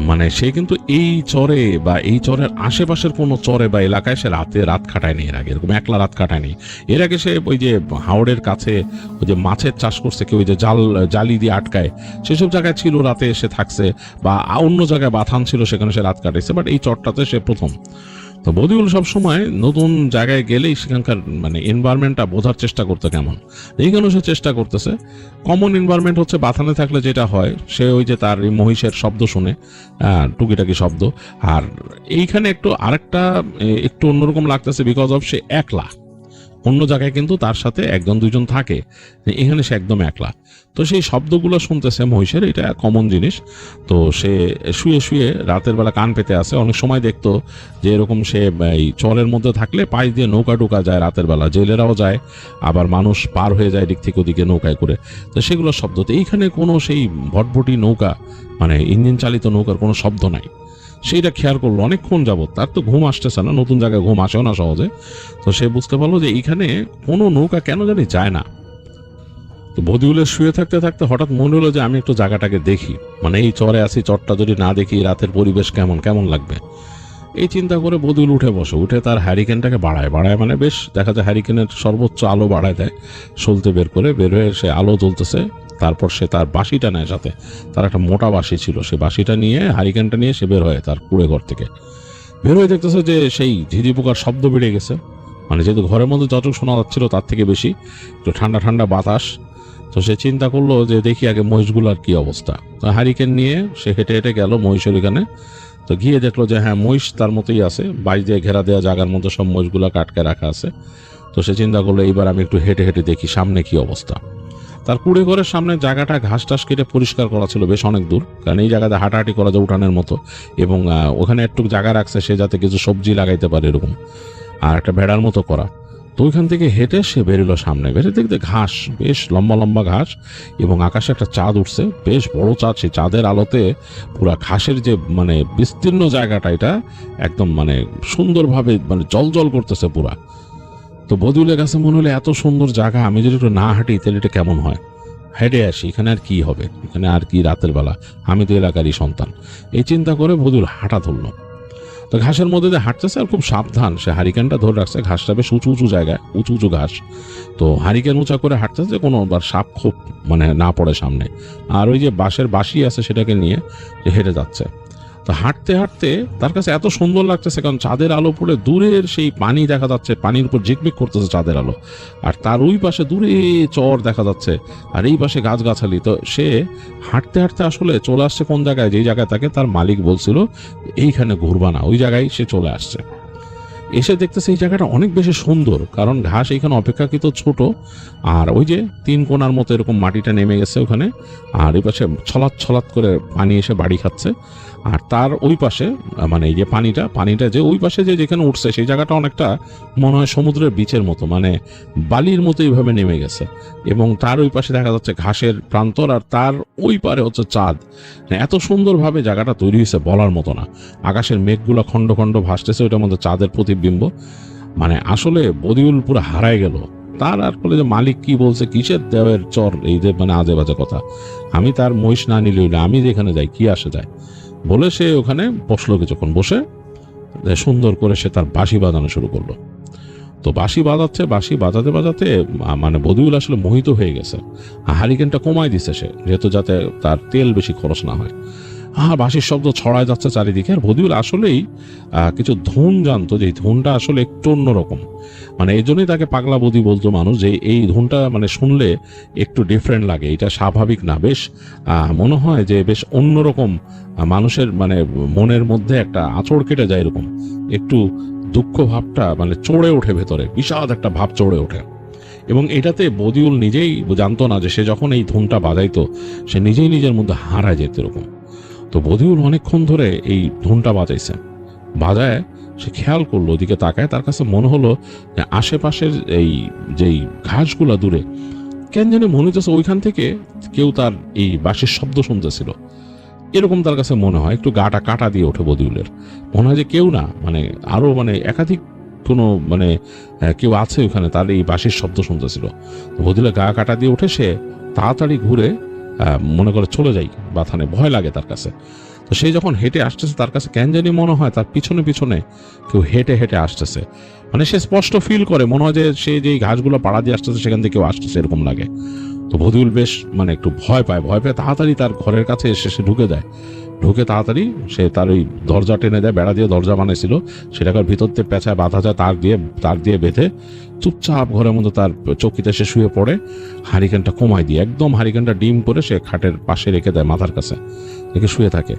মানে সে কিন্তু এই চরে বা এই চরের আশেপাশের কোনো চরে বা এলাকায় সে রাত কাটায়নি এর আগে, এরকম একলা রাত কাটায়নি। এর আগে সে ওই যে হাওড়ের কাছে ওই যে মাছের চাষ করছে, কেউ ওই যে জালি দিয়ে আটকায়, সেসব জায়গায় ছিল, রাতে এসে থাকছে, বা অন্য জায়গায় বাথান ছিল সেখানে সে রাত কাটাইছে, বাট এই চরটাতে সে প্রথম। তো বদিউল সবসময় নতুন জায়গায় গেলেই সেখানকার মানে এনভায়রনমেন্টটা বোঝার চেষ্টা করতে কেমন, এইখানেও সে চেষ্টা করতেছে। কমন এনভায়রনমেন্ট হচ্ছে বাথানে থাকলে যেটা হয়, সে ওই যে তার এই মহিষের শব্দ শুনে, টুকিটাকি শব্দ। আর এইখানে একটু আরেকটা একটু অন্যরকম লাগতেছে, বিকজ অফ সে একলা। অন্য জায়গায় কিন্তু তার সাথে একজন দুইজন থাকে, এখানে সে একদম একলা। তো সেই শব্দগুলো শুনতেছে মহিষের, এটা কমন জিনিস। তো সে শুয়ে শুয়ে রাতের বেলা কান পেতে আসে। অনেক সময় দেখতো যে এরকম সে এই চরের মধ্যে থাকলে পাশ দিয়ে নৌকা টোকা যায় রাতের বেলা, জেলেরাও যায়, আবার মানুষ পার হয়ে যায় দিক থেকে ওদিকে নৌকায় করে। তো সেগুলোর শব্দ, তো এইখানে কোনো সেই ভটভটি নৌকা মানে ইঞ্জিন চালিত নৌকার কোনো শব্দ নাই। সেইটা খেয়াল করলো অনেকক্ষণ যাবত, তার তো ঘুম আসতেছে না, নতুন জায়গায় ঘুম আসেও না সহজে। তো সে বুঝতে পারলো যে এইখানে কোনো নৌকা কেন জানি যায় না। তো বদিউলের শুয়ে থাকতে থাকতে হঠাৎ মনে হলো যে আমি একটু জায়গাটাকে দেখি, মানে এই চরে আছি, চরটা যদি না দেখি রাতের পরিবেশ কেমন লাগবে। এই চিন্তা করে বদিউল উঠে বসে, উঠে তার হ্যারিকেনটাকে বাড়ায় মানে বেশ দেখা যায় হ্যারিকেনের সর্বোচ্চ আলো বাড়ায় দেয়, সলতে বের হয়ে সে আলো জ্বলতেছে। তারপর সে তার বাঁশিটা নেয় সাথে, তার একটা মোটা বাঁশি ছিল, সে বাঁশিটা নিয়ে হারিকেনটা নিয়ে সে বের হয় তার কুড়ে ঘর থেকে। বের হয়ে দেখতেছে যে সেই ঝিঝি পোকার শব্দ বেড়ে গেছে, মানে যেহেতু ঘরের মধ্যে যতটুকু শোনা যাচ্ছিল তার থেকে বেশি, একটু ঠান্ডা ঠান্ডা বাতাস। তো সে চিন্তা করলো যে দেখি আগে মহিষগুলার কি অবস্থা। তো হারিকেন নিয়ে সে হেঁটে হেঁটে গেল মহিষের এখানে। তো গিয়ে দেখলো যে হ্যাঁ, মহিষ তার মতোই আছে, বাইশ দিয়ে ঘেরা দেওয়া জায়গার মধ্যে সব মহিষগুলাকে আটকে রাখা আছে। তো সে চিন্তা করলো এইবার আমি একটু হেঁটে হেঁটে দেখি সামনে কি অবস্থা। তার কুড়ে ঘরের সামনে জায়গাটা ঘাস টাস কেটে পরিষ্কার করা ছিল বেশ অনেক দূর, কারণ এই জায়গাতে হাঁটাহাঁটি করা যায় উঠানের মতো, এবং ওখানে একটু জায়গা রাখছে সে যাতে কিছু সবজি লাগাইতে পারে এরকম, আর একটা ভেড়ার মতো করা। তো ওইখান থেকে হেঁটে সে বেরোলো সামনে। বেরো দেখতে ঘাস, বেশ লম্বা লম্বা ঘাস, এবং আকাশে একটা চাঁদ উঠছে, বেশ বড় চাঁদ। সেই চাঁদের আলোতে পুরা ঘাসের যে মানে বিস্তীর্ণ জায়গাটা, এটা একদম মানে সুন্দরভাবে মানে জল করতেছে পুরা। তো বদিউলের কাছে মনে হলো এত সুন্দর জায়গা, আমি যদি একটু না হাঁটি তাহলে এটা কেমন হয়, হেঁটে আসি, এখানে আর কি হবে, এখানে আর কি রাতের বেলা, আমি তো এলাকারই সন্তান। এই চিন্তা করে বদিউল হাঁটা ধরলো। তো ঘাসের মধ্যে দিয়ে হাঁটতেছে আর খুব সাবধান, সে হারিকেনটা ধরে রাখছে। ঘাসটা বেশ উঁচু জায়গায়, উঁচু ঘাস। তো হারিকেন উঁচা করে হাঁটতেছে, কোনো সাপ খুব মানে না পড়ে সামনে। আর ওই যে বাঁশের বাঁশি আছে সেটাকে নিয়ে হেঁটে যাচ্ছে। তো হাঁটতে হাঁটতে তার কাছে এত সুন্দর লাগতেছে, কারণ চাঁদের আলো পড়ে দূরের সেই পানি দেখা যাচ্ছে, পানির উপর ঝিকমিক করতেছে চাঁদের আলো, আর তার ওই পাশে দূরে চর দেখা যাচ্ছে, আর এই পাশে গাছগাছালি। তো সে হাঁটতে হাঁটতে আসলে চলে আসছে কোন জায়গায়, যেই জায়গায় তাকে তার মালিক বলছিল এইখানে ঘুরবা না, ওই জায়গায় সে চলে আসছে। এসে দেখতেছে এই জায়গাটা অনেক বেশি সুন্দর, কারণ ঘাস এখানে অপেক্ষাকৃত ছোট, আর ওই যে 3 কোণার মতো এরকম মাটিটা নেমে গেছে ওখানে, আর এই পাশে ছলাৎ করে পানি এসে বাড়ি খাচ্ছে। আর তার ওই পাশে মানে এই যে পানিটা যে ওই পাশে যে যেখানে উঠছে সেই জায়গাটা অনেকটা মনে হয় সমুদ্রের বিচের মতো, মানে বালির মতো এইভাবে নেমে গেছে, এবং তার ওই পাশে দেখা যাচ্ছে ঘাসের প্রান্তর, আর তার ওই পারে হচ্ছে চাঁদ। এত সুন্দরভাবে জায়গাটা তৈরি হয়েছে বলার মতো না। আকাশের মেঘগুলো খণ্ড খণ্ড ভাসতেছে, ওইটার মধ্যে চাঁদের প্রতিবিম্ব। মানে আসলে বদিউল পুরো হারায় গেল। তার আর বলে যে মালিক কি বলছে, কিসের দেওয়ের চর, এই যে মানে আজে বাজে কথা, আমি তার মহিষ না নিলে আমি যেখানে যাই কি আসে যায় বলে সে ওখানে বসলো। কিছুক্ষণ বসে সুন্দর করে সে তার বাঁশি বাজানো শুরু করলো। তো বাঁশি বাজাতে মানে বদিউল আসলে মোহিত হয়ে গেছে। হারিকেনটা কমাই দিচ্ছে সে, যেহেতু যাতে তার তেল বেশি খরচ না হয়। বাঁশির শব্দ ছড়ায় যাচ্ছে চারিদিকে। আর বদিউল আসলেই কিছু ধুন জানতো, যে এই ধুনটা আসলে একটু অন্যরকম, মানে এই জন্যই তাকে পাগলা বদি বলতো মানুষ, যে এই ধুনটা মানে শুনলে একটু ডিফারেন্ট লাগে, এটা স্বাভাবিক না, বেশ মনে হয় যে বেশ অন্যরকম, মানুষের মানে মনের মধ্যে একটা আঁচড় কেটে যায়, এরকম একটু দুঃখ ভাবটা মানে চড়ে ওঠে ভেতরে, বিষাদ একটা ভাব চড়ে ওঠে। এবং এটাতে বদিউল নিজেই জানতো না যে সে যখন এই ধুনটা বাজাইতো সে নিজেই নিজের মধ্যে হারায় যেত এরকম। তো বদিউল অনেকক্ষণ ধরে এই ধুনটা বাজায় সে খেয়াল করলো, ওদিকে তাকায়, তার কাছে মনে হলো যে আশেপাশের এই যেই ঘাসগুলা দূরে কেন জানে মনে হচ্ছে ওইখান থেকে কেউ তার এই বাঁশির শব্দ শুনতেছিল, এরকম তার কাছে মনে হয়। একটু গাটা কাটা দিয়ে ওঠে বদিউলের, মনে হয় যে কেউ না, মানে আরো মানে একাধিক কোনো মানে কেউ আছে ওখানে, তার এই বাঁশির শব্দ শুনতেছিল। বদিউলের গা কাটা দিয়ে উঠে সে তাড়াতাড়ি ঘুরে মনে করে চলে যাই বাথানে, ভয় লাগে তার কাছে। তো তো সে যখন হেঁটে আসতেছে তার কাছে কেন জানি মনে হয় তার পিছনে পিছনে কেউ হেঁটে হেঁটে আসতেছে। মানে সে স্পষ্ট ফিল করে, মনে হয় যে সে যে ঘাসগুলো পাড়া দিয়ে আসতেছে সেখান থেকে কেউ আসতেছে, এরকম লাগে। তো বদিউল বেশ মানে একটু ভয় পায় তাড়াতাড়ি তার ঘরের কাছে এসে সে ঢুকে যায়। ঢুকে তাড়াতাড়ি সে তার ওই দরজা টেনে দেয়, বেড়া দিয়ে দরজা বানাইছিল সেটাকে ভিতর থেকে পেঁচায় বাঁধা যায় তার দিয়ে বেঁধে চুপচাপ ঘরের মধ্যে তার চৌকিতে সে শুয়ে পড়ে, হারিকেনটা কমায় দিয়ে একদম হারিকেনটা ডিম করে সে খাটের পাশে রেখে দেয়, মাথার কাছে রেখে শুয়ে থাকে।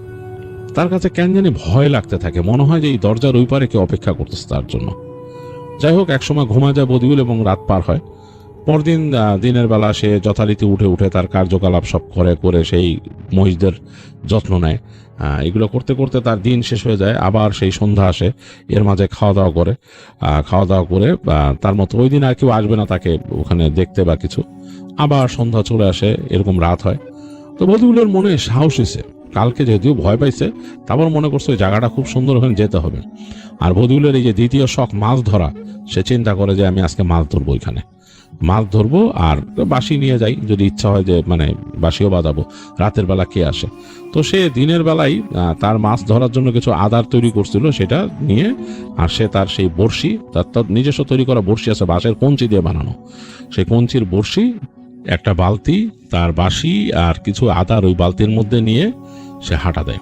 তার কাছে কেন জানি ভয় লাগতে থাকে, মনে হয় যে এই দরজার ওই পারে কেউ অপেক্ষা করতেছে তার জন্য। যাই হোক, একসময় ঘুমায় যায় বদিউল এবং রাত পার হয়। পরদিন দিনের বেলা সে যথারীতি উঠে তার কার্যকলাপ সব করে সেই মহিষদের যত্ন নেয়। এগুলো করতে করতে তার দিন শেষ হয়ে যায়। আবার সেই সন্ধ্যা আসে, এর মাঝে খাওয়া দাওয়া করে তার মতো ওই দিন আর কেউ আসবে না তাকে ওখানে দেখতে বা কিছু। আবার সন্ধ্যা চলে আসে, এরকম রাত হয়। তো বদিউলের মনে সাহস হয়েছে, কালকে যদিও ভয় পাইছে তারপর মনে করছে ওই জায়গাটা খুব সুন্দর, ওখানে যেতে হবে। আর বদিউলের এই যে দ্বিতীয় শখ মাছ ধরা, সে চিন্তা করে যে আমি আজকে মাছ ধরবো, ওইখানে মাছ ধরবো আর বাঁশি নিয়ে যাই, যদি ইচ্ছা হয় যে মানে বাঁশিও বাজাবো, রাতের বেলা কে আসে। তো সে দিনের বেলায় তার মাছ ধরার জন্য কিছু আদার তৈরি করছিল, সেটা নিয়ে আর সে তার সেই বড়শি, তার নিজস্ব তৈরি করা বড়শি আছে বাঁশের কঞ্চি দিয়ে বানানো, সেই কঞ্চির বড়শি, একটা বালতি, তার বাঁশি আর কিছু আদার ওই বালতির মধ্যে নিয়ে সে হাঁটা দেয়।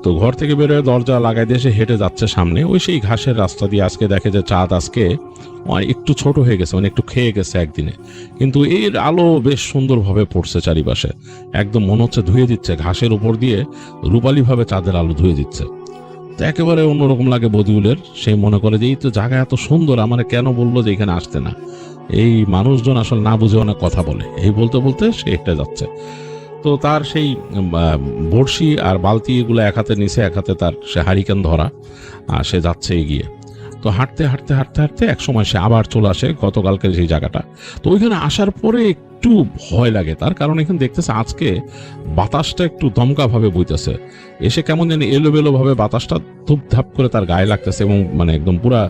তো ঘর থেকে বেরোয় দরজা লাগাই দিয়ে সে হেঁটে যাচ্ছে সামনে ওই সেই ঘাসের রাস্তা দিয়ে। আজকে দেখে যে চাঁদ আজকে একটু ছোট হয়ে গেছে, মানে একটু খেয়ে গেছে একদিনে, কিন্তু এর আলো বেশ সুন্দরভাবে পড়ছে চারিপাশে, একদম মনে হচ্ছে ধুয়ে দিচ্ছে, ঘাসের উপর দিয়ে রূপালীভাবে চাঁদের আলো ধুয়ে দিচ্ছে। তো একেবারে অন্যরকম লাগে বদিউলের। সে মনে করে যে এই তো জায়গা এত সুন্দর, আমার কেন বললো যে এখানে আসতে না, এই মানুষজন আসলে না বুঝে অনেক কথা বলে, এই বলতে বলতে সে হেঁটে যাচ্ছে। তো তার সেই বড়শি আর বালতি এগুলো এক হাতে নিচে, এক হাতে তার সে হারিকেন ধরা, সে যাচ্ছে এগিয়ে। তো হাঁটতে হাঁটতে হাঁটতে হাঁটতে এক সময় সে আবার চলে আসে গতকালকের সেই জায়গাটা। তো ওইখানে আসার পরে একটু ভয় লাগে তার, কারণ এখানে দেখতেছে আজকে বাতাসটা একটু দমকা ভাবে বইতেছে, এসে কেমন জানি এলোমেলো ভাবে বাতাসটা ধুপধাপ করে তার গায়ে লাগতেছে এবং মানে একদম পুরা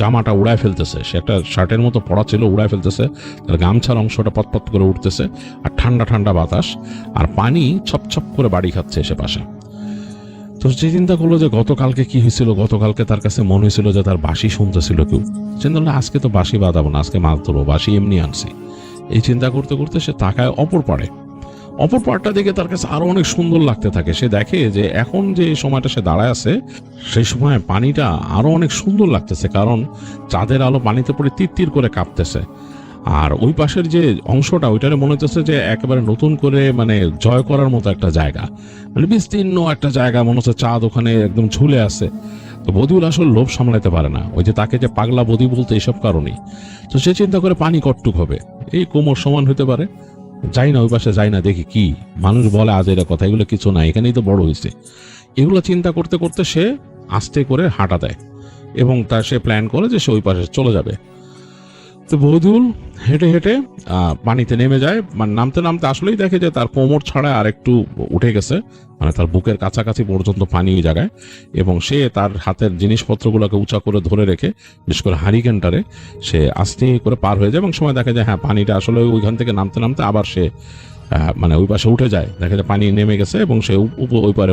জামাটা উড়ায় ফেলতেছে। সে একটা শার্টের মতো পড়া ছিল, উড়ায় ফেলতেছে, তার গামছার অংশটা পতপত করে উঠতেছে, আর ঠান্ডা ঠান্ডা বাতাস, আর পানি ছপছপ করে বাড়ি খাচ্ছে এসে পাশে। তো সে চিন্তা করলো যে গতকালকে কি হয়েছিল, গতকালকে তার কাছে মনে হয়েছিল যে তার বাঁশি শুনতেছিল কেউ। চিন্তা করলো আজকে তো বাঁশি বাঁধাবো না, আজকে মাছ ধরবো, বাঁশি এমনি আনছি। এই চিন্তা করতে করতে সে তাকায় অপর পাড়টা দেখে তার কাছে আরো অনেক সুন্দর লাগতে থাকে। সে দেখে যে এখন যে সময়টা সে দাঁড়ায় আছে সেই সময় পানিটা আরো অনেক সুন্দর লাগতেছে, কারণ চাঁদের আলো পানিতে পড়ে তিরতির করে কাঁপতেছে। আর ওই পাশের যে অংশটা ওইটারে মনে হচ্ছে যে একেবারে নতুন করে মানে জয় করার মতো একটা জায়গা, মানে বিস্তীর্ণ একটা জায়গা, মনে হচ্ছে চাঁদ ওখানে একদম ঝুলে আছে। তো বদিউল আসলে লোভ সামলাতে পারে না, ওই যে তাকে যে পাগলা বদি বলতে এইসব কারণেই। তো সে চিন্তা করে পানি কটটুক হবে, এই কোমর সমান হতে পারে, যাই না ওই পাশে, যাই না দেখি কি মানুষ বলে আজ এরা কথা, এগুলো কিছু না, এখানেই তো বড় হয়েছে। এগুলো চিন্তা করতে করতে সে আস্তে করে হাঁটা দেয় এবং তার সে প্ল্যান করে যে সে ওই পাশে চলে যাবে। তো বদিউল হেঁটে হেঁটে পানিতে নেমে যায়, মানে নামতে নামতে আসলেই দেখে যে তার কোমর ছাড়া আর একটু উঠে গেছে, মানে তার বুকের কাছাকাছি পর্যন্ত পানি ওই জায়গায়। এবং সে তার হাতের জিনিসপত্রগুলোকে উঁচা করে ধরে রেখে, বিশেষ করে হারিকেনটারে, সে আস্তে করে পার হয়ে যায় এবং সময় দেখে যে হ্যাঁ পানিটা আসলে ওইখান থেকে নামতে নামতে আবার সে মানে ওই পাশে উঠে যায়, দেখে যে পানি নেমে গেছে এবং সে ওই পারে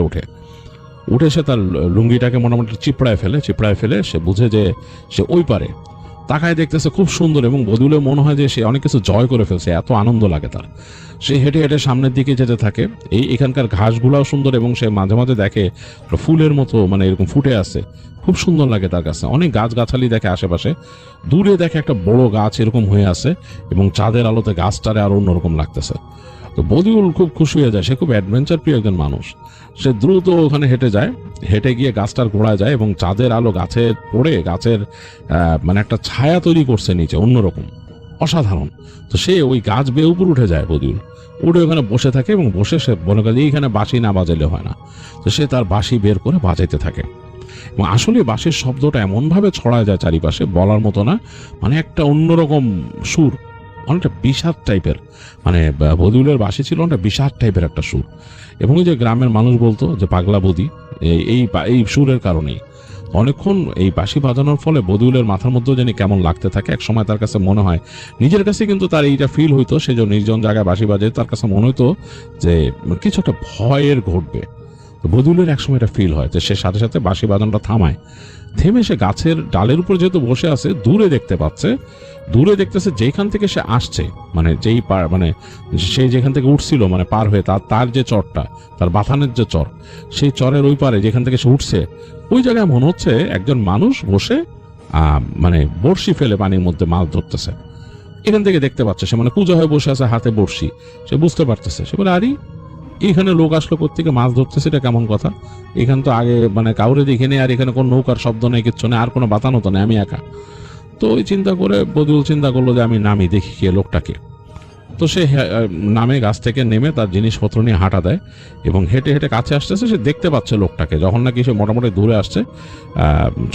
উঠে সে তার লুঙ্গিটাকে মোটামুটি চিপড়ায় ফেলে সে বুঝে যে সে ওই পারে। তাকায় দেখতেছে খুব সুন্দর এবং বদিউলের মনে হয় যে সে অনেক কিছু জয় করে ফেলছে, এত আনন্দ লাগে তার। সে হেঁটে হেঁটে সামনের দিকে যেতে থাকে। এখানকার ঘাসগুলাও সুন্দর এবং সে মাঝে মাঝে দেখে ফুলের মতো মানে এরকম ফুটে আছে, খুব সুন্দর লাগে তার কাছে। অনেক গাছগাছালি দেখে আশেপাশে, দূরে দেখে একটা বড় গাছ এরকম হয়ে আছে এবং চাঁদের আলোতে গাছটারে আরো অন্যরকম লাগতেছে। তো বদিউল খুব খুশি হয়ে যায়, সে খুব অ্যাডভেঞ্চার প্রিয় একজন মানুষ। সে দ্রুত ওখানে হেঁটে গিয়ে গাছটার গোড়ায় যায় এবং চাঁদের আলো গাছে পড়ে গাছের মানে একটা ছায়া তৈরি করছে নিচে, অন্যরকম অসাধারণ। তো সে ওই গাছ বেয়ে উপর উঠে যায় বদিউল, উঠে ওখানে বসে থাকে এবং বসে সে মনে করে এইখানে বাঁশি না বাজাইলে হয় না। তো সে তার বাঁশি বের করে বাজাইতে থাকে এবং আসলে বাঁশির শব্দটা এমনভাবে ছড়ায় যায় চারিপাশে, বলার মতো না, মানে একটা অন্যরকম সুর, অনেকটা বিষাদ টাইপের, মানে বদিউলের বাঁশি ছিল অনেকটা বিষাদ টাইপের একটা সুর। এবং ওই যে গ্রামের মানুষ বলতো যে পাগলা বদি, এই সুরের কারণেই অনেকক্ষণ এই বাঁশি বাজানোর ফলে বদিউলের মাথার মধ্যেও যেন কেমন লাগতে থাকে। এক সময় তার কাছে মনে হয়, নিজের কাছে কিন্তু তার এইটা ফিল হইতো, সে যে নির্জন জায়গায় বাঁশি বাজে, তার কাছে মনে হইতো যে কিছু একটা ভয়ের ঘটবে। তো বদিউলের একসময় এটা ফিল হয়, তো সে সাথে সাথে বাঁশি বাজানটা থামায়, থেমে সে গাছের ডালের উপর যেহেতু বসে আছে দূরে দেখতেছে যেখান থেকে সে আসছে, মানে যেই মানে সে যেখান থেকে উঠছিল মানে পার হয়ে তার যে চরটা, তার বাথানের যে চর, সেই চরের ওই পারে যেখান থেকে সে উঠছে ওই জায়গায় মনে হচ্ছে একজন মানুষ বসে মানে বড়শি ফেলে পানির মধ্যে মাছ ধরতেছে। এখান থেকে দেখতে পাচ্ছে সে, মানে পূজা হয়ে বসে আছে, হাতে বড়শি, সে বুঝতে পারতেছে। সে বলে আরে এখানে লোক আসলো কোত্থেকে, মাছ ধরতেছে, এটা কেমন কথা, এখানে তো আগে মানে কাউরে দেখিনি, আর এখানে কোনো নৌকার শব্দ নেই, কিচ্ছু নেই, আর কোনো বাতানো তো নেই, আমি একা। তো ওই চিন্তা করে বদিউল চিন্তা করলো যে আমি নামি, দেখি কে লোকটাকে। তো সে নামে গাছ থেকে নেমে তার জিনিসপত্র নিয়ে হাঁটা দেয় এবং হেঁটে হেঁটে কাছে আসতেছে। সে দেখতে পাচ্ছে লোকটাকে, যখন নাকি সে মোটামুটি দূরে আসছে,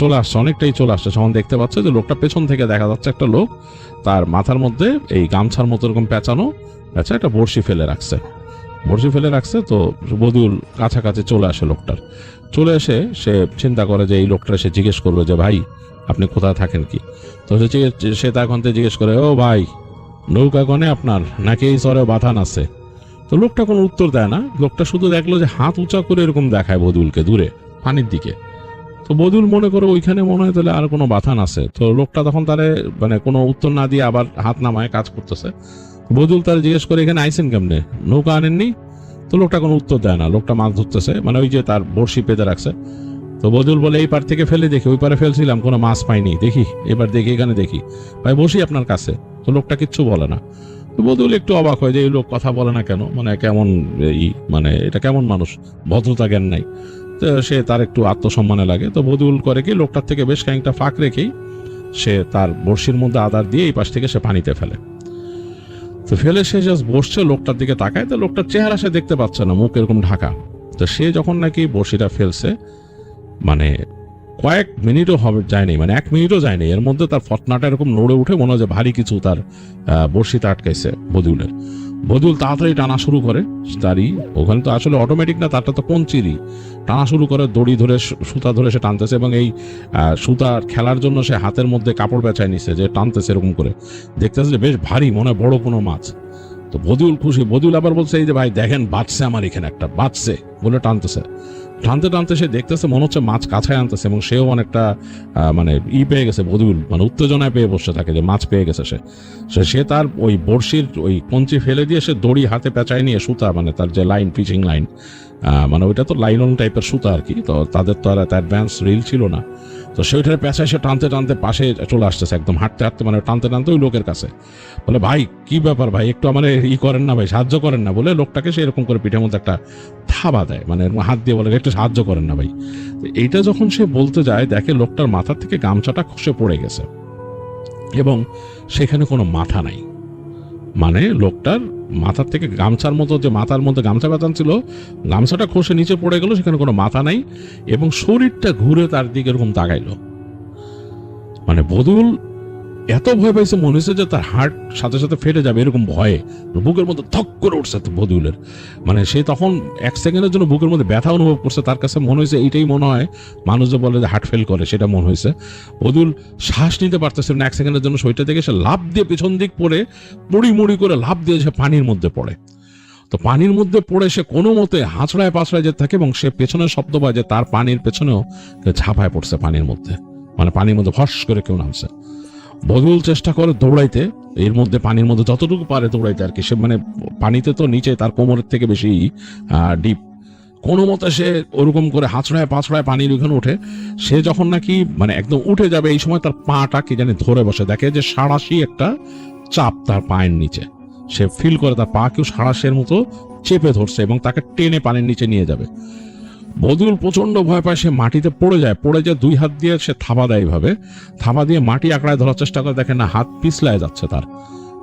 চলে আসছে, অনেকটাই চলে আসছে, তখন দেখতে পাচ্ছে যে লোকটা পেছন থেকে দেখা যাচ্ছে একটা লোক তার মাথার মধ্যে এই গামছার মতো এরকম পেঁচানো একটা বড়শি ফেলে রাখছে। তো বদিউল কাছাকাছি চলে আসে লোকটার, চলে এসে সে চিন্তা করে যে এই লোকটা সে জিজ্ঞেস করবে যে ভাই আপনি কোথায় থাকেন কি। তো সে তখন জিজ্ঞেস করে, ও ভাই নৌকা কনে আপনার, নাকি এই চরে বাথান আছে? তো লোকটা কোনো উত্তর দেয় না, লোকটা শুধু দেখলো যে হাত উঁচা করে এরকম দেখায় বদিউলকে দূরে পানির দিকে। তো বদিউল মনে করে ওইখানে মনে হয় তাহলে আর কোনো বাথান আছে। তো লোকটা তখন তারে মানে কোনো উত্তর না দিয়ে আবার হাত নামায় কাজ করতেছে। বদিউল তার জিজ্ঞেস করে এখানে আইসেন কেমনে, নৌকা আনেননি? তো লোকটা কোনো উত্তর দেয় না, লোকটা মাছ ধরতেছে, মানে ওই যে তার বড়শি পেতে রাখছে। তো বদিউল বলে এই পার থেকে ফেলে দেখি, ওই পারে ফেলছিলাম, কোনো মাছ পাইনি, দেখি এবার দেখি, এখানে দেখি ভাই, বসি আপনার কাছে। তো লোকটা কিচ্ছু বলে না। তো বদিউল একটু অবাক হয় যে এই লোক কথা বলে না কেন, মানে কেমন মানে এটা কেমন মানুষ, ভদ্রতা জ্ঞান নাই। তো সে তার একটু আত্মসম্মানে লাগে। তো বদিউল করে কি লোকটার থেকে বেশ খানিকটা ফাঁক রেখেই সে তার বড়শির মধ্যে আদার দিয়ে এই পাশ থেকে সে পানিতে ফেলে। তো ফেলে সে জাস্ট বসছে, লোকটার দিকে তাকায়, তো লোকটার চেহারা সে দেখতে পাচ্ছে না, মুখ এরকম ঢাকা। তো সে যখন নাকি বড়শিটা ফেলছে, মানে কয়েক মিনিটও যায়নি, মানে 1 মিনিটও যায়নি, এর মধ্যে তার ফটনাটা এরকম নড়ে উঠে মনে হয় যে ভারী কিছু তার বড়শিতে আটকাইছে বদিউলের। বদিউল তাড়াতাড়ি টানা শুরু করে, তারই ওখানে তো আসলে অটোমেটিক না, তারটা তো কঞ্চিরই, টানা শুরু করে, দড়ি ধরে সুতা ধরে সে টানতেছে এবং এই সুতার খেলার জন্য সে হাতের মধ্যে কাপড় পেঁচায় নিছে, যে টানতেছে এরকম করে, দেখতেছে যে বেশ ভারী, মনে হয় বড় কোনো মাছ। তো বদিউল খুশি, বদিউল আবার বলছে এই যে ভাই দেখেন বাঁচছে, আমার এখানে একটা বাঁচছে, বলে টানতেছে। টানতে টানতে সে দেখতেছে মনে হচ্ছে মাছ কাছায় আনতেছে এবং সেও অনেকটা মানে পেয়ে গেছে বদিউল, মানে উত্তেজনায় পেয়ে বসে থাকে যে মাছ পেয়ে গেছে সে তার ওই বড়শির ওই কঞ্চি ফেলে দিয়ে সে দড়ি হাতে পেঁচায় নিয়ে সুতা, মানে তার যে লাইন, ফিশিং লাইন, মানে ওইটা তো লাইলন টাইপের সুতা আর কি, তো তাদের তো আর অ্যাডভান্স রিল ছিল না। তো সেইটার পেঁচায় সে টানতে টানতে পাশে চলে আসতেছে, একদম হাঁটতে হাঁটতে, মানে টানতে টানতে ওই লোকের কাছে। বলে ভাই কি ব্যাপার ভাই, একটু আমার করেন না ভাই, সাহায্য করেন না, বলে লোকটাকে সে এরকম করে পিঠের মধ্যে একটা থাবা দেয়, মানে হাত দিয়ে বলে একটু সাহায্য করেন না ভাই। এইটা যখন সে বলতে যায়, দেখে লোকটার মাথার থেকে গামছাটা খসে পড়ে গেছে এবং সেখানে কোনো মাথা নাই, মানে লোকটার মাথার থেকে গামছার মতো, যে মাথার মধ্যে গামছা বাঁধান ছিল, গামছাটা খসে নিচে পড়ে গেল, সেখানে কোনো মাথা নাই এবং শরীরটা ঘুরে তার দিকে এরকম তাকাইলো। মানে বদিউল এত ভয় পাইছে, মনে হচ্ছে যে তার হার্ট সাথে সাথে ফেটে যাবে, এরকম ভয়ে বুকের মধ্যে থক করে উঠছে বদিউলের। মানে সে তখন 1 সেকেন্ডের জন্য বুকের মধ্যে ব্যথা অনুভব করছে, তার কাছে মনে হয়েছে এইটাই মনে হয় মানুষ যে বলে যে হার্ট ফেল করে, সেটা মনে হয়েছে। বদিউল শ্বাস নিতে পারতেছে না 1 সেকেন্ডের জন্য, শরীরটা থেকে সে লাফ দিয়ে পেছন দিক পড়ে মুড়ি করে লাফ দিয়ে সে পানির মধ্যে পড়ে। তো পানির মধ্যে পড়ে সে কোনো মতে হাঁচড়ায় পাছড়ায় যেতে থাকে এবং সে পেছনের শব্দ পায় যে তার পানির পেছনেও ঝাঁপায় পড়ছে পানির মধ্যে, মানে পানির মধ্যে ফস করে কেউ নামছে। বদিউল চেষ্টা করে দৌড়াইতে, এর মধ্যে পানির মধ্যে যতটুকু পারে দৌড়াইতে আর কি, সে মানে পানিতে তো নিচে তার কোমরের থেকে বেশি ডিপ, কোনো মতে সে ওরকম করে হাঁচড়ায় পাছড়ায় পানির ওখানে উঠে। সে যখন নাকি মানে একদম উঠে যাবে, এই সময় তার পাটা কি জানি ধরে বসে, দেখে যে সাঁড়াশি একটা চাপ তার পায়ের নিচে, সে ফিল করে তার পা কেউ সাঁড়াশের মতো চেপে ধরছে এবং তাকে টেনে পানির নিচে নিয়ে যাবে। বদিউল প্রচন্ড ভয় পায়, সে মাটিতে পড়ে যায় 2 হাত দিয়ে সে থাবা দেয়, এইভাবে থাবা দিয়ে মাটি আঁকড়ায় ধরার চেষ্টা করে, দেখে না হাত পিছলায় যাচ্ছে, তার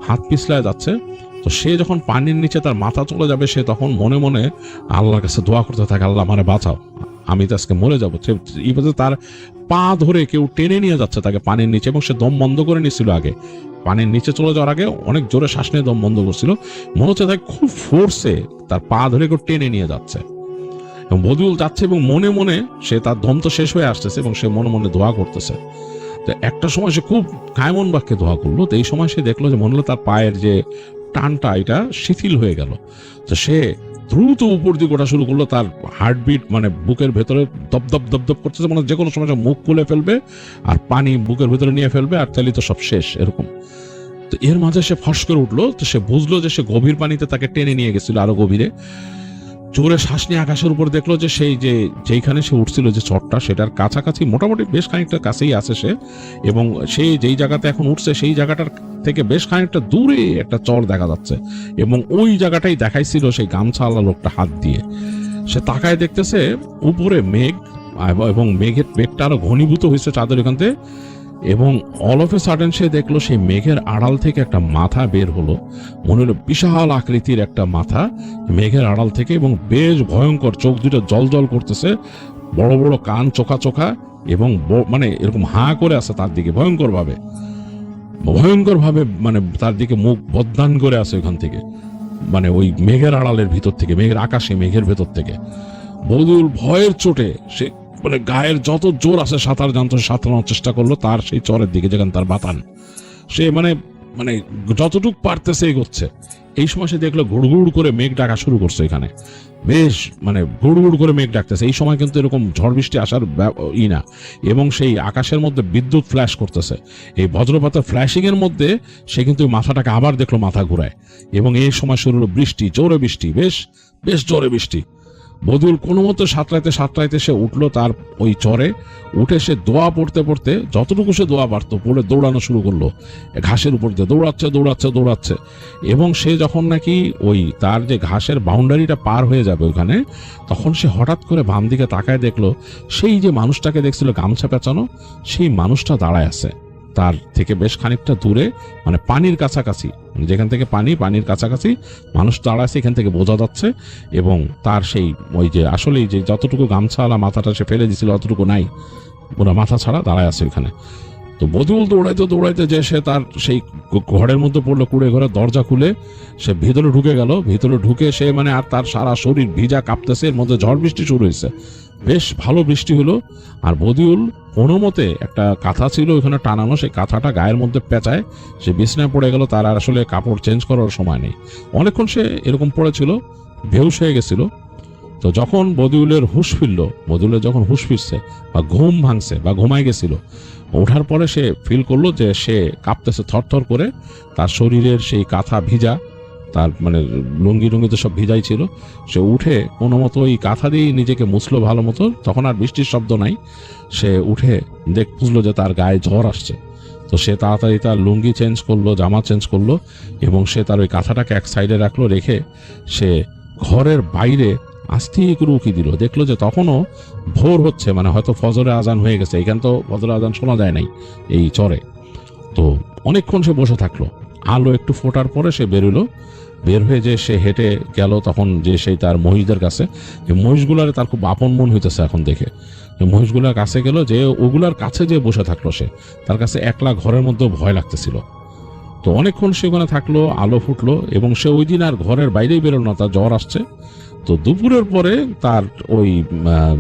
হাত পিছলায় যাচ্ছে। তো সে যখন পানির নিচে তার মাথা চলে যাবে, সে তখন মনে মনে আল্লাহর কাছে দোয়া করতে থাকে, আল্লাহ মানে বাঁচাও, আমি তো আজকে মরে যাবো। তার পা ধরে কেউ টেনে নিয়ে যাচ্ছে তাকে পানির নিচে এবং সে দম বন্ধ করে নিয়েছিল আগে, পানির নিচে চলে যাওয়ার আগে অনেক জোরে শ্বাস নিয়ে দম বন্ধ করছিল, মনে হচ্ছে তাকে খুব ফোর্সে তার পা ধরে কেউ টেনে নিয়ে যাচ্ছে এবং বদিউল যাচ্ছে এবং মনে মনে সে তার দম তো শেষ হয়ে আসতেছে এবং সে মনে মনে দোয়া করতেছে। তো একটা সময় সে খুব কায়মন বাক্যে দোয়া করলো, তো এই সময় সে দেখলো যে মনে হলো তার পায়ের যে টানটা এটা শিথিল হয়ে গেল। তো সে দ্রুত উপর দিকে ওঠা শুরু করলো। তার হার্টবিট মানে বুকের ভেতরে দপদপ দপদপ করতেছে, মানে যে কোনো সময় সে মুখ খুলে ফেলবে আর পানি বুকের ভেতরে নিয়ে ফেলবে, আর তাহলে তো সব শেষ এরকম। তো এর মাঝে সে ফস করে উঠলো। তো সে বুঝলো যে সে গভীর পানিতে তাকে টেনে নিয়ে গেছিল, আরো গভীরে। জোরে শ্বাস নিয়ে আকাশের উপর দেখলো যে সেই যেইখানে সে উঠছিল যে চরটা, সেটার কাছাকাছি মোটামুটি বেশ খানিকটা কাছেই আছে সে, এবং সেই যেই জায়গাতে এখন উঠছে সেই জায়গাটার থেকে বেশ খানিকটা দূরে একটা চর দেখা যাচ্ছে, এবং ওই জায়গাটাই দেখাইছিল সেই গামছাওয়ালা লোকটা হাত দিয়ে। সে তাকায় দেখতেছে উপরে মেঘ, এবং মেঘটা আরো ঘনীভূত হয়েছে চাঁদের এখান থেকে, এবং অল অফ এ সাডেন সে দেখলো সেই মেঘের আড়াল থেকে একটা মাথা বের হলো। মনে হলো বিশাল আকৃতির একটা মাথা মেঘের আড়াল থেকে, এবং বেশ ভয়ঙ্কর, চোখ দুটো জল জল করতেছে, বড় বড় কান, চোখা চোখা, এবং মানে এরকম হাঁ করে আছে তার দিকে ভয়ঙ্কর ভাবে, মানে তার দিকে মুখ বদ্দান করে আছে ওখান থেকে, মানে ওই মেঘের আড়ালের ভিতর থেকে, মেঘের আকাশে মেঘের ভেতর থেকে। বদুল ভয়ের চোটে সে মানে গায়ের যত জোর আছে সাঁতার জানতো সাঁতরানোর চেষ্টা করলো তার সেই চরের দিকে, যেখানে তার বাতান। সে মানে মানে যতটুক পারতেছে এগোচ্ছে। এই সময় সে দেখলো গুড়গুড় করে মেঘ ডাকা শুরু করছে এখানে, বেশ মানে গুড়গুড় করে মেঘ ডাকতেছে। এই সময় কিন্তু এরকম ঝড় বৃষ্টি আসার না, এবং সেই আকাশের মধ্যে বিদ্যুৎ ফ্ল্যাশ করতেছে। এই বজ্রপাতের ফ্ল্যাশিং এর মধ্যে সে কিন্তু মাথাটাকে আবার দেখলো মাথা ঘুরায়, এবং এই সময় শুরু হলো বৃষ্টি, জোরে বৃষ্টি, বেশ বেশ জোরে বৃষ্টি। বদুল কোনো মতো সাঁতরাইতে সে উঠলো তার ওই চরে। উঠে সে দোয়া পড়তে পড়তে যতটুকু সে দোয়া পারতো পড়ে দৌড়ানো শুরু করলো ঘাসের উপর দিয়ে, দৌড়াচ্ছে। এবং সে যখন নাকি ওই তার যে ঘাসের বাউন্ডারিটা পার হয়ে যাবে ওখানে, তখন সে হঠাৎ করে বাম দিকে তাকায় দেখলো সেই যে মানুষটাকে দেখছিল গামছা পেঁচানো, সেই মানুষটা দাঁড়ায় আছে তার থেকে বেশ খানিকটা দূরে, মানে পানির কাছাকাছি, যেখান থেকে পানির কাছাকাছি মানুষ দাঁড়াচ্ছে, এখান থেকে বোঝা যাচ্ছে। এবং তার সেই ওই যে আসলে যে যতটুকু গামছাওয়ালা মাথাটা সে ফেলে দিয়েছিল অতটুকু নাই, ওরা মাথা ছাড়া দাঁড়ায় আছে ওখানে। তো বদুল দৌড়াইতে যে সে তার সেই ঘরের মধ্যে পড়লো, কুড়ে ঘরের দরজা খুলে সে ভিতরে ঢুকে গেল। ভিতরে ঢুকে সে মানে আর তার সারা শরীর ভিজা কাঁপতেছে, এর মধ্যে ঝড় বৃষ্টি শুরু হয়েছে, বেশ ভালো বৃষ্টি হলো। আর বদিউল কোনো মতে একটা কাঁথা ছিল ওখানে টানানো, সেই কাঁথাটা গায়ের মধ্যে পেঁচায় সে বিছনায় পড়ে গেল। তার আর আসলে কাপড় চেঞ্জ করার সময় নেই, অনেকক্ষণ সে এরকম পড়েছিল, বেহুশ হয়ে গেছিল। তো যখন বদিউলের যখন হুঁশ ফিরছে বা ঘুম ভাঙছে বা ঘুমায় গেছিল, ওঠার পরে সে ফিল করলো যে সে কাঁপতেছে থরথর করে, তার শরীরের সেই কাঁথা ভিজা, তার মানে লুঙ্গি তো সব ভিজাই ছিল। সে উঠে কোনো মতো ওই কাঁথা দিয়ে নিজেকে মুছলো ভালো মতো, তখন আর বৃষ্টির শব্দ নাই। সে উঠে বুঝলো যে তার গায়ে জ্বর আসছে। তো সে তাড়াতাড়ি তার লুঙ্গি চেঞ্জ করলো, জামা চেঞ্জ করলো, এবং সে তার ওই কাঁথাটাকে এক সাইডে রাখলো, রেখে সে ঘরের বাইরে আস্তে করে উকি দিল। দেখলো যে তখনও ভোর হচ্ছে, মানে হয়তো ফজরে আজান হয়ে গেছে। এখানে তো ফজরে আজান শোনা যায় নাই এই চরে। তো অনেকক্ষণ সে বসে থাকলো, আলো একটু ফোটার পরে সে বের হয়ে যে সে হেঁটে গেল তখন যে সেই তার মহিষদের কাছে। এই মহিষগুলার তার খুব আপন মন হইতেছে এখন দেখে। মহিষগুলার কাছে গেল, যে ওগুলার কাছে যে বসে থাকলো সে, তার কাছে একলা ঘরের মধ্যেও ভয় লাগতেছিল। তো অনেকক্ষণ সে ওখানে থাকলো, আলো ফুটলো, এবং সে ওই দিন আর ঘরের বাইরেই বেরোল না, তার জ্বর আসছে। তো দুপুরের পরে তার ওই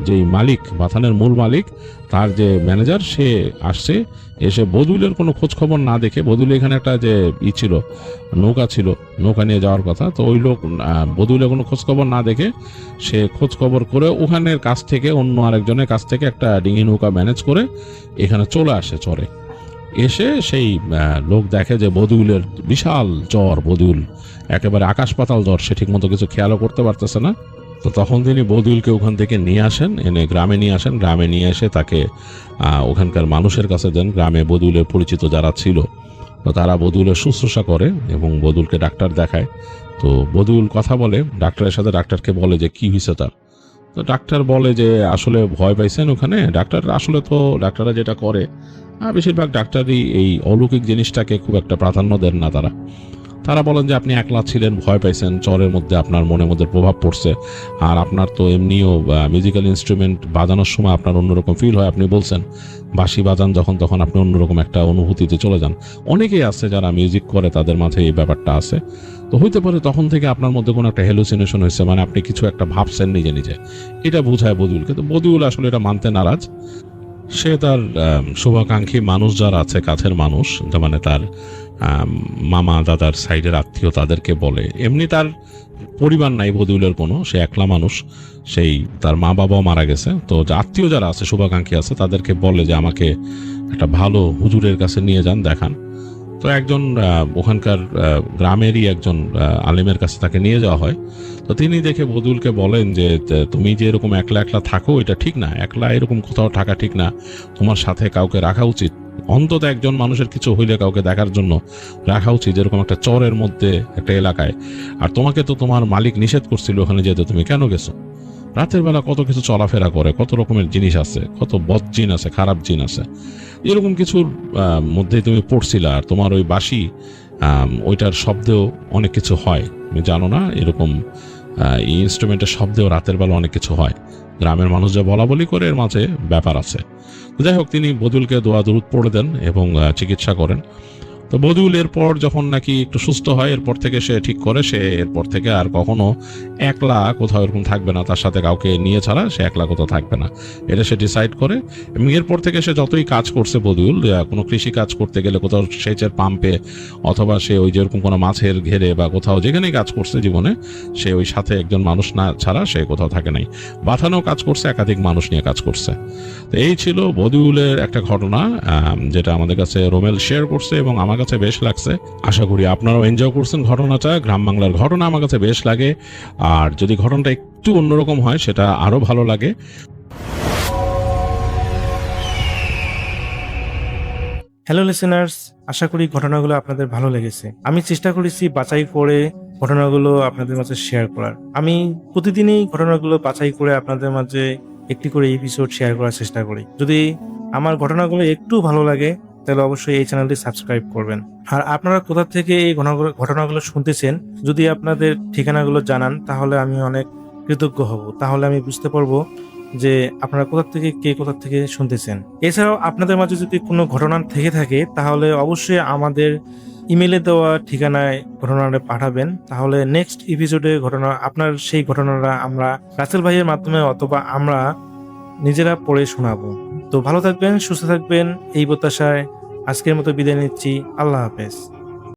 যেই মালিক, বাথানের মূল মালিক, তার যে ম্যানেজার, সে আসছে। এসে বদুলের কোনো খোঁজ খবর না দেখে, বদুল এখানে একটা যে ছিল নৌকা নিয়ে যাওয়ার কথা, তো ওই লোক বদুলের কোনো খোঁজ খবর না দেখে সে খোঁজ খবর করে ওখানের কাছ থেকে, অন্য আরেকজনের কাছ থেকে একটা ডিঙি নৌকা ম্যানেজ করে এখানে চলে আসে চরে। এসে সেই লোক দেখে যে বদুলের বিশাল জ্বর, বদুল একেবারে আকাশ পাতাল জ্বর, সে ঠিক মতো কিছু খেয়ালও করতে পারতেছে না। তো তখন তিনি বদুলকে ওখান থেকে নিয়ে আসেন, এনে গ্রামে নিয়ে এসে তাকে ওখানকার মানুষের কাছে দেন। গ্রামে বদুলের পরিচিত যারা ছিল, তো তারা বদুলের শুশ্রূষা করে এবং বদুলকে ডাক্তার দেখায়। তো বদুল কথা বলে ডাক্তারের সাথে, ডাক্তারকে বলে যে কি হয়েছে তার। তো ডাক্তার বলে যে আসলে ভয় পাইছেন ওখানে। ডাক্তাররা যেটা করে, বেশিরভাগ ডাক্তারই এই অলৌকিক জিনিসটাকে খুব একটা প্রাধান্য দেন না। তারা বলেন যে আপনি একলা ছিলেন, ভয় পাইছেন, জ্বরের মধ্যে আপনার মনের মধ্যে প্রভাব পড়ছে, আর আপনার তো এমনিও মিউজিক্যাল ইনস্ট্রুমেন্ট বাজানোর সময় আপনার অন্যরকম ফিল হয়। আপনি বলছেন বাঁশি বাজান যখন, তখন আপনি অন্যরকম একটা অনুভূতিতে চলে যান। অনেকেই আছে যারা মিউজিক করে, তাদের মাঝে এই ব্যাপারটা আছে। তো হইতে পারে তখন থেকে আপনার মধ্যে কোনো একটা হ্যালুসিনেশন হয়েছে, মানে আপনি কিছু একটা ভাবছেন নিজে। এটা বোঝায় বদুলকে। তো বদুল আসলে এটা মানতে নারাজ। সে তার শুভাকাঙ্ক্ষী মানুষ যারা আছে, কাছের মানুষ, মানে তার মামা দাদার সাইডের আত্মীয় তাদেরকে বলে। এমনি তার পরিবার নাই বদিউলের কোনো, সে একলা মানুষ, সেই তার মা বাবাও মারা গেছে। তো যে আত্মীয় যারা আছে, শুভাকাঙ্ক্ষী আছে, তাদেরকে বলে যে আমাকে একটা ভালো হুজুরের কাছে নিয়ে যান, দেখান। তো একজন ওখানকার গ্রামেরই একজন আলেমের কাছে তাকে নিয়ে যাওয়া হয়। তো তিনি দেখে বদিউলকে বলেন যে তুমি যে এরকম একলা একলা থাকো, এটা ঠিক না, একলা এরকম কোথাও থাকা ঠিক না, তোমার সাথে কাউকে রাখা উচিত, অন্তত একজন মানুষের কিছু হইলে কাউকে দেখার জন্য রাখা উচিত, যেরকম একটা চরের মধ্যে একটা এলাকায়। আর তোমাকে তো তোমার মালিক নিষেধ করছিল ওখানে যেতে, তুমি কেন গেছো? রাতের বেলা কত কিছু চলাফেরা করে, কত রকমের জিনিস আছে, কত বদ জিন আছে, খারাপ জিন আছে, এরকম কিছুর মধ্যেই তুমি পড়ছিলা। আর তোমার ওই বাঁশি, ওইটার শব্দেও অনেক কিছু হয়, তুমি জানো না? এরকম এই ইনস্ট্রুমেন্টের শব্দেও রাতের বেলা অনেক কিছু হয়। গ্রামের মানুষ যা বলা বলি করে, এর মাঝে ব্যাপার আছে। যাই হোক, তিনি বদিউলকে দোয়া দরুদ পড়ে দেন এবং চিকিৎসা করেন। তো বদিউল এরপর যখন নাকি একটু সুস্থ হয়, এরপর থেকে সে ঠিক করে সে এরপর থেকে আর কখনো একলা কোথাও এরকম থাকবে না, তার সাথে কাউকে নিয়ে ছাড়া সে একলা কোথাও থাকবে না, এটা সে ডিসাইড করে। এবং এরপর থেকে সে যতই কাজ করছে বদিউল, কোনো কৃষি কাজ করতে গেলে, কোথাও সেচের পাম্পে, অথবা সে ওই যেরকম কোনো মাছের ঘেরে বা কোথাও যেখানেই কাজ করছে জীবনে, সে ওই সাথে একজন মানুষ না ছাড়া সে কোথাও থাকে নাই। বাথানেও কাজ করছে, একাধিক মানুষ নিয়ে কাজ করছে। তো এই ছিল বদিউলের একটা ঘটনা, যেটা আমাদের কাছে রোমেল শেয়ার করছে এবং আমার কাছে বেশ লাগছে। আশা করি আপনারাও এনজয় করছেন ঘটনাটা। গ্রাম বাংলার ঘটনা আমার কাছে বেশ লাগে, আর যদি ঘটনাটা একটু অন্যরকম হয় সেটা আরো ভালো লাগে। হ্যালো লিসেনার্স, আশা করি ঘটনাগুলো আপনাদের ভালো লেগেছে। আমি চেষ্টা করেছি বাছাই করে ঘটনাগুলো আপনাদের মাঝে শেয়ার করার। আমি প্রতিদিনই ঘটনাগুলো বাছাই করে আপনাদের মাঝে একটি করে এপিসোড শেয়ার করার চেষ্টা করি। যদি আমার ঘটনাগুলো একটু ভালো লাগে তাহলে অবশ্যই এই চ্যানেলটি সাবস্ক্রাইব করবেন। আর আপনারা কোথা থেকে এই ঘটনাগুলো শুনতেছেন, যদি আপনাদের ঠিকানাগুলো জানান তাহলে আমি অনেক কৃতজ্ঞ হব। তাহলে আমি বুঝতে পারবো যে আপনারা কোথা থেকে শুনতেছেন। এছাড়াও আপনাদের মাঝে যদি কোনো ঘটনা থেকে থাকে তাহলে অবশ্যই আমাদের ইমেলে দেওয়া ঠিকানায় ঘটনাটা পাঠাবেন। তাহলে নেক্সট এপিসোডে আপনার সেই ঘটনাটা আমরা রাসেল ভাইয়ের মাধ্যমে অথবা আমরা নিজেরা পড়ে শোনাবো। তো ভালো থাকবেন, সুস্থ থাকবেন, এই প্রত্যাশায় আজকের মতো বিদায় নিচ্ছি। আল্লাহ হাফেজ।